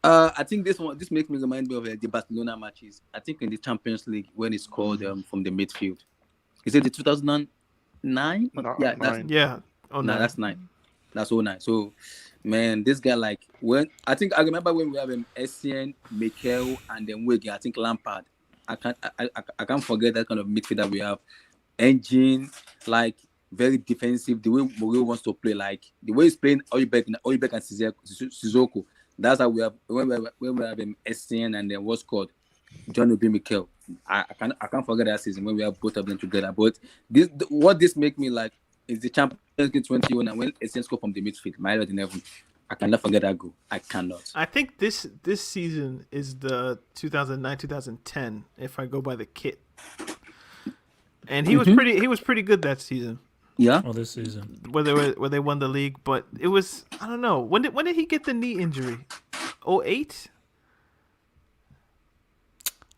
I think this makes me remind me of the Barcelona matches. I think in the Champions League when he scored from the midfield. Is it the 2009? No, Yeah, nine. Yeah. Oh no, no. that's 9. That's 09. So, man, this guy I remember when we have Essien, Mikel, and then Wigan. I think Lampard. I can't forget that kind of midfield that we have. Engine, very defensive. The way Mourinho wants to play, the way he's playing Oybek and Sissoko. That's how we have when we have Essien and then what's called John Obi Mikel. I can't forget that season when we have both of them together. But what this make me like is the Champions League 21 and when Essien scored from the midfield, my Lord in heaven. I cannot forget that goal. I cannot. I think this season is the 2009-2010 if I go by the kit. And he was pretty good that season. Yeah. Oh, this season. Where they won the league, but it was, I don't know. When did he get the knee injury? 08?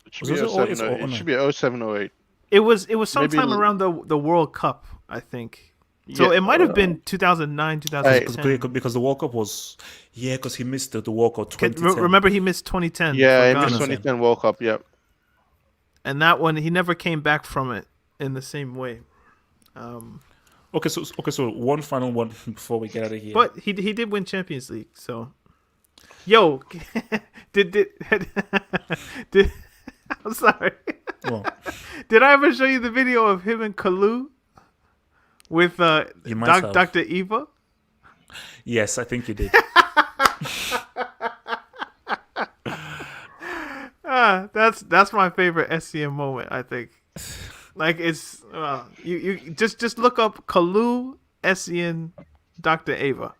It should Was be it 07, 08 or 09? it should be 07, 08. It was sometime Maybe- around the World Cup, I think. So Yeah. it might have been 2009, 2010. Because the World Cup was, because he missed the World Cup 2010. Remember he missed 2010. Yeah, for in Ghana. the 2010 World Cup, yeah. And that one, he never came back from it in the same way. Okay, so one final one before we get out of here. But he did win Champions League, so. Yo, did I'm sorry. Well, Did I ever show you the video of him and Kalu with You might have. Dr. Eva? yes, I think you did. That's my favorite SCM moment, I think. Like it's you just look up Kalu, Essien, Dr. Ava.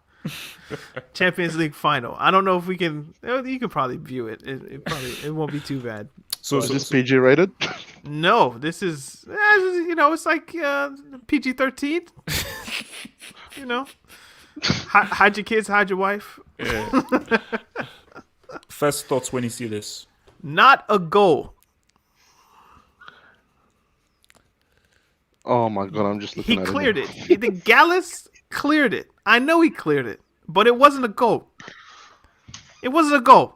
Champions League final. I don't know if we can. You can probably view it. It won't be too bad. So, Is this PG rated? No, this is it's like PG-13. Hide your kids, hide your wife. first thoughts when you see this. Not a goal. Oh my god, I'm just looking He at cleared it. it. The Gallus cleared it. I know he cleared it, but it wasn't a goal. It wasn't a goal.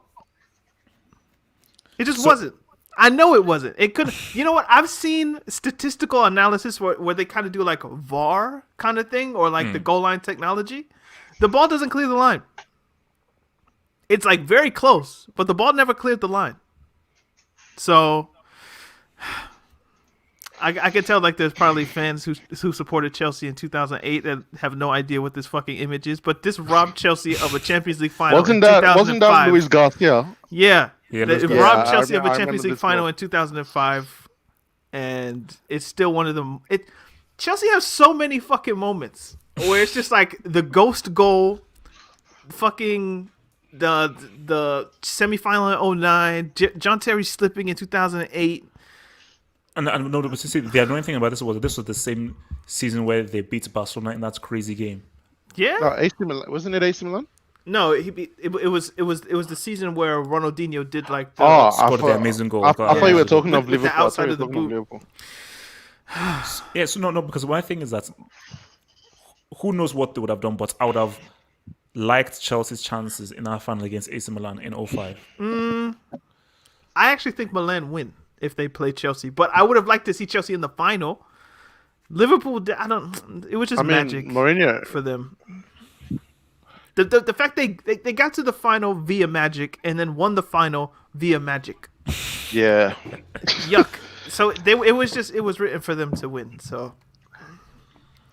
It just wasn't. I know it wasn't. It could. You know what? I've seen statistical analysis where they kind of do like a VAR kind of thing or like the goal line technology. The ball doesn't clear the line. It's like very close, but the ball never cleared the line. So I can tell like there's probably fans who supported Chelsea in 2008 that have no idea what this fucking image is, but this robbed Chelsea of a Champions League final. Wasn't in that 2005. Luis Garcia? Yeah, Yeah, it let's go. robbed Yeah, Chelsea I of a remember Champions League this final goal. in 2005, and it's still one of them. Chelsea has so many fucking moments where it's just like the ghost goal, fucking the semifinal in 09, John Terry slipping in 2008. And no, but see, the annoying thing about this was the same season where they beat Barcelona in that crazy game. Yeah, No, AC Milan. Wasn't it AC Milan? no, it was the season where Ronaldinho did like the, I Scored the thought, amazing goal. I thought you were talking of With the Liverpool. I outside thought you of were the talking of boot. Liverpool. Yeah, so no, because my thing is that who knows what they would have done, but I would have liked Chelsea's chances in our final against AC Milan in 05. I actually think Milan win if they play Chelsea, but I would have liked to see Chelsea in the final. Liverpool, it was just magic Mourinho. for them. The fact they got to the final via magic and then won the final via magic. Yeah. Yuck. So it was written for them to win. So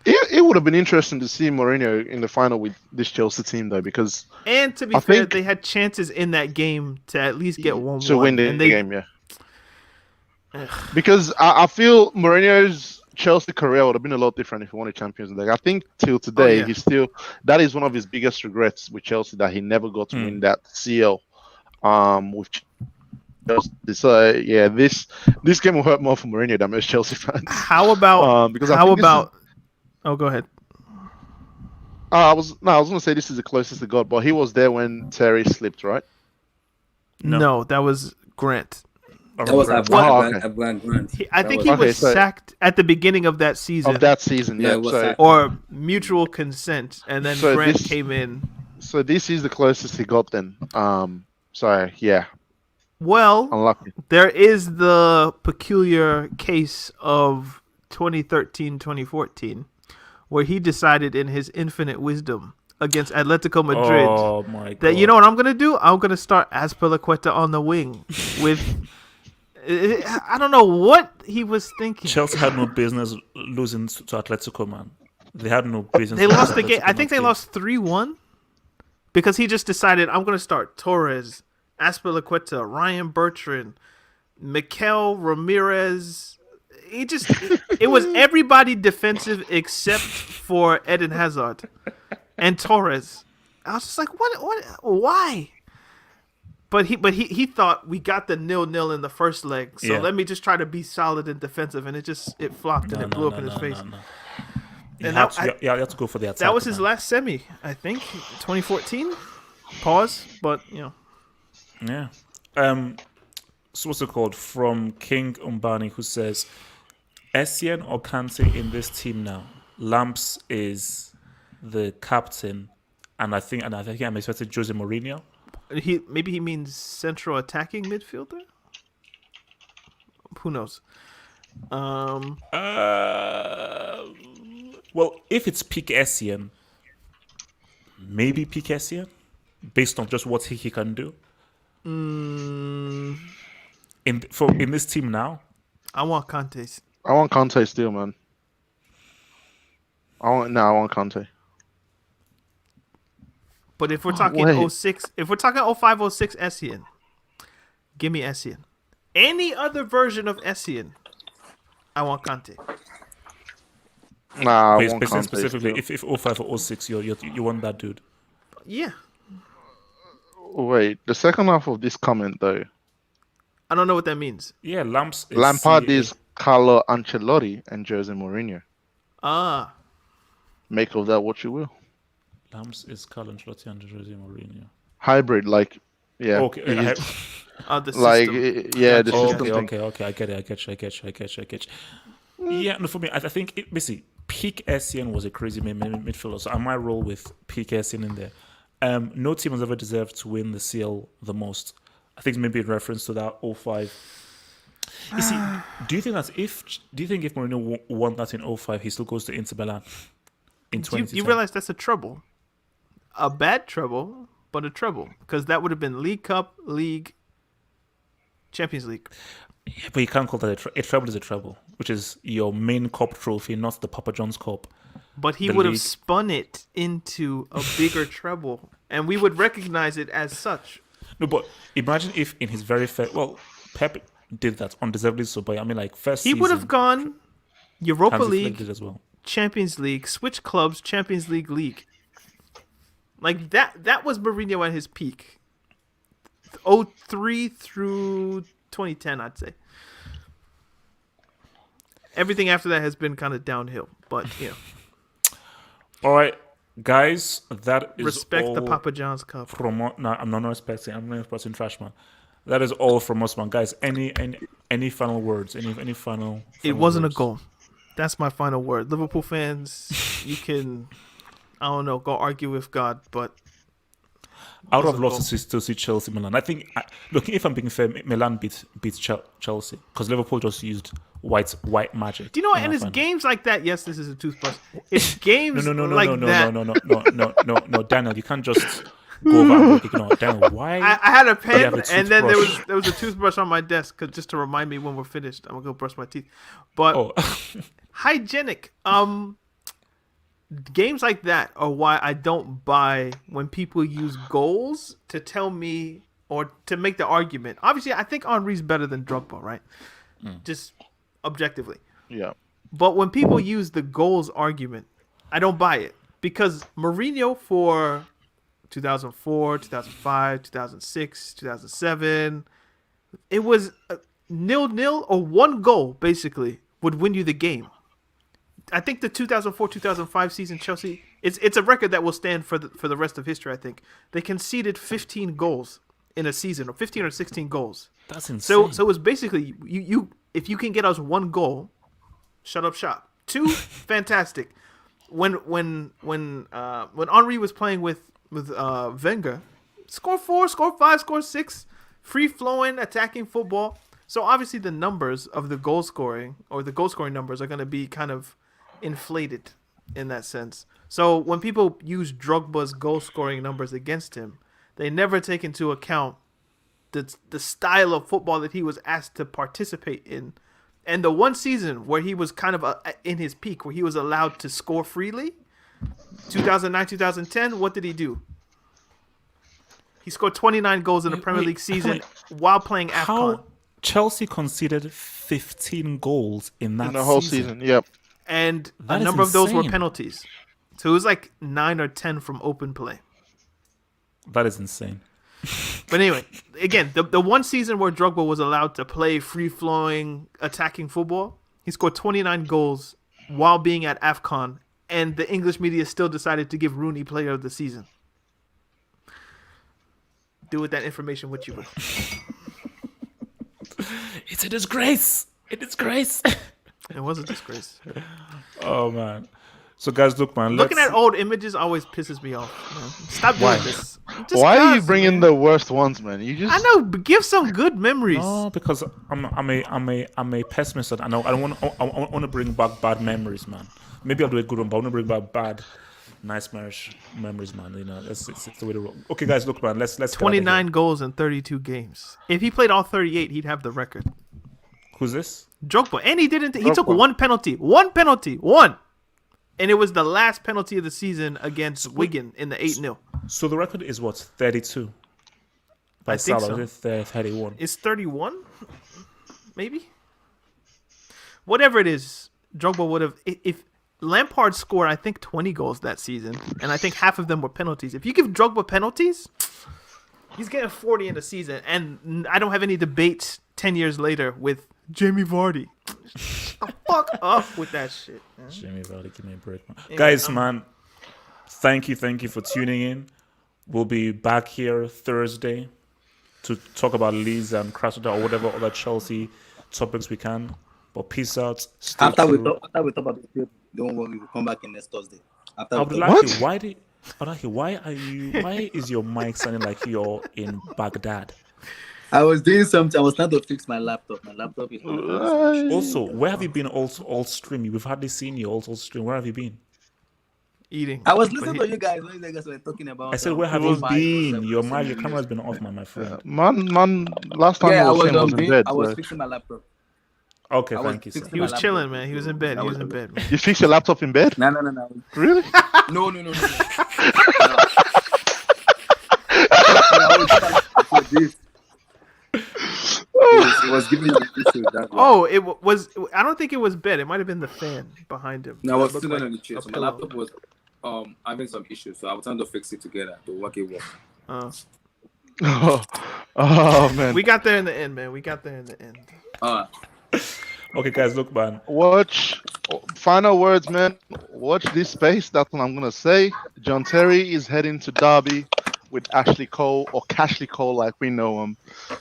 It would have been interesting to see Mourinho in the final with this Chelsea team, though, because and to be I fair, think- they had chances in that game to at least get 1-1 to win the and they, game, yeah. Because I feel Mourinho's Chelsea career would have been a lot different if he won a Champions League. I think till today, yeah. he's still that is one of his biggest regrets with Chelsea that he never got to win that CL with Chelsea. So yeah, this game will hurt more for Mourinho than most Chelsea fans. How about because I how think this about? Oh, go ahead. I was gonna say this is the closest they got, but he was there when Terry slipped, right? No, that was Grant. That was Grant. Abraham Grant. I think he was so- sacked at the beginning of that season. Of that season, Yeah, yeah. it was So, sacked. Or mutual consent, and then So Grant this- came in. so this is the closest he got then. So yeah, Well, unlucky. there is the peculiar case of 2013-2014, where he decided in his infinite wisdom against Atletico Madrid Oh my god! that, you know what I'm going to do? I'm going to start Azpilicueta on the wing with... I don't know what he was thinking. Chelsea had no business losing to Atletico, man. They had no business. They losing lost to the game. Atletico, I think they man. lost 3-1 because he just decided, I'm going to start Torres, Azpilicueta, Ryan Bertrand, Mikel Ramirez. It was everybody defensive except for Eden Hazard and Torres. I was just like, what, why? But he thought we got the 0-0 in the first leg, so Yeah. let me just try to be solid and defensive, and it flopped and it blew up in his face. You And had that- to, you had to go for the attack. That was his last semi, I think, 2014. Pause, but you know. Yeah. So what's it called? From King Umbani, who says, Essien or Kante in this team now? Lamps is the captain, and I think I'm expecting Jose Mourinho. Maybe he means central attacking midfielder. Who knows? Well, if it's peak Essien, maybe peak Essien, based on just what he can do. In this team now, I want Conte's. I want Conte still, man. I want Conte. But if we're talking wait. 06, if we're talking 05-06 Essien, give me Essien. Any other version of Essien, I want Conte. Nah, I based want Conte specifically, still. if 05 or 06, you want that dude. Yeah. Wait, the second half of this comment though. I don't know what that means. Yeah, Lamps. Lampard is Carlo Ancelotti and Jose Mourinho. Ah. Make of that what you will. Lamps is Carlo Ancelotti and Jose Mourinho. Hybrid, like, yeah. Okay, he's- The like, system. yeah, the Gotcha. system thing. okay, I get it. I get you. Yeah, no, for me, I think basically peak Essien was a crazy midfielder, so I might roll with peak Essien in there. No team has ever deserved to win the CL the most. I think maybe in reference to that 05. You see, do you think if Mourinho won that in 05, he still goes to Inter Milan in 2010? You realize that's a trouble. A bad trouble, but a trouble. Because that would have been League Cup, League, Champions League. Yeah, but you can't call that a treble is a treble, which is your main cup trophy, not the Papa John's Cup. But he The would have league. spun it into a bigger treble. And we would recognize it as such. No, but imagine if in his very first... Well, Pep did that undeservedly so, but I mean, like, first He season... would have gone Europa Hansi Flick League, did as well. Champions League, switch clubs, Champions League, League. Like, that was Mourinho at his peak. 03 through 2010, I'd say. Everything after that has been kind of downhill. But, you know, All right, guys, that is respect all the Papa John's Cup. from... No, I'm not respecting. I'm not respecting trash, man. That is all from us, man. Guys, any final words? Any final It wasn't words? a goal. That's my final word. Liverpool fans, you can, I don't know, go argue with God, but I would have wasn't a loved goal. to see Chelsea Milan. I think, look, if I'm being fair, Milan beat Chelsea because Liverpool just used white magic. do you know what? in And that it's final. games like that. Yes, this is a toothbrush. It's games No, like that. No, Daniel, you can't just go over and break it. No, Daniel, why? I had a You pen, have a and then there toothbrush. was a toothbrush on my desk just to remind me when we're finished. I'm gonna go brush my teeth. But Oh, hygienic. Games like that are why I don't buy when people use goals to tell me or to make the argument. Obviously, I think Henry's better than Drogba, right? Just objectively. Yeah. But when people use the goals argument, I don't buy it because Mourinho for 2004, 2005, 2006, 2007, it was 0-0 or one goal basically would win you the game. I think the 2004-2005 season Chelsea, it's a record that will stand for the rest of history. I think they conceded 15 goals in a season, or 15 or 16 goals That's insane. So it's basically you if you can get us 1 goal, shut up shop. 2, fantastic. When Henry was playing with Wenger, score 4, score 5, score 6, free flowing, attacking football. So obviously the numbers of the goal scoring numbers are going to be kind of inflated in that sense. So when people use Drogba's goal scoring numbers against him, they never take into account the style of football that he was asked to participate in. And the one season where he was kind of in his peak, where he was allowed to score freely, 2009, 2010, what did he do? He scored 29 goals in the Premier League season while playing AFCON. How Chelsea conceded 15 goals in that the whole season. Yep. And That a is number of those were insane. penalties. So it was like 9 or 10 from open play. That is insane. But anyway, again, the one season where Drogba was allowed to play free-flowing, attacking football, he scored 29 goals while being at AFCON, and the English media still decided to give Rooney Player of the Season. Do with that information what you will. It's a disgrace. A disgrace. It was a disgrace. Oh man. So guys, look, man. Looking at old images always pisses me off. Man. Stop doing Why? this. Why are you bringing the worst ones, man? You just I know, but give some good memories. No, because I'm a pessimist. And I don't want to bring back bad memories, man. Maybe I'll do a good one, but I want to bring back bad, nice memories, man. You know, it's the way to roll. Okay, guys, look, man. Let's 29 goals in 32 games. If he played all 38, he'd have the record. Who's this? Drogba, and he didn't. He took one penalty. One. And it was the last penalty of the season against Wigan in the 8-0. So the record is what, 32? By I think Salah, so. is it 31? It's 31, maybe. Whatever it is, Drogba would have. If Lampard scored, I think 20 goals that season, and I think half of them were penalties. If you give Drogba penalties, he's getting 40 in the season, and I don't have any debates 10 years later with Jamie Vardy. Shut the fuck up with that shit, man. Jamie Vardy, give me a break, man. Anyway, Guys, man, thank you for tuning in. We'll be back here Thursday to talk about Leeds and Krasnodar or whatever other Chelsea topics we can. But peace out. Stay After we cool. talk about the game, don't worry, we'll come back in next Thursday. After we talk- Abdullahi, why is your mic sounding like you're in Baghdad? I was doing something. I was trying to fix my laptop. My laptop is Also, where have you been all stream? We've hardly seen you all stream. Where have you been? Eating. I was listening to you guys when you guys were talking about. I said, where have you my- been? Your camera's been off, my friend. man. Last time Yeah, I was on in bed. bed. I was so- fixing my laptop. Okay, I was thank you, sir. fixing He my was laptop. chilling, man. He was in bed. He was in bed, man. You fix your laptop in bed? No. Really? No. It was giving me issues. That's why. Oh, it was. I don't think it was bed. It might have been the fan behind him. No, I was It looked sitting like on the chair. a So my pillow. laptop was having some issues, so I was trying to fix it together to work it well. Oh man. We got there in the end, man. We got there in the end. Okay, guys, look, man. Watch. Final words, man. Watch this space. That's what I'm gonna say. John Terry is heading to Derby with Ashley Cole or Cashley Cole, like we know him.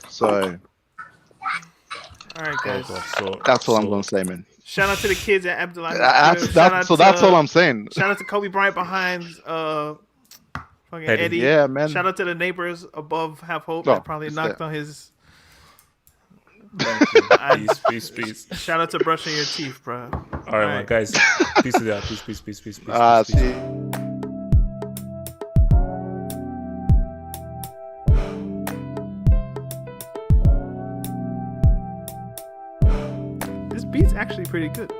So All right, guys. So that's all I'm gonna say, man. Shout out to the kids at Abdullah. That's all I'm saying. Shout out to Kobe Bryant behind fucking Eddie. Eddie. Yeah, man. Shout out to the neighbors above Half Hope Oh, that probably it's knocked there. on his. Peace. Shout out to brushing your teeth, bro. All right, man, guys. Peace to that. Peace. Peace. See. This beat's actually pretty good.